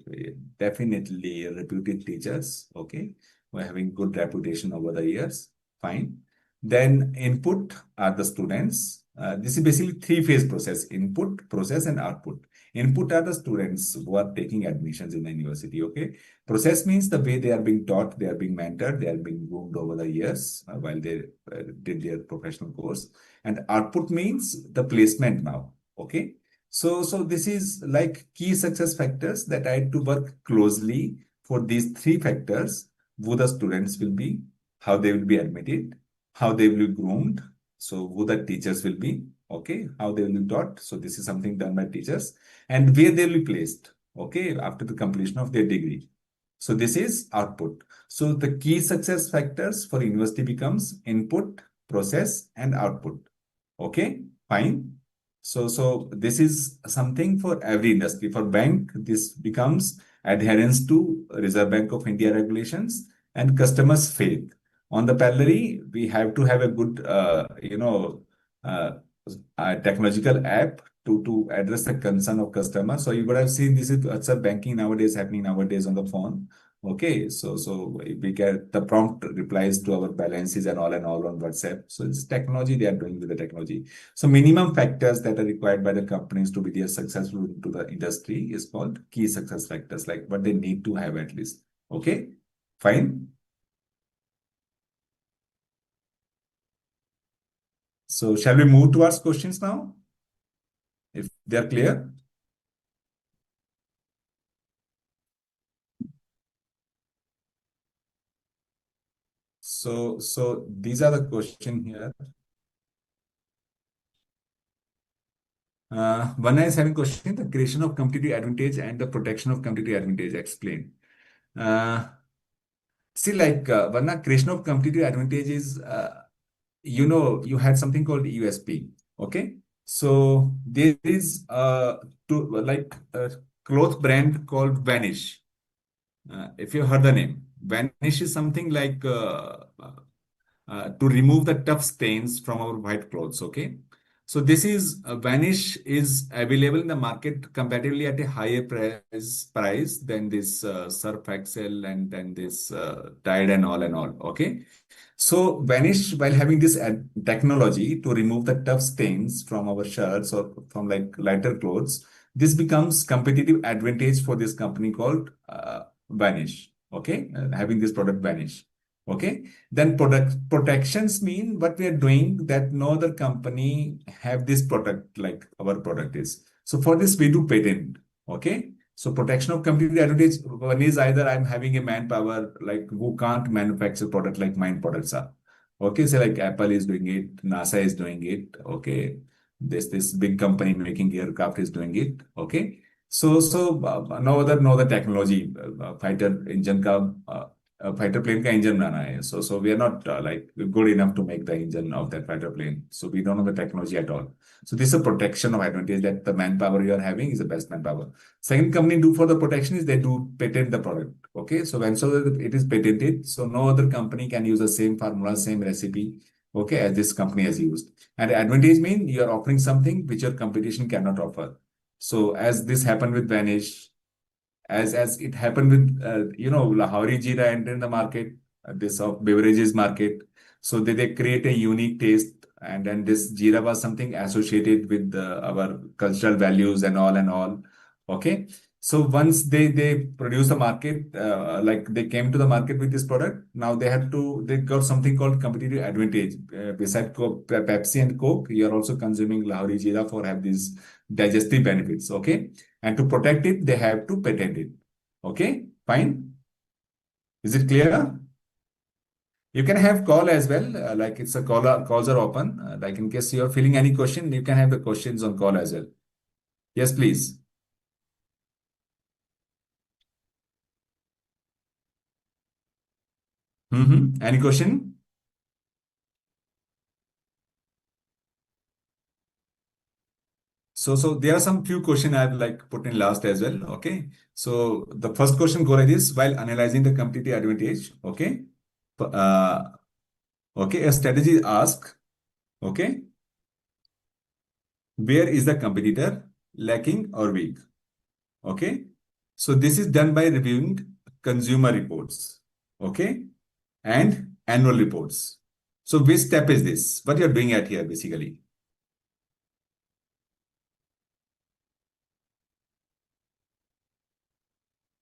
definitely reputed teachers. Okay, who are having good reputation over the years. Fine. Then input are the students. This is basically three-phase process: input, process, and output. Input are the students who are taking admissions in the university. Okay. Process means the way they are being taught, they are being mentored, they are being groomed over the years while they did their professional course. And output means the placement now. Okay. So this is like key success factors that I had to work closely for these three factors: who the students will be, how they will be admitted, how they will be groomed, so who the teachers will be, okay, how they will be taught. So this is something done by teachers, and where they will be placed, okay, after the completion of their degree. So this is output. So the key success factors for university becomes input, process, and output. Okay, fine. So this is something for every industry. For bank, this becomes adherence to Reserve Bank of India regulations and customers' faith. On the parallel, we have to have a good, uh, technological app to address the concern of customers. So you would have seen this is WhatsApp banking nowadays happening nowadays on the phone. Okay, so we get the prompt replies to our balances and all on WhatsApp. So it's technology they are doing with the technology. So minimum factors that are required by the companies to be there successful into the industry is called key success factors, like what they need to have at least. Okay, fine. So shall we move towards questions now? If they are clear. So these are the question here. One is having question, the creation of competitive advantage and the protection of competitive advantage. Explain. See, like one creation of competitive advantage is, you had something called USP. Okay. So there is like a cloth brand called Vanish. If you heard the name, Vanish is something like to remove the tough stains from our white clothes. Okay. So this is Vanish is available in the market comparatively at a higher price than this Surf Excel and then this Tide and all and all. Okay. So Vanish, while having this technology to remove the tough stains from our shirts or from like lighter clothes, this becomes competitive advantage for this company called Vanish. Okay, having this product Vanish. Okay, then product protections mean what we are doing that no other company have this product like our product is. So for this we do patent. Okay, so protection of competitive advantage, one is either I'm having a manpower like who can't manufacture product like mine products are. Okay, so like Apple is doing it, NASA is doing it. Okay, this big company making aircraft is doing it. Okay, no other technology fighter engine का fighter plane का engine बनाना है. So we are not like good enough to make the engine of that fighter plane. So we don't know the technology at all. So this is a protection of advantage that the manpower you are having is the best manpower. Second company do for the protection is they do patent the product. Okay, so when so it is patented, so no other company can use the same formula, same recipe, okay, as this company has used. And advantage mean you are offering something which your competition cannot offer. So as this happened with Vanish, as it happened with Lahori Jeera entered the market, this of beverages market. So they create a unique taste, and then this Jeera was something associated with our cultural values and all and all. Okay. So once they produce the market, like they came to the market with this product, now they got something called competitive advantage. Beside Pepsi and Coke, you are also consuming Lahori Jeera for have these digestive benefits. Okay. And to protect it, they have to patent it. Okay, fine. Is it clear? You can have call as well. Like it's a calls are open. Like in case you're feeling any question, you can have the questions on call as well. Yes, please. Any question? So there are some few questions I've like put in last as well. Okay. So the first question go like this: while analyzing the competitive advantage, okay. Uh, okay, a strategy is ask, okay, where is the competitor lacking or weak? Okay. So this is done by reviewing consumer reports. Okay. And annual reports. So which step is this? What you're doing at here basically?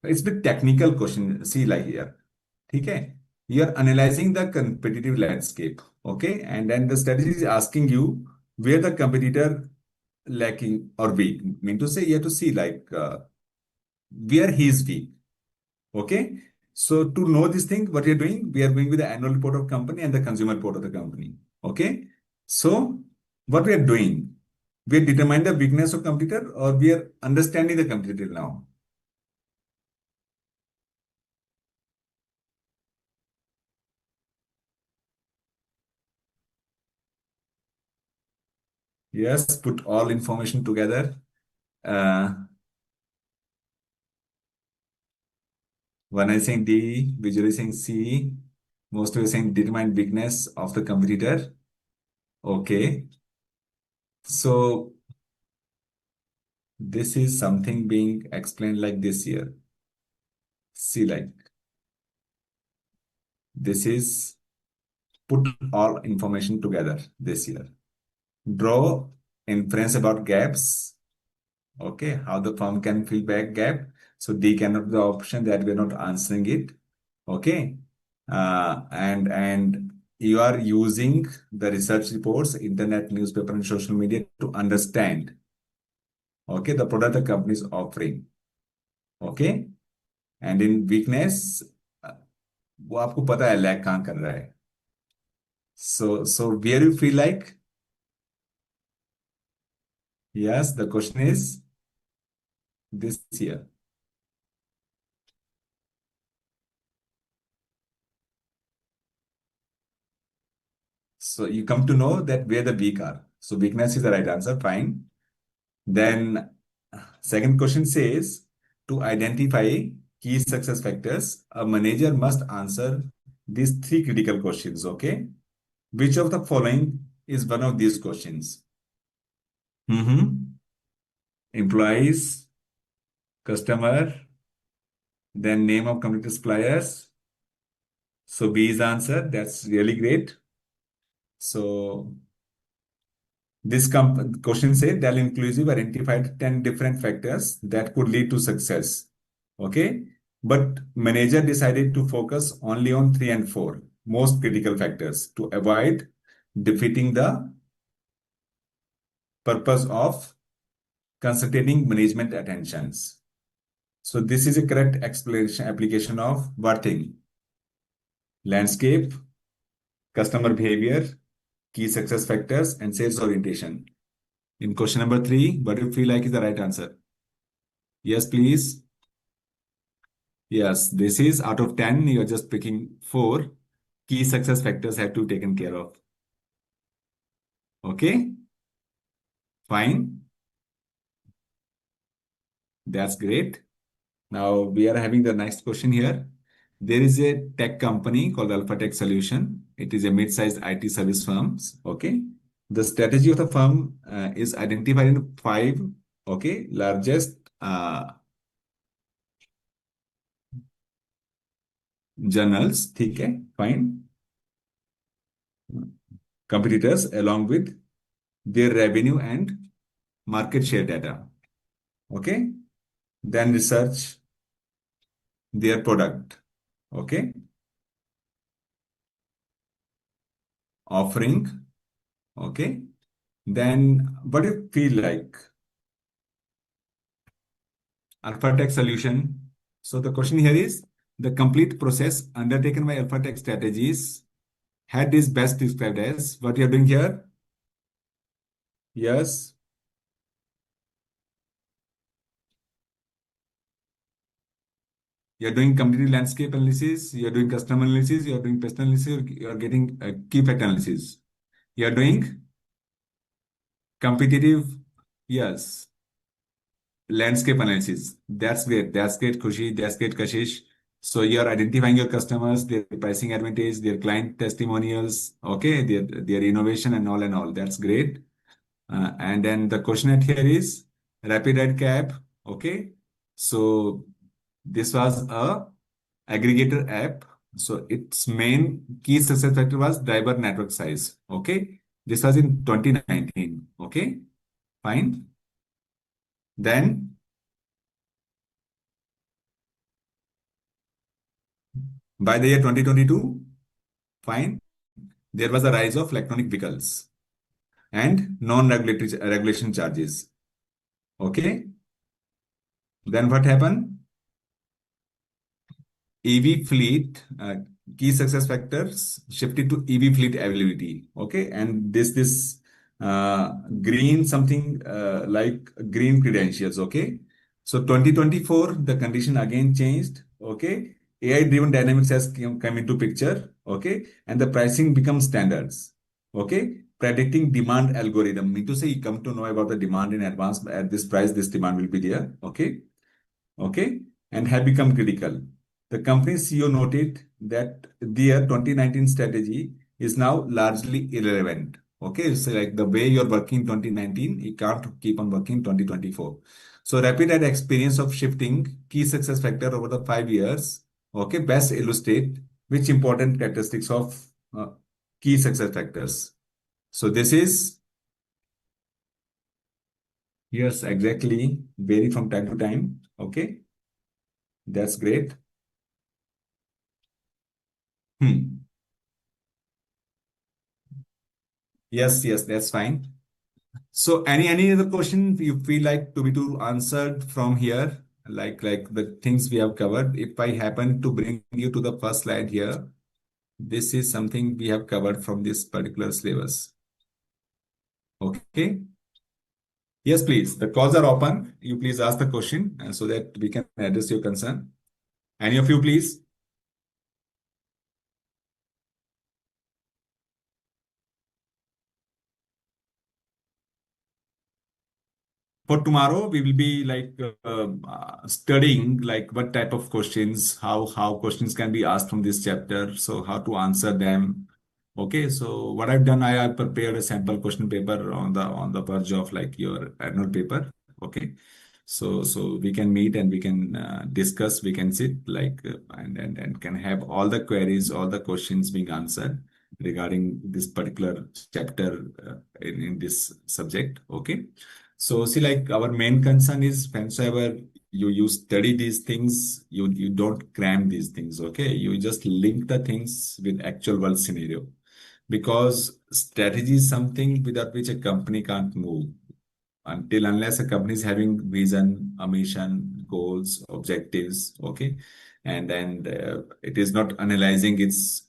It's a bit technical question. See like here. Okay. You're analyzing the competitive landscape. Okay. And then the strategy is asking you where the competitor lacking or weak. Mean to say you have to see like where he is weak. Okay. So to know this thing, what you're doing, we are going with the annual report of company and the consumer report of the company. Okay. So what we are doing, we are determining the weakness of competitor or we are understanding the competitor now. Yes, put all information together. Uh, One is saying D, visually saying C, most of saying determine weakness of the competitor. Okay. So this is something being explained like this here. See, like this is put all information together this year. Draw inference about gaps. Okay, how the firm can fill back gap. So D cannot be the option that we're not answering it. Okay. And you are using the research reports, internet, newspaper, and social media to understand, okay, the product the company is offering. Okay. And in weakness, uh, वो आपको पता है lag कहाँ कर रहा है. So where you feel like, yes, the question is this here. So you come to know that where the weak are. So weakness is the right answer. Fine. Then second question says to identify key success factors, a manager must answer these three critical questions. Okay. Which of the following is one of these questions? Employees, customer, then name of computer suppliers. So B is the answer. That's really great. So this question says Dell Inclusive identified 10 different factors that could lead to success. Okay. But manager decided to focus only on 3 and 4 most critical factors to avoid defeating the purpose of concentrating management attentions. So this is a correct explanation application of what thing? Landscape, customer behavior, key success factors, and sales orientation. In question number 3, what do you feel like is the right answer? Yes, please. Yes, this is out of 10, you're just picking 4 key success factors have to be taken care of. Okay, fine. That's great. Now we are having the next question here. There is a tech company called Alpha Tech Solution. It is a mid-sized IT service firm. Okay. The strategy of the firm is identified in 5, okay, largest journals. Okay, fine. Competitors along with their revenue and market share data. Okay. Then research their product. Okay. Offering. Okay. Then what do you feel like? Alpha Tech solution. So the question here is the complete process undertaken by Alpha Tech strategies had is best described as what you're doing here. Yes. You're doing competitive landscape analysis, you're doing customer analysis, you're doing pest analysis, you're getting key fact analysis. You're doing competitive, yes, landscape analysis. That's great. That's great, Khushi. That's great, Kashish. So you're identifying your customers, their pricing advantage, their client testimonials, okay, their innovation and all. That's great. And then the question at here is rapid recap. Okay. So this was a aggregator app. So its main key success factor was driver network size. Okay. This was in 2019. Okay. Fine. Then by the year 2022, fine, there was a rise of electronic vehicles and non-regulatory regulation charges. Okay. Then what happened? EV fleet, key success factors shifted to EV fleet availability. Okay. And this green something like green credentials. Okay. So 2024, the condition again changed. Okay. AI-driven dynamics has come into picture. Okay. And the pricing becomes standards. Okay. Predicting demand algorithm. Mean to say you come to know about the demand in advance at this price, this demand will be there. Okay. Okay. And have become critical. The company's CEO noted that their 2019 strategy is now largely irrelevant. Okay, so like the way you're working 2019, you can't keep on working 2024. So rapid had experience of shifting key success factor over the 5 years. Okay, best illustrate which important characteristics of key success factors. So this is, yes, exactly, vary from time to time. Okay, that's great. Hmm. Yes, that's fine. So any other question you feel like to be to answered from here, like the things we have covered. If I happen to bring you to the first slide here, this is something we have covered from this particular syllabus. Okay. Yes, please. The calls are open. You please ask the question so that we can address your concern. Any of you, please. For tomorrow, we will be like studying like what type of questions, how questions can be asked from this chapter, so how to answer them, Okay, so what I've done, I have prepared a sample question paper on the verge of like your annual paper. Okay, so we can meet and we can discuss. We can sit like and can have all the queries, all the questions being answered regarding this particular chapter in this subject. Okay, so see, like our main concern is whenever you study these things, you don't cram these things. Okay, you just link the things with actual world scenario, because strategy is something without which a company can't move until unless a company is having vision, a mission, goals, objectives. Okay, and it is not analyzing its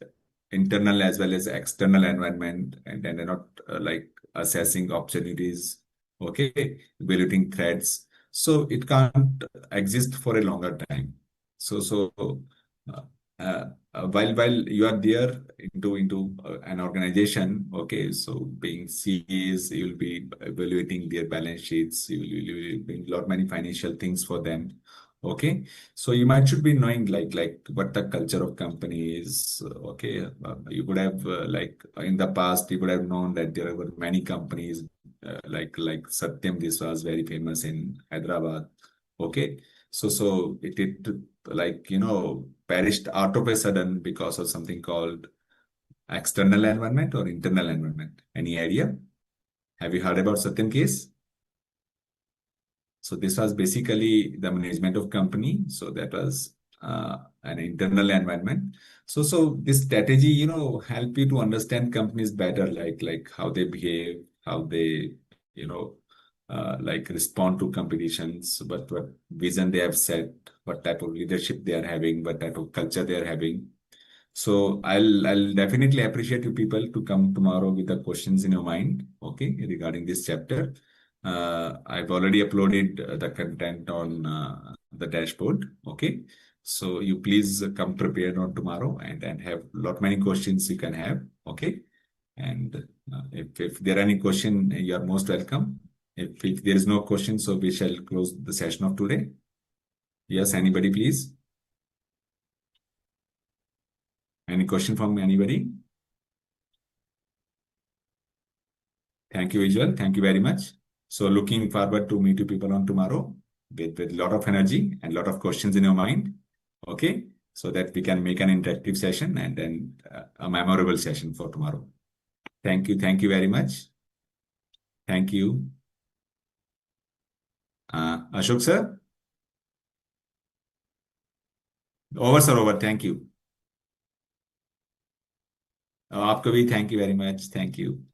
internal as well as external environment, and then they're not like assessing opportunities. Okay, evaluating threats, so it can't exist for a longer time. So uh, while you are there into an organization, okay, so being CEs, you'll be evaluating their balance sheets, you'll be doing a lot many financial things for them. Okay, so you might should be knowing like what the culture of company is. Okay, you would have like in the past you would have known that there were many companies like Satyam. This was very famous in Hyderabad. Okay, so it like perished out of a sudden because of something called external environment or internal environment. Any idea? Have you heard about Satyam case? So this was basically the management of company. So that was an internal environment. So this strategy, help you to understand companies better, like how they behave, how they, you know, like respond to competitions, what vision they have set, what type of leadership they are having, what type of culture they are having. So I'll definitely appreciate you people to come tomorrow with the questions in your mind, okay, regarding this chapter. I've already uploaded the content on the dashboard, okay. So you please come prepared on tomorrow and have lot many questions you can have, okay. And if there are any question, you are most welcome. If there is no question, so we shall close the session of today. Yes, anybody, please. Any question from anybody? Thank you, Visual. Thank you very much. So looking forward to meet you people on tomorrow with lot of energy and lot of questions in your mind. Okay. So that we can make an interactive session and then a memorable session for tomorrow. Thank you. Thank you very much. Thank you. Ashok sir. Over sir, over. Thank you. आपको भी thank you very much. Thank you.